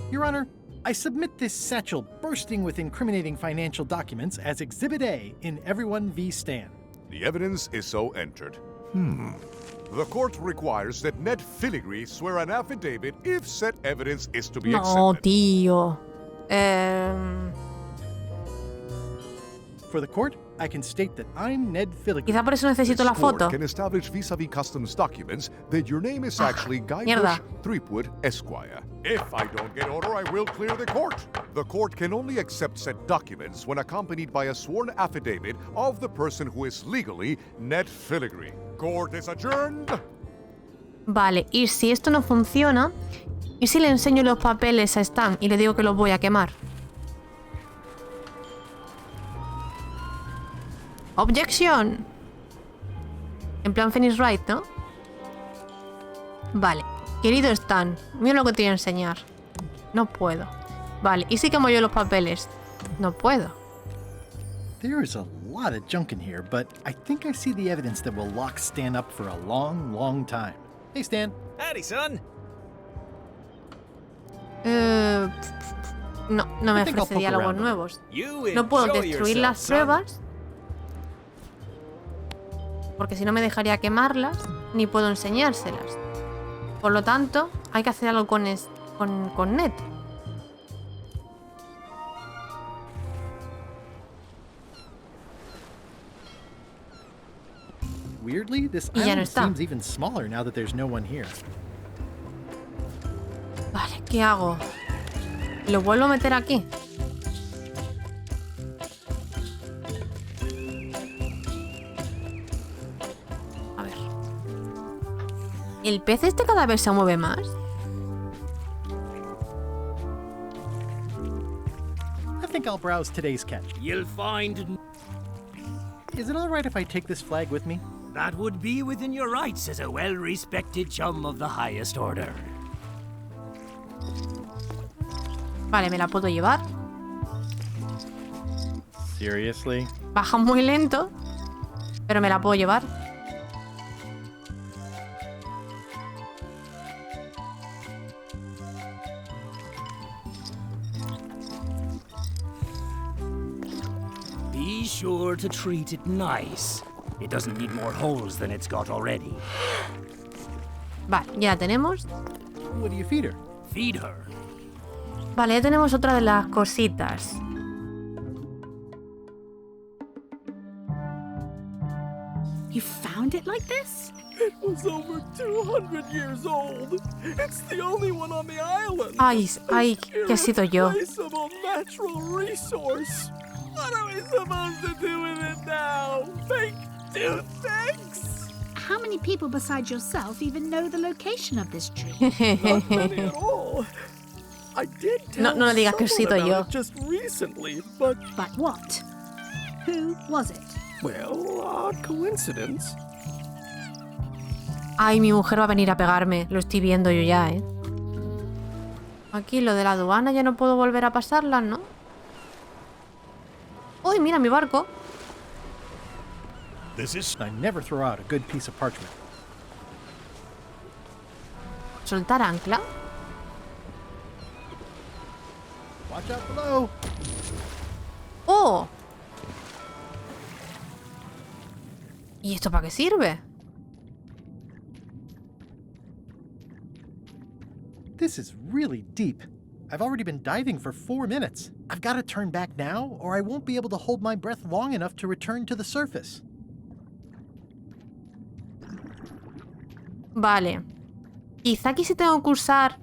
Your Honor, I submit this satchel bursting with incriminating financial documents as Exhibit A in Everyone v. Stan. The evidence is so entered. The court requires that Ned Filigree swear an affidavit if said evidence is to be accepted. No, tío. For the court, I can state that I'm Ned Filigree. Quizá por eso necesito la foto. Can establish vis-a-vis customs documents that your name is actually Guybrush Threepwood, Esquire. If I don't get order, I will clear the court. The court can only accept said documents when accompanied by a sworn affidavit of the person who is legally Ned Filigree. Court is adjourned. Vale, y si esto no funciona, ¿y si le enseño los papeles a Stan y le digo que los voy a quemar? Objection. En plan finish right, ¿no? Vale. Querido Stan, mira lo que te voy a enseñar. No puedo. Vale, ¿y si quemo yo los papeles? No puedo. There is a lot of junk in here, but I think I see the evidence that will lock Stan up for a long, long time. Hey, Stan. Howdy, son. No me ofrece diálogos nuevos. No puedo destruir las pruebas. Porque si no me dejaría quemarlas, ni puedo enseñárselas. Por lo tanto, hay que hacer algo con Ned. Weirdly, this island seems even smaller now that there's no one here. Vale, ¿qué hago? ¿Lo vuelvo a meter aquí? A ver. ¿El pez este cada vez se mueve más? I think I'll browse today's catch. You'll find... Is it all right if I take this flag with me? That would be within your rights as a well-respected chum of the highest order. Vale, me la puedo llevar. Seriously? Baja muy lento, pero me la puedo llevar. Be sure to treat it nice. It doesn't need more holes than it's got already. Vale, ya la tenemos. What do you feed her? Feed her. Vale, ya tenemos otra de las cositas. You found it like this? It was over 200 years old. It's the only one on the island. Ay, ¿qué ha sido yo? Irreplaceable natural resource. What are we supposed to do with it now? Make two things? How many people besides yourself even know the location of this tree? Not many at all. I did tell no digas que he sido yo. it just recently, but... But what? Who was it? Well, odd coincidence. Ay, mi mujer va a venir a pegarme. Lo estoy viendo yo ya, ¿eh? Aquí lo de la aduana ya no puedo volver a pasarla, ¿no? ¡Uy, mira mi barco! I never throw out a good piece of parchment. Soltar ancla. Watch out below. ¡Oh! ¿Y esto para qué sirve? This is really deep. I've already been diving for 4 minutes. I've got to turn back now, or I won't be able to hold my breath long enough to return to the surface. Vale. Quizá aquí sí tengo que usar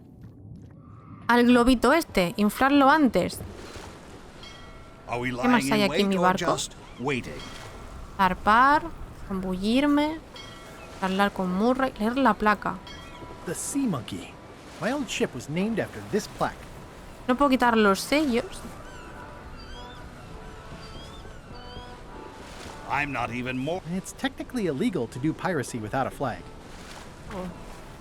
al globito este, inflarlo antes. ¿Qué más hay aquí en mi barco? Zarpar, zambullirme, hablar con Murray, leer la placa. The Sea Monkey. My old ship was named after this plaque. No puedo quitar los sellos. I'm not even more. It's technically illegal to do piracy without a flag. Oh.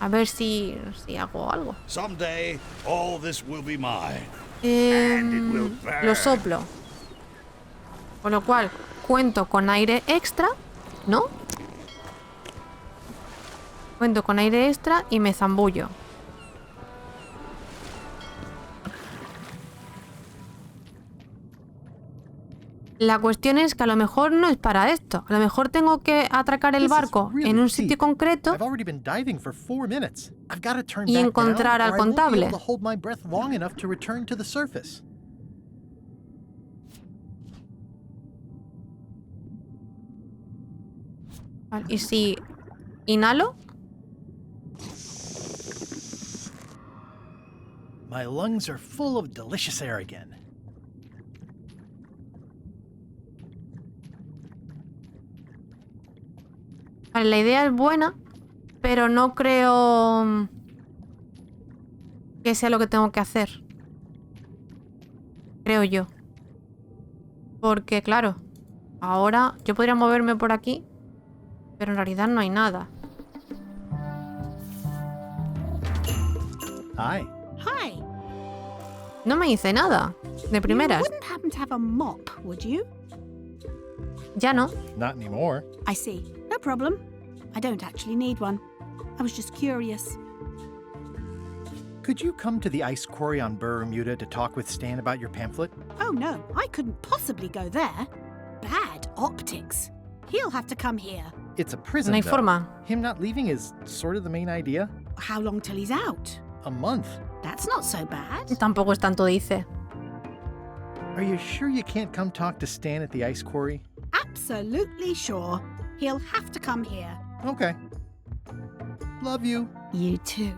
A ver si hago algo. Someday, all this will be mine. And it will burn. Lo soplo. Con lo cual, cuento con aire extra, ¿no? Cuento con aire extra y me zambullo. La cuestión es que a lo mejor no es para esto. A lo mejor tengo que atracar el barco en un sitio concreto y encontrar al contable. Vale, ¿y si inhalo? My lungs are full of delicious air again. Vale, la idea es buena, pero no creo que sea lo que tengo que hacer. Creo yo. Porque, claro, ahora yo podría moverme por aquí, pero en realidad no hay nada. Hi. Hi. No me hice nada, de primeras. You wouldn't happen to have a mop, would you? Ya no. Not anymore. I see. No problem. I don't actually need one. I was just curious. Could you come to the ice quarry on Bermuda to talk with Stan about your pamphlet? Oh no, I couldn't possibly go there. Bad optics. He'll have to come here. It's a prison, No hay though. forma. Him not leaving is sort of the main idea. How long till he's out? A month. That's not so bad. Tampoco es tanto, dice. Are you sure you can't come talk to Stan at the ice quarry? Absolutely sure. He'll have to come here. Okay. Love you. You too.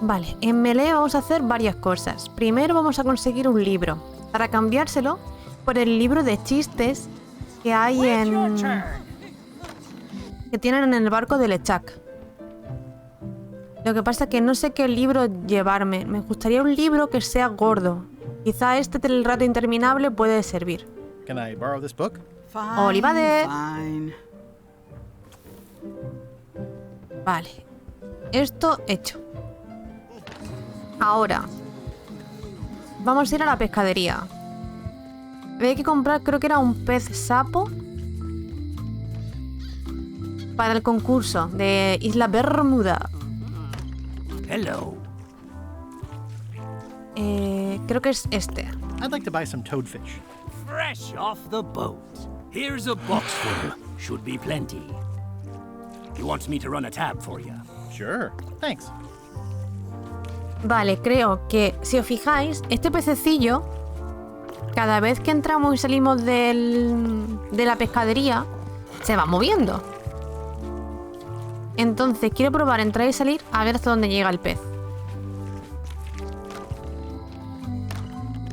Vale, en melee vamos a hacer varias cosas. Primero vamos a conseguir un libro, para cambiárselo por el libro de chistes que hay que tienen en el barco del Lechak. Lo que pasa es que no sé qué libro llevarme. Me gustaría un libro que sea gordo. Quizá este del rato interminable puede servir. Can I borrow this book? Olivade. Vale. Esto hecho. Ahora. Vamos a ir a la pescadería. Hay que comprar, creo que era un pez sapo. Para el concurso de Isla Bermuda. Hello. Creo que es este. I'd like to buy some toadfish. Fresh off the boat. Here's a box full. Should be plenty. He wants me to run a tab for you. Sure. Thanks. Vale, creo que si os fijáis, este pececillo, cada vez que entramos y salimos de la pescadería, se va moviendo. Entonces quiero probar entrar y salir a ver hasta dónde llega el pez.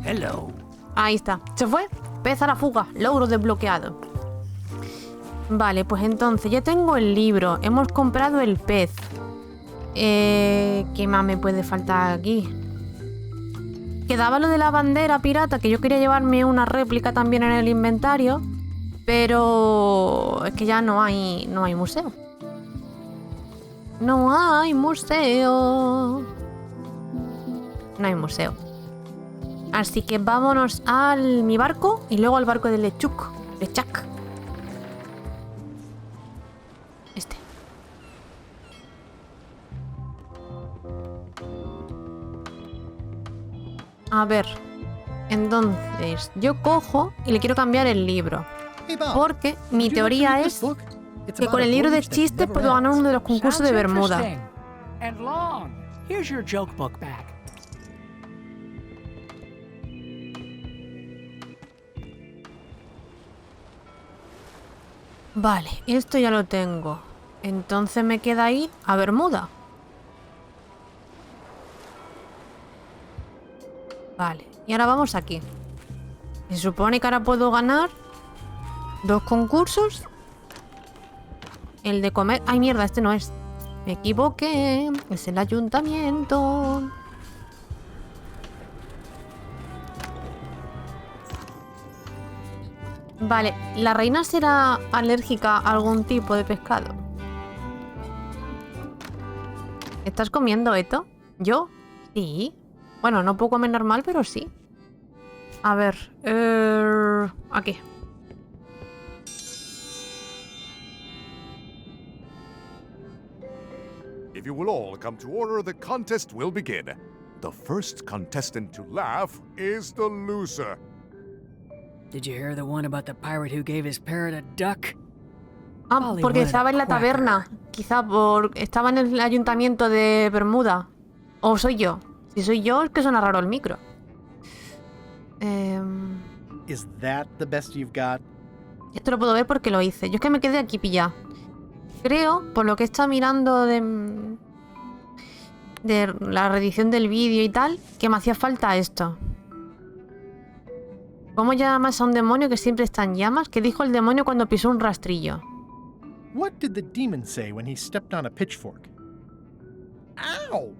Hello. Ahí está, se fue. Pez a la fuga, logro desbloqueado. Vale, pues entonces ya tengo el libro, hemos comprado el pez. ¿Qué más me puede faltar aquí? Quedaba lo de la bandera pirata, que yo quería llevarme una réplica también en el inventario, pero es que ya no hay museo. No hay museo. No hay museo. Así que vámonos al mi barco y luego al barco de Lechuk. Lechak. Este. A ver. Entonces, yo cojo y le quiero cambiar el libro. Porque mi teoría es que con el libro de chistes puedo ganar uno de los concursos de Bermuda. And long. Here's your joke book back. Vale, esto ya lo tengo. Entonces me queda ir a Bermuda. Vale, y ahora vamos aquí. Se supone que ahora puedo ganar 2 concursos. El de comer... ¡Ay, mierda! Este no es. Me equivoqué. Es el ayuntamiento. Vale, ¿la reina será alérgica a algún tipo de pescado? ¿Estás comiendo esto? ¿Yo? Sí. Bueno, no puedo comer normal, pero sí. A ver... aquí. If you will all come to order, the contest will begin. The first contestant to laugh is the loser. Did you hear the one about the pirate who gave his parrot a duck? Ah, porque estaba en la taberna. Quizá estaba en el ayuntamiento de Bermuda. ¿O soy yo? Si soy yo, es que suena raro el micro. Is that the best you've got? Esto lo puedo ver porque lo hice. Yo es que me quedé aquí pillado. Creo, por lo que he estado mirando de la reedición del vídeo y tal, que me hacía falta esto. ¿Cómo llamas a un demonio que siempre está en llamas? ¿Qué dijo el demonio cuando pisó un rastrillo? What did the demon say when he stepped on a pitchfork? Ow!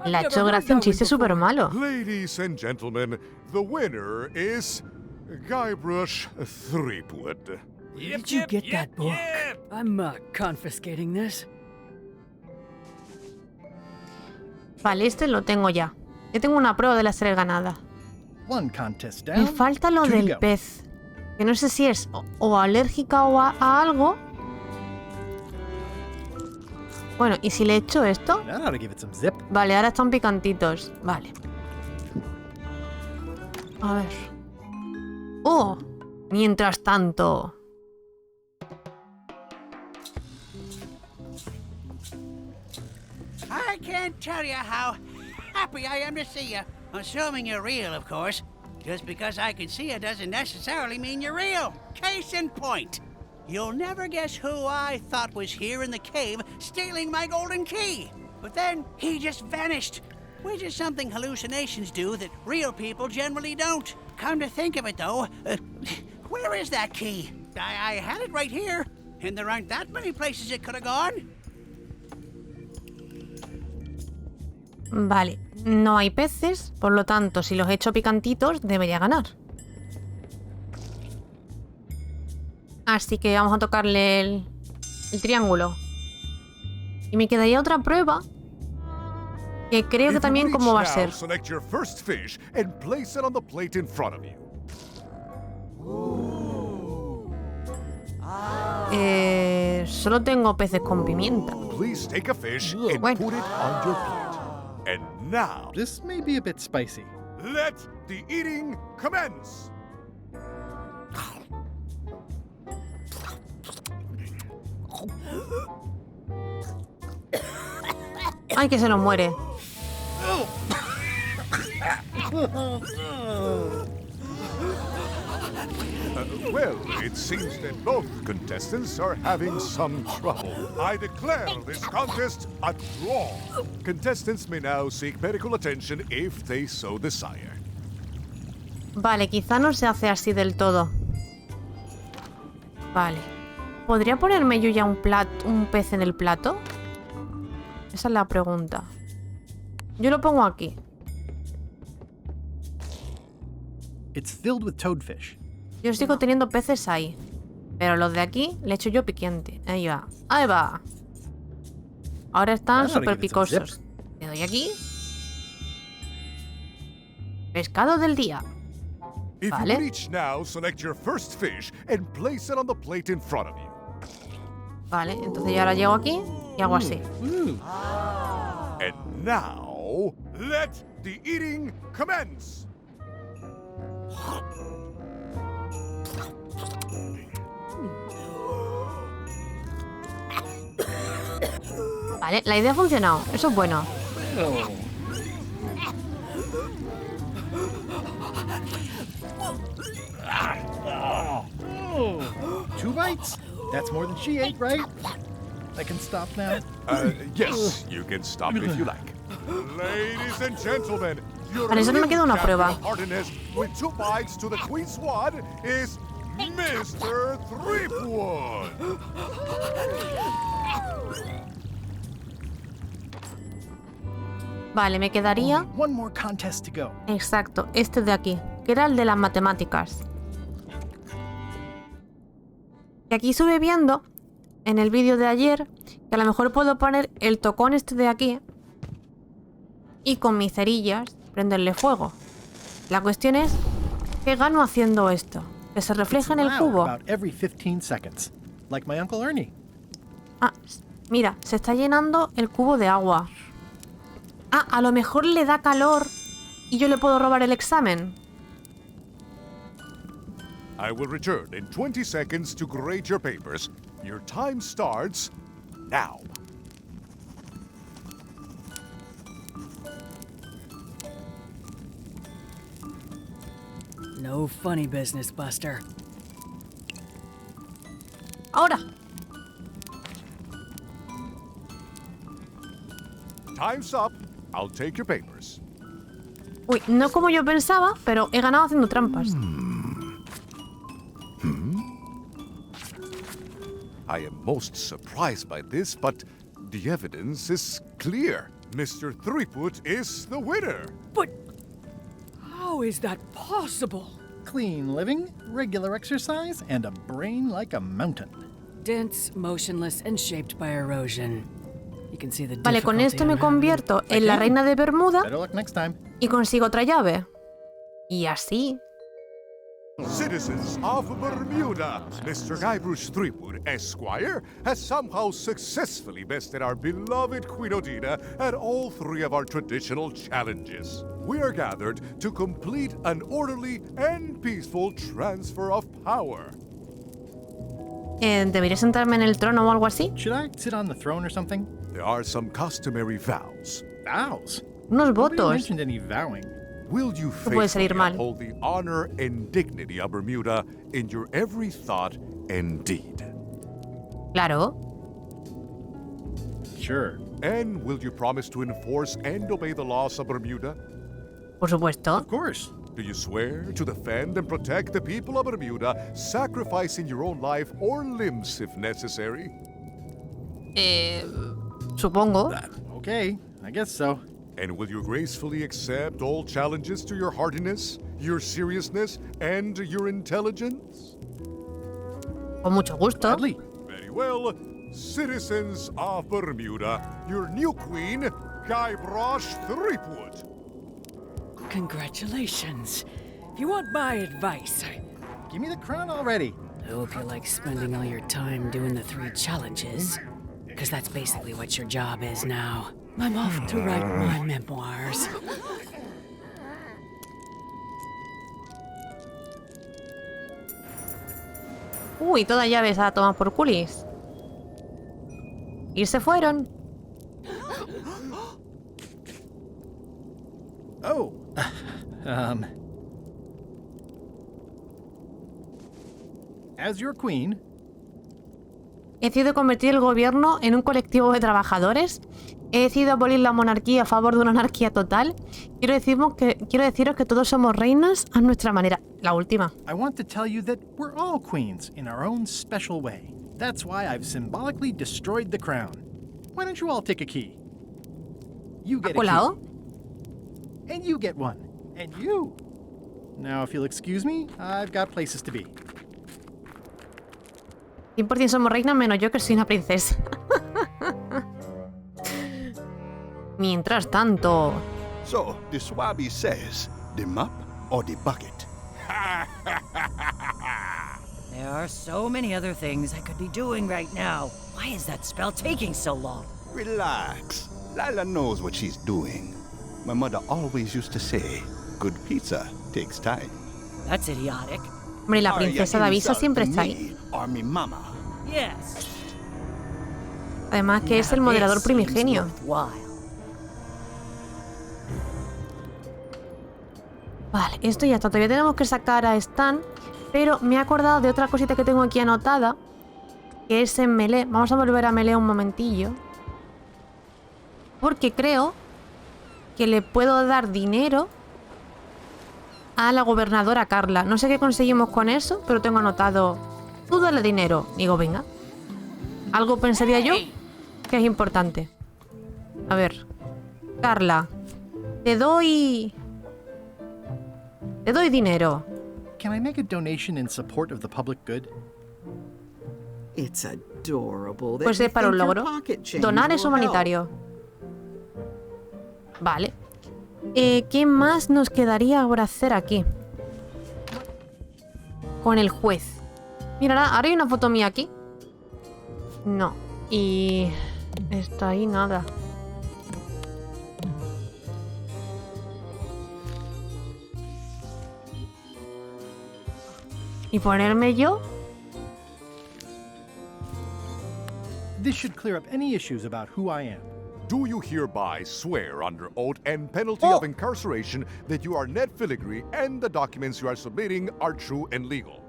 Le ha hecho gracia un chiste súper malo. Ladies and gentlemen, the winner is Guybrush Threepwood. Did you get that book? I'm confiscating this. Vale, este lo tengo ya. Yo tengo una prueba de la serie ganada. One contest down. Me falta lo del pez. Que no sé si es o alérgica o a algo. Bueno, ¿y si le echo esto? Vale, ahora están picantitos. Vale. A ver. ¡Oh! Mientras tanto. I can't tell you how happy I am to see you. Assuming you're real, of course. Just because I can see you doesn't necessarily mean you're real. Case in point. You'll never guess who I thought was here in the cave stealing my golden key. But then he just vanished. Which is something hallucinations do that real people generally don't. Come to think of it, though, where is that key? I had it right here, and there aren't that many places it could have gone. Vale, no hay peces, por lo tanto, si los he hecho picantitos, debería ganar. Así que vamos a tocarle el triángulo. Y me quedaría otra prueba, que creo que también cómo va a ser. Solo tengo peces con pimienta. Bueno. And now, this may be a bit spicy. Let the eating commence. Ay, que se nos muere. Well, it seems that both contestants are having some trouble. I declare this contest a draw. Contestants may now seek medical attention if they so desire. Vale, quizá no se hace así del todo. Vale. ¿Podría ponerme yo ya un pez en el plato? Esa es la pregunta. Yo lo pongo aquí. It's filled with toadfish. Yo sigo teniendo peces ahí. Pero los de aquí le echo yo piquante. Ahí va. Ahí va. Ahora están súper picosos. Le doy aquí. Pescado del día. If Vale. you reach now, select your first fish and place it on the plate in front of you. Vale, entonces yo ahora llego aquí y hago así. And now, let the eating commence. Vale, la idea ha funcionado. Eso es bueno. Two bites? That's more than she ate, right? I can stop now? Yes, you can stop if you like. Ladies and gentlemen, your Vale, solo me queda una prueba. hardiness with 2 bites to the queen's sword is Mr. Threepwood. Vale, me quedaría... Only one more contest to go. Exacto, este de aquí, que era el de las matemáticas. Y aquí estuve viendo, en el vídeo de ayer, que a lo mejor puedo poner el tocón este de aquí y con mis cerillas prenderle fuego. La cuestión es, ¿qué gano haciendo esto? Que se refleje en el cubo. About every 15 seconds, like my Uncle Ernie. Ah, mira, se está llenando el cubo de agua. Ah, a lo mejor le da calor y yo le puedo robar el examen. I will return in 20 seconds to grade your papers. Your time starts now. No funny business, Buster. Ahora. Time's up. I'll take your papers. Uy, no como yo pensaba, pero he ganado haciendo trampas. I am most surprised by this, but the evidence is clear. Mr. Threepwood is the winner. But how is that possible? Clean living, regular exercise, and a brain like a mountain. Dense, motionless, and shaped by erosion. You can see the Vale, con esto me difficulty I'm convierto en la reina de Bermuda Better luck next time. y consigo otra llave. Y así. Citizens of Bermuda, Mr. Guybrush Threepwood, Esquire, has somehow successfully bested our beloved Queen Odina at all 3 of our traditional challenges. We are gathered to complete an orderly and peaceful transfer of power. ¿Debería sentarme en el trono o algo así? Should I sit on the throne or something? There are some customary vows. Vows? Unos Nobody votos. mentioned any vowing. Will you puede salir faithfully mal. uphold the honor and dignity of Bermuda in your every thought and deed? Claro. Sure. And will you promise to enforce and obey the laws of Bermuda? Por supuesto. Of course. Do you swear to defend and protect the people of Bermuda, sacrificing your own life or limbs if necessary? Supongo. Okay, I guess so. And will you gracefully accept all challenges to your hardiness, your seriousness, and your intelligence? Con mucho gusto. Gladly. Very well. Citizens of Bermuda, your new queen, Guybrush Threepwood. Congratulations. If you want my advice, Give me the crown already. I hope you like spending all your time doing the 3 challenges. Because that's basically what your job is now. I'm off to write my memoirs. Uy, todas llaves a tomar por culis. Y se fueron. Oh. As your queen, He decidido convertir el gobierno en un colectivo de trabajadores. He decidido abolir la monarquía a favor de una anarquía total. Quiero deciros que todos somos reinas a nuestra manera. La última. I want to tell you that we're all queens in our own special way. That's why I've symbolically destroyed the crown. Why don't you all take a key? You get a colado? key. And you get one. And you. Now, if you'll excuse me, I've got places to be. 100% somos reinas menos yo que soy una princesa. Mientras tanto... So, the Swabby says, the mop or the bucket? There are so many other things I could be doing right now. Why is that spell taking so long? Relax. Lila knows what she's doing. My mother always used to say, good pizza takes time. That's idiotic. Hombre, la princesa de aviso siempre está ahí. Or mi mama. Yes. Además que es el moderador primigenio. Vale, esto ya está. Todavía tenemos que sacar a Stan. Pero me he acordado de otra cosita que tengo aquí anotada. Que es en Melee. Vamos a volver a Melee un momentillo. Porque creo que le puedo dar dinero a la gobernadora Carla. No sé qué conseguimos con eso, pero tengo anotado. Tú dale dinero. Digo, venga. Algo pensaría yo que es importante. A ver. Carla. Te doy dinero. Can I make a donation in support of the public good? It's adorable. Pues es para un logro. Donar es humanitario. Vale. ¿Qué más nos quedaría por hacer aquí? Con el juez. Mira, ahora hay una foto mía aquí. No. Y... está ahí nada. ¿Y ponerme yo? This should clear up any issues about who I am. Do you hereby swear under oath and penalty of incarceration that you are Ned Filigree and the documents you are submitting are true and legal?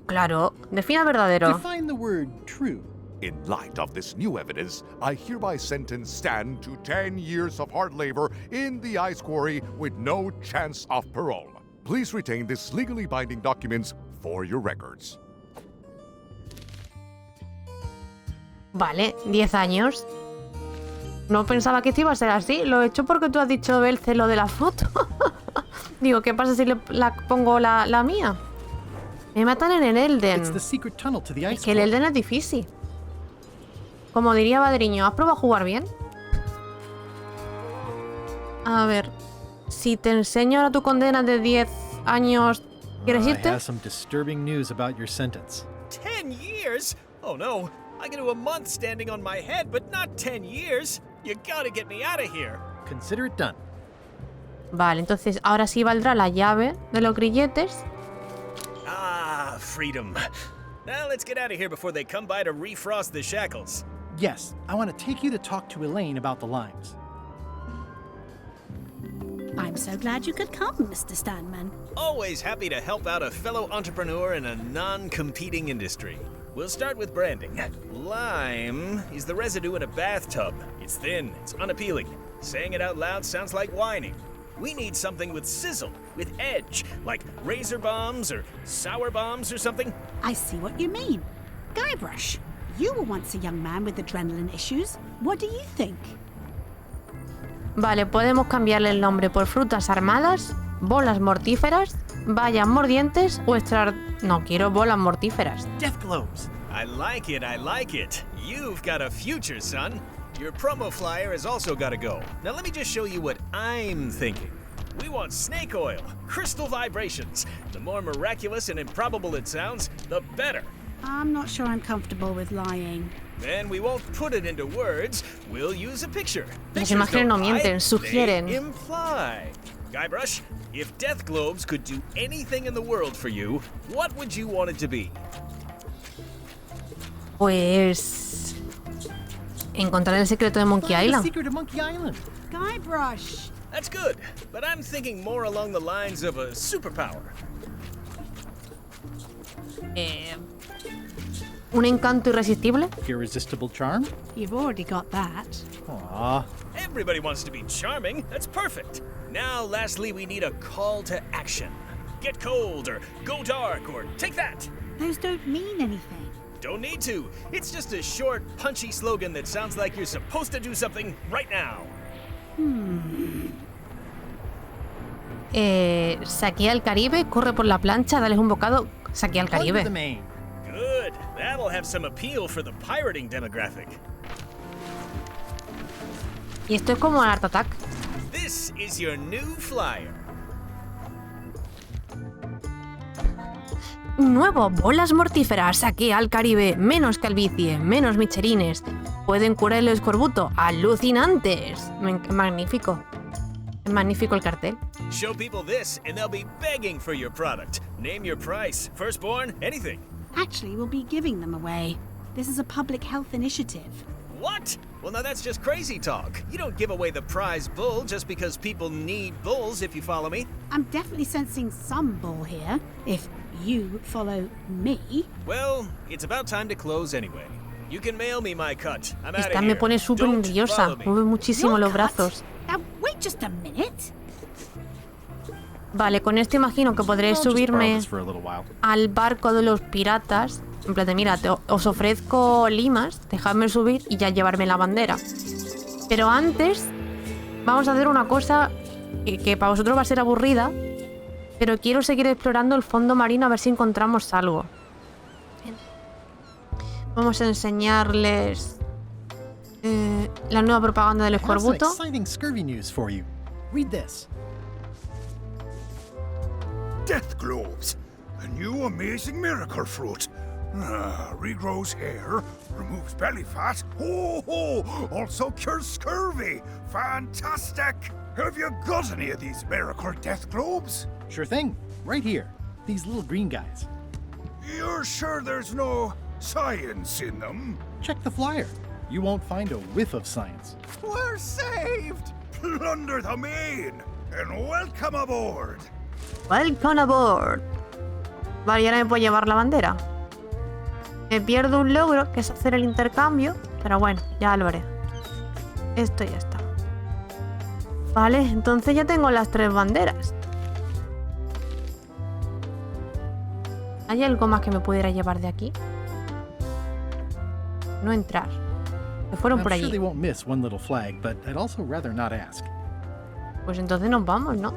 Claro. Defina verdadero. Define the word true. In light of this new evidence, I hereby sentence Stan to 10 years of hard labor in the ice quarry with no chance of parole. Please retain these legally binding documents for your records. Vale, 10 años. No pensaba que esto iba a ser así. Lo he hecho porque tú has dicho, Belce, lo de la foto. Digo, ¿qué pasa si le pongo la mía? Me matan en el Elden. Es que el Elden es difícil. Como diría Badriño, ¿has probado a jugar bien? A ver. Si te enseño ahora tu condena de 10 años, ¿quieres irte? I have some disturbing news about your sentence. 10 years? Oh no. I can do a month standing on my head, but not 10 years. You gotta get me out of here. Consider it done. Vale, entonces ahora sí valdrá la llave de los grilletes. Ah, freedom. Now let's get out of here before they come by to refrost the shackles. Yes, I want to take you to talk to Elaine about the limes. I'm so glad you could come, Mr. Stanman. Always happy to help out a fellow entrepreneur in a non-competing industry. We'll start with branding. Lime is the residue in a bathtub. It's thin, it's unappealing. Saying it out loud sounds like whining. We need something with sizzle, with edge, like razor bombs or sour bombs or something. I see what you mean. Guybrush, you were once a young man with adrenaline issues. What do you think? Vale, podemos cambiarle el nombre por frutas armadas, bolas mortíferas, vallas mordientes o extraer... No, quiero bolas mortíferas. Death globes. I like it, I like it. You've got a future, son. Your promo flyer has also got to go. Now let me just show you what I'm thinking. We want snake oil, crystal vibrations. The more miraculous and improbable it sounds, the better. I'm not sure I'm comfortable with lying. Then we won't put it into words. We'll use a picture. Las imágenes no mienten, sugieren. They imply. Guybrush, if death globes could do anything in the world for you, what would you want it to be? Pues... encontrar el secreto de Monkey Island. The secret of Monkey Island. Guybrush. That's good, but I'm thinking more along the lines of a superpower. ¿Un encanto irresistible? Irresistible charm? You've already got that. Aww. Everybody wants to be charming. That's perfect. Now, lastly, we need a call to action. Get cold, or go dark, or take that. Those don't mean anything. Don't need to. It's just a short, punchy slogan that sounds like you're supposed to do something right now. Saquea el Caribe, corre por la plancha, dale un bocado. Saquea el Caribe. Good. That'll have some appeal for the pirating demographic. Y esto es como el Art Attack. This is your new flyer. Nuevo, bolas mortíferas, saquea al Caribe, menos calvicie, menos micherines. Pueden curar el escorbuto, alucinantes. Magnífico. Es magnífico el cartel. Show people this and they'll be begging for your product. Name your price, firstborn, anything. Actually, we'll be giving them away. This is a public health initiative. What? Well, now that's just crazy talk. You don't give away the prize bull just because people need bulls, if you follow me. I'm definitely sensing some bull here, if you follow me. Well, it's about time to close anyway. You can mail me my cut. I'm out of Esta here. me pone súper nerviosa. Mueve muchísimo los brazos. Now, wait just a minute. Vale, con esto imagino que podré subirme al barco de los piratas. En plan de, mira, os ofrezco limas, dejadme subir y ya llevarme la bandera. Pero antes vamos a hacer una cosa que para vosotros va a ser aburrida, pero quiero seguir explorando el fondo marino a ver si encontramos algo. Vamos a enseñarles la nueva propaganda del escorbuto. Death globes, a new amazing miracle fruit. Regrows hair, removes belly fat. Also cures scurvy. Fantastic! Have you got any of these miracle death globes? Sure thing. Right here. These little green guys. You're sure there's no science in them? Check the flyer. You won't find a whiff of science. We're saved! Plunder the main and welcome aboard. Welcome aboard. Vale, y ahora me puedo llevar la bandera. Me pierdo un logro, que es hacer el intercambio, pero bueno, ya lo haré. Esto ya está. Vale, entonces ya tengo las 3 banderas. ¿Hay algo más que me pudiera llevar de aquí? No entrar. Se fueron por allí. Pues entonces nos vamos, ¿no?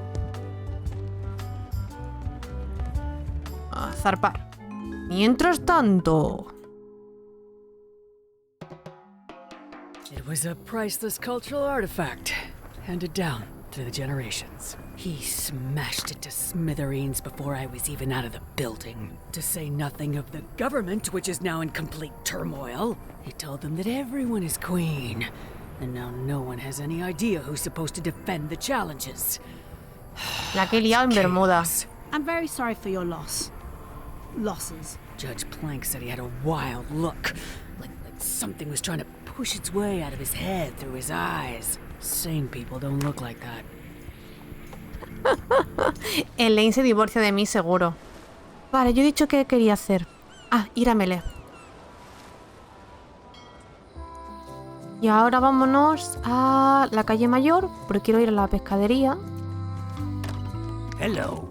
A zarpar. Mientras tanto... It was a priceless cultural artifact, handed down through the generations. He smashed it to smithereens before I was even out of the building. To say nothing of the government, which is now in complete turmoil. He told them that everyone is queen, and now no one has any idea who's supposed to defend the challenges. La que he liado en Bermuda. I'm very sorry for your loss. Losses. Judge Plank said he had a wild look, like something was trying to push its way out of his head through his eyes. Sane people don't look like that. Elaine se divorcia de mí, seguro. Vale, yo he dicho que quería hacer. Ah, ir a Melee. Y ahora vámonos a la calle mayor, porque quiero ir a la pescadería. Hello.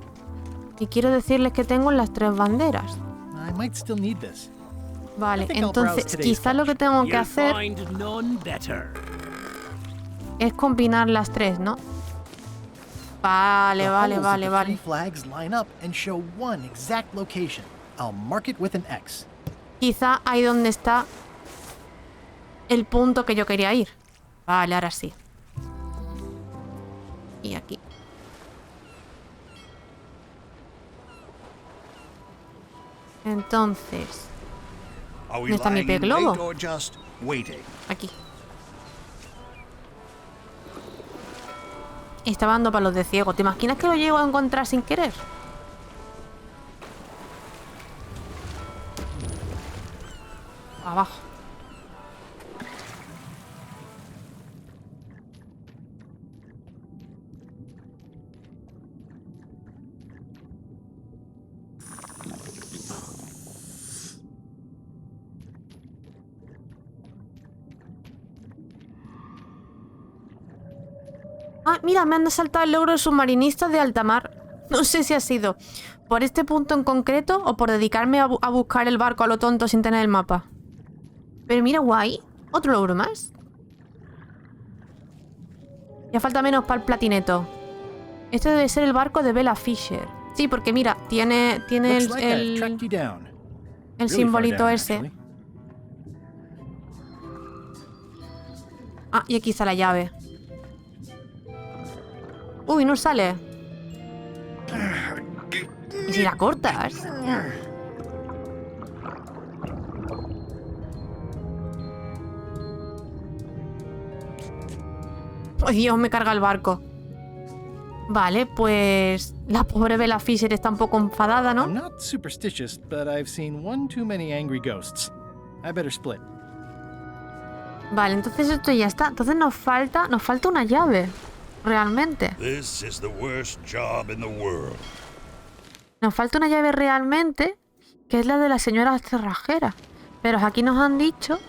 Y quiero decirles que tengo las 3 banderas. Vale, entonces quizás lo que tengo que hacer es combinar las 3, ¿no? Vale. Quizá ahí donde está el punto que yo quería ir. Vale, ahora sí. Y aquí. Entonces, ¿dónde está mi pez globo? Aquí. Estaba dando palos de ciego. ¿Te imaginas que lo llego a encontrar sin querer? Abajo. Ah, mira, me han saltado el logro de submarinista de alta mar. No sé si ha sido por este punto en concreto o por dedicarme a buscar el barco a lo tonto sin tener el mapa. Pero mira, guay. Otro logro más. Ya falta menos para el platineto. Este debe ser el barco de Bella Fisher. Sí, porque mira, tiene el simbolito ese. Ah, y aquí está la llave. Uy, no sale. ¿Y si la cortas? ¡Oh, Dios! Me carga el barco. Vale, pues... La pobre Bella Fisher está un poco enfadada, ¿no? I'm not superstitious, but I've seen one too many angry ghosts. I better split. Vale, entonces esto ya está. Entonces nos falta una llave. Realmente. This is the worst job in the world. Nos falta una llave realmente, que es la de la señora cerrajera. Pero aquí nos han dicho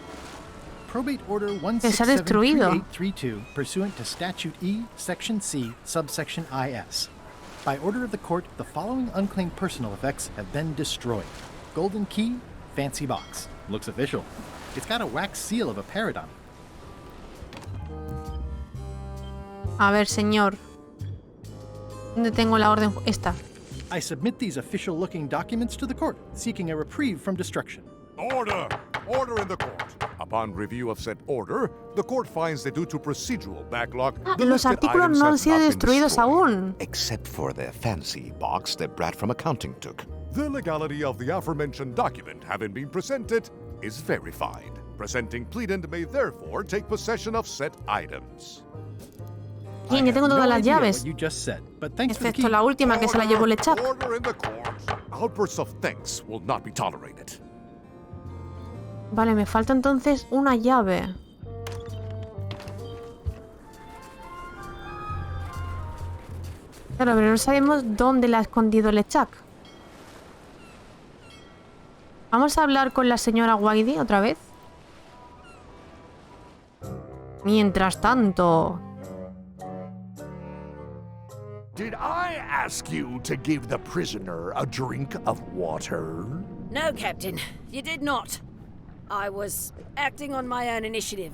que se ha destruido. 167332, pursuant to Statute E, Section C, subsection IS. By order of the court, the following unclaimed personal effects have been destroyed. Golden key, fancy box. Looks official. It's got a wax seal of a parrot on it. A ver, señor. ¿Dónde tengo la orden? Esta. I submit these official-looking documents to the court, seeking a reprieve from destruction. Order! Order in the court. Upon review of said order, the court finds that due to procedural backlog, the los listed artículos items no han have sido not been destruidos destroyed, aún. except for the fancy box that Brat from accounting took. The legality of the aforementioned document having been presented is verified. Presenting pleadant may therefore take possession of said items. Bien, ya tengo todas las llaves. Excepto la última que se la llevó Lechak. Order in the court. Outbursts of thanks will not be tolerated. Vale, me falta entonces una llave. Claro, pero no sabemos dónde la ha escondido Lechak. Vamos a hablar con la señora Whitey otra vez. Mientras tanto... Did I ask you to give the prisoner a drink of water? No, Captain, you did not. I was acting on my own initiative.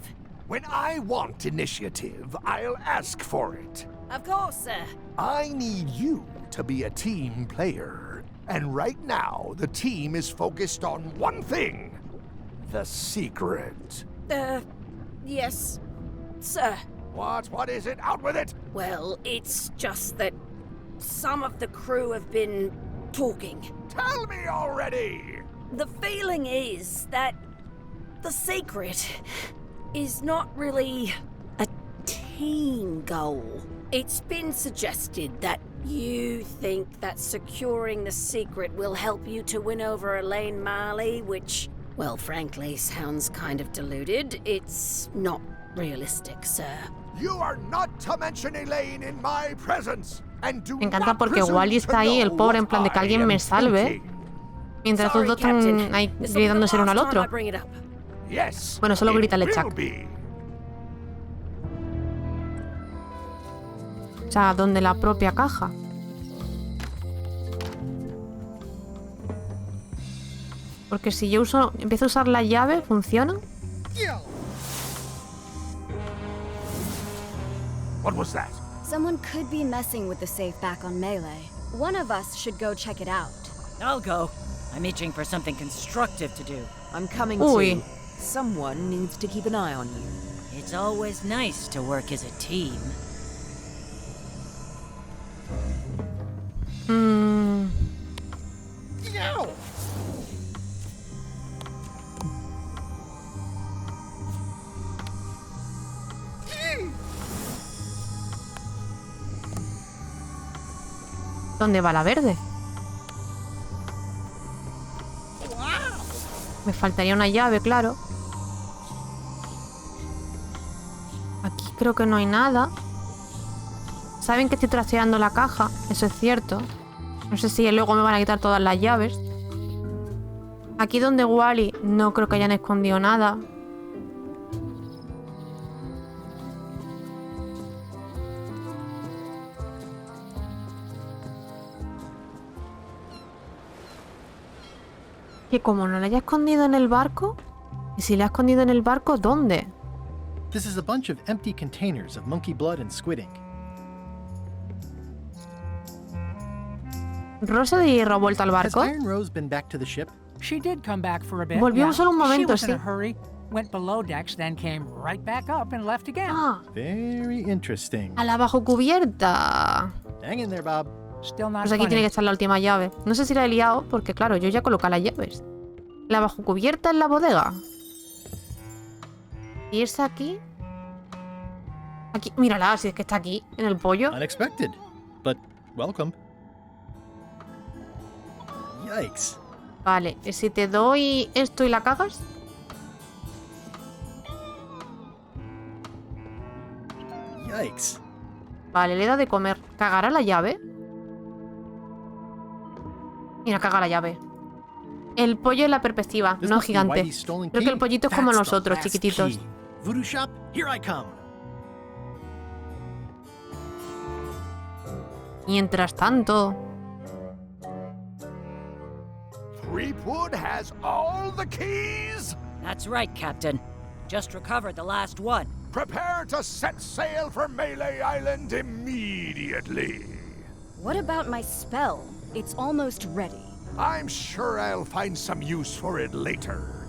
When I want initiative, I'll ask for it. Of course, sir. I need you to be a team player. And right now, the team is focused on one thing. The secret. Yes, sir. What is it? Out with it! Well, it's just that some of the crew have been talking. Tell me already! The feeling is that the secret is not really a team goal. It's been suggested that you think that securing the secret will help you to win over Elaine Marley, which, well, frankly, sounds kind of deluded. It's not realistic, sir. You are not to mention Elaine in my presence. And do me encanta porque Wally está ahí, el pobre, en plan de que alguien me salve. Mientras los dos están ahí gritándose el uno al otro. Bueno, solo grita Lechak. O sea, donde la propia caja. Porque si yo empiezo a usar la llave, ¿funciona? What was that? Someone could be messing with the safe back on Melee. One of us should go check it out. I'll go. I'm itching for something constructive to do. I'm coming too. Someone needs to keep an eye on you. It's always nice to work as a team. ¿Dónde va la verde? Me faltaría una llave, claro. Aquí creo que no hay nada. Saben que estoy trasteando la caja, eso es cierto. No sé si luego me van a quitar todas las llaves. Aquí donde Wally no creo que hayan escondido nada. Que como no la haya escondido en el barco. ¿Y si la ha escondido en el barco, dónde? This is a bunch of empty containers of monkey blood and squid ink. ¿Rosa de hierro ha vuelto al Has barco? Iron Rose been back to the ship? She did come back for a bit. Volvió yeah. solo un momento, She was in sí. a hurry, went below decks, then came right back up and left again. Ah, Very interesting. a la bajo cubierta. Hang in there, Bob. Still not Pues aquí funny. tiene que estar la última llave. No sé si la he liado, porque claro, yo ya coloqué las llaves. La bajo cubierta en la bodega. ¿Y esa aquí? Aquí, mírala, si es que está aquí, en el pollo. Unexpected, but welcome. Yikes. Vale, ¿y si te doy esto y la cagas? Yikes. Vale, le he dado de comer. ¿Cagará la llave? Mira, caga la llave. El pollo en la perspectiva, This no must be gigante. Whitey's stolen Creo que key. el pollito es como That's the nosotros, last chiquititos. key. Voodoo shop, here I come. Mientras tanto... Threepwood has all the keys? That's right, Captain. Just recovered the last one. Prepare to set sail for Melee Island immediately. What about my spell? It's almost ready. I'm sure I'll find some use for it later.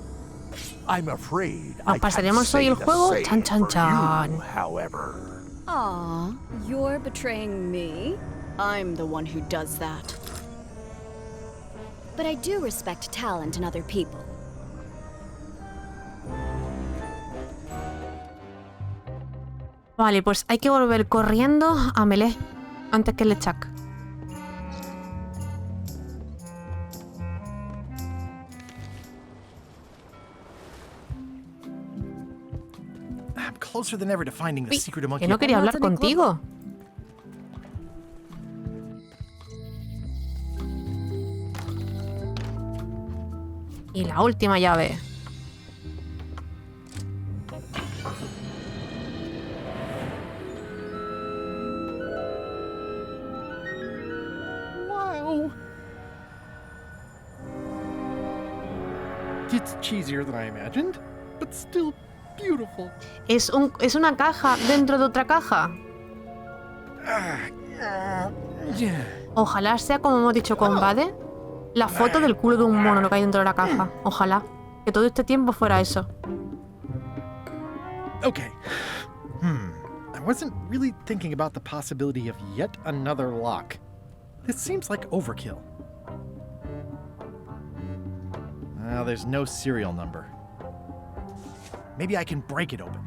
I'm afraid ¿Nos I can't pasaremos hoy say el the juego? same Chan, chan, for chan. you, however. Aw, you're betraying me? I'm the one who does that. But I do respect talent in other people. Vale, pues hay que volver corriendo a Melee antes que el Chuck. I'm closer than ever to finding the Uy, secret of Monkey que no quería hablar contigo. Y la última llave. Wow. It's cheesier than I imagined, but still beautiful. Es una caja dentro de otra caja. Ojalá sea como hemos dicho con Bade, la foto del culo de un mono lo que hay dentro de la caja. Ojalá. Que todo este tiempo fuera eso. Okay. I wasn't really thinking about the possibility of yet another lock. This seems like overkill. Well, there's no serial number. Maybe I can break it open.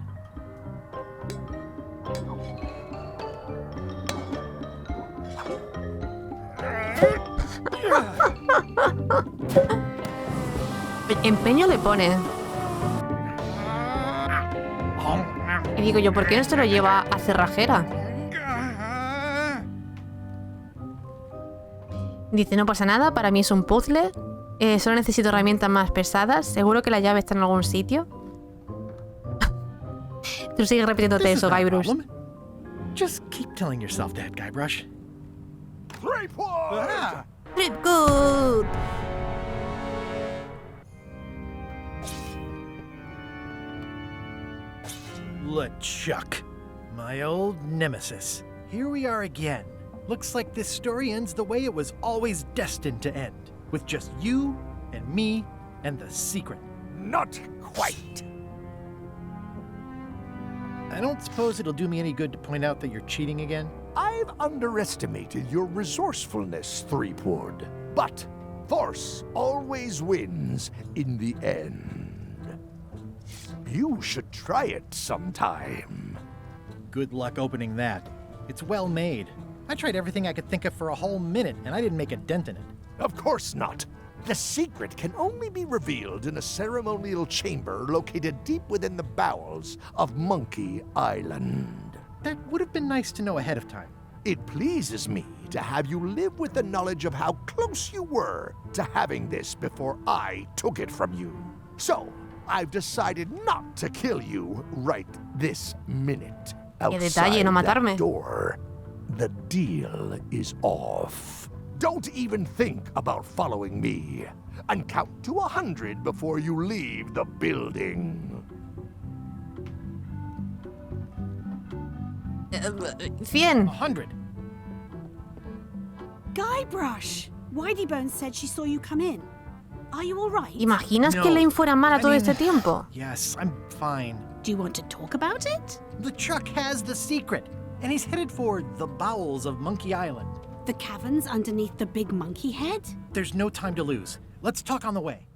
Empeño le pone. Y digo yo, ¿por qué no se lo lleva a cerrajera? Dice, no pasa nada, para mí es un puzzle. Solo necesito herramientas más pesadas. Seguro que la llave está en algún sitio. Tú sigues repitiéndote eso, Guybrush. Just keep telling yourself that, Guybrush. Threepwood! Threepwood! LeChuck, my old nemesis. Here we are again. Looks like this story ends the way it was always destined to end, with just you and me and the secret. Not quite. I don't suppose it'll do me any good to point out that you're cheating again? I've underestimated your resourcefulness, Threepwood. But force always wins in the end. You should try it sometime. Good luck opening that. It's well made. I tried everything I could think of for a whole minute, and I didn't make a dent in it. Of course not. The secret can only be revealed in a ceremonial chamber located deep within the bowels of Monkey Island. That would have been nice to know ahead of time. It pleases me to have you live with the knowledge of how close you were to having this before I took it from you. So, I've decided not to kill you right this minute. Qué detalle, no matarme. That door, the deal is off. Don't even think about following me. And count to 100 before you leave the building. 100. 100. Guybrush! Whiteybones said she saw you come in. Are you all right? ¿Imaginas que Lane fuera mala todo este tiempo? Yes, I'm fine. Do you want to talk about it? LeChuck has the secret, and he's headed for the bowels of Monkey Island. The caverns underneath the big monkey head? There's no time to lose. Let's talk on the way.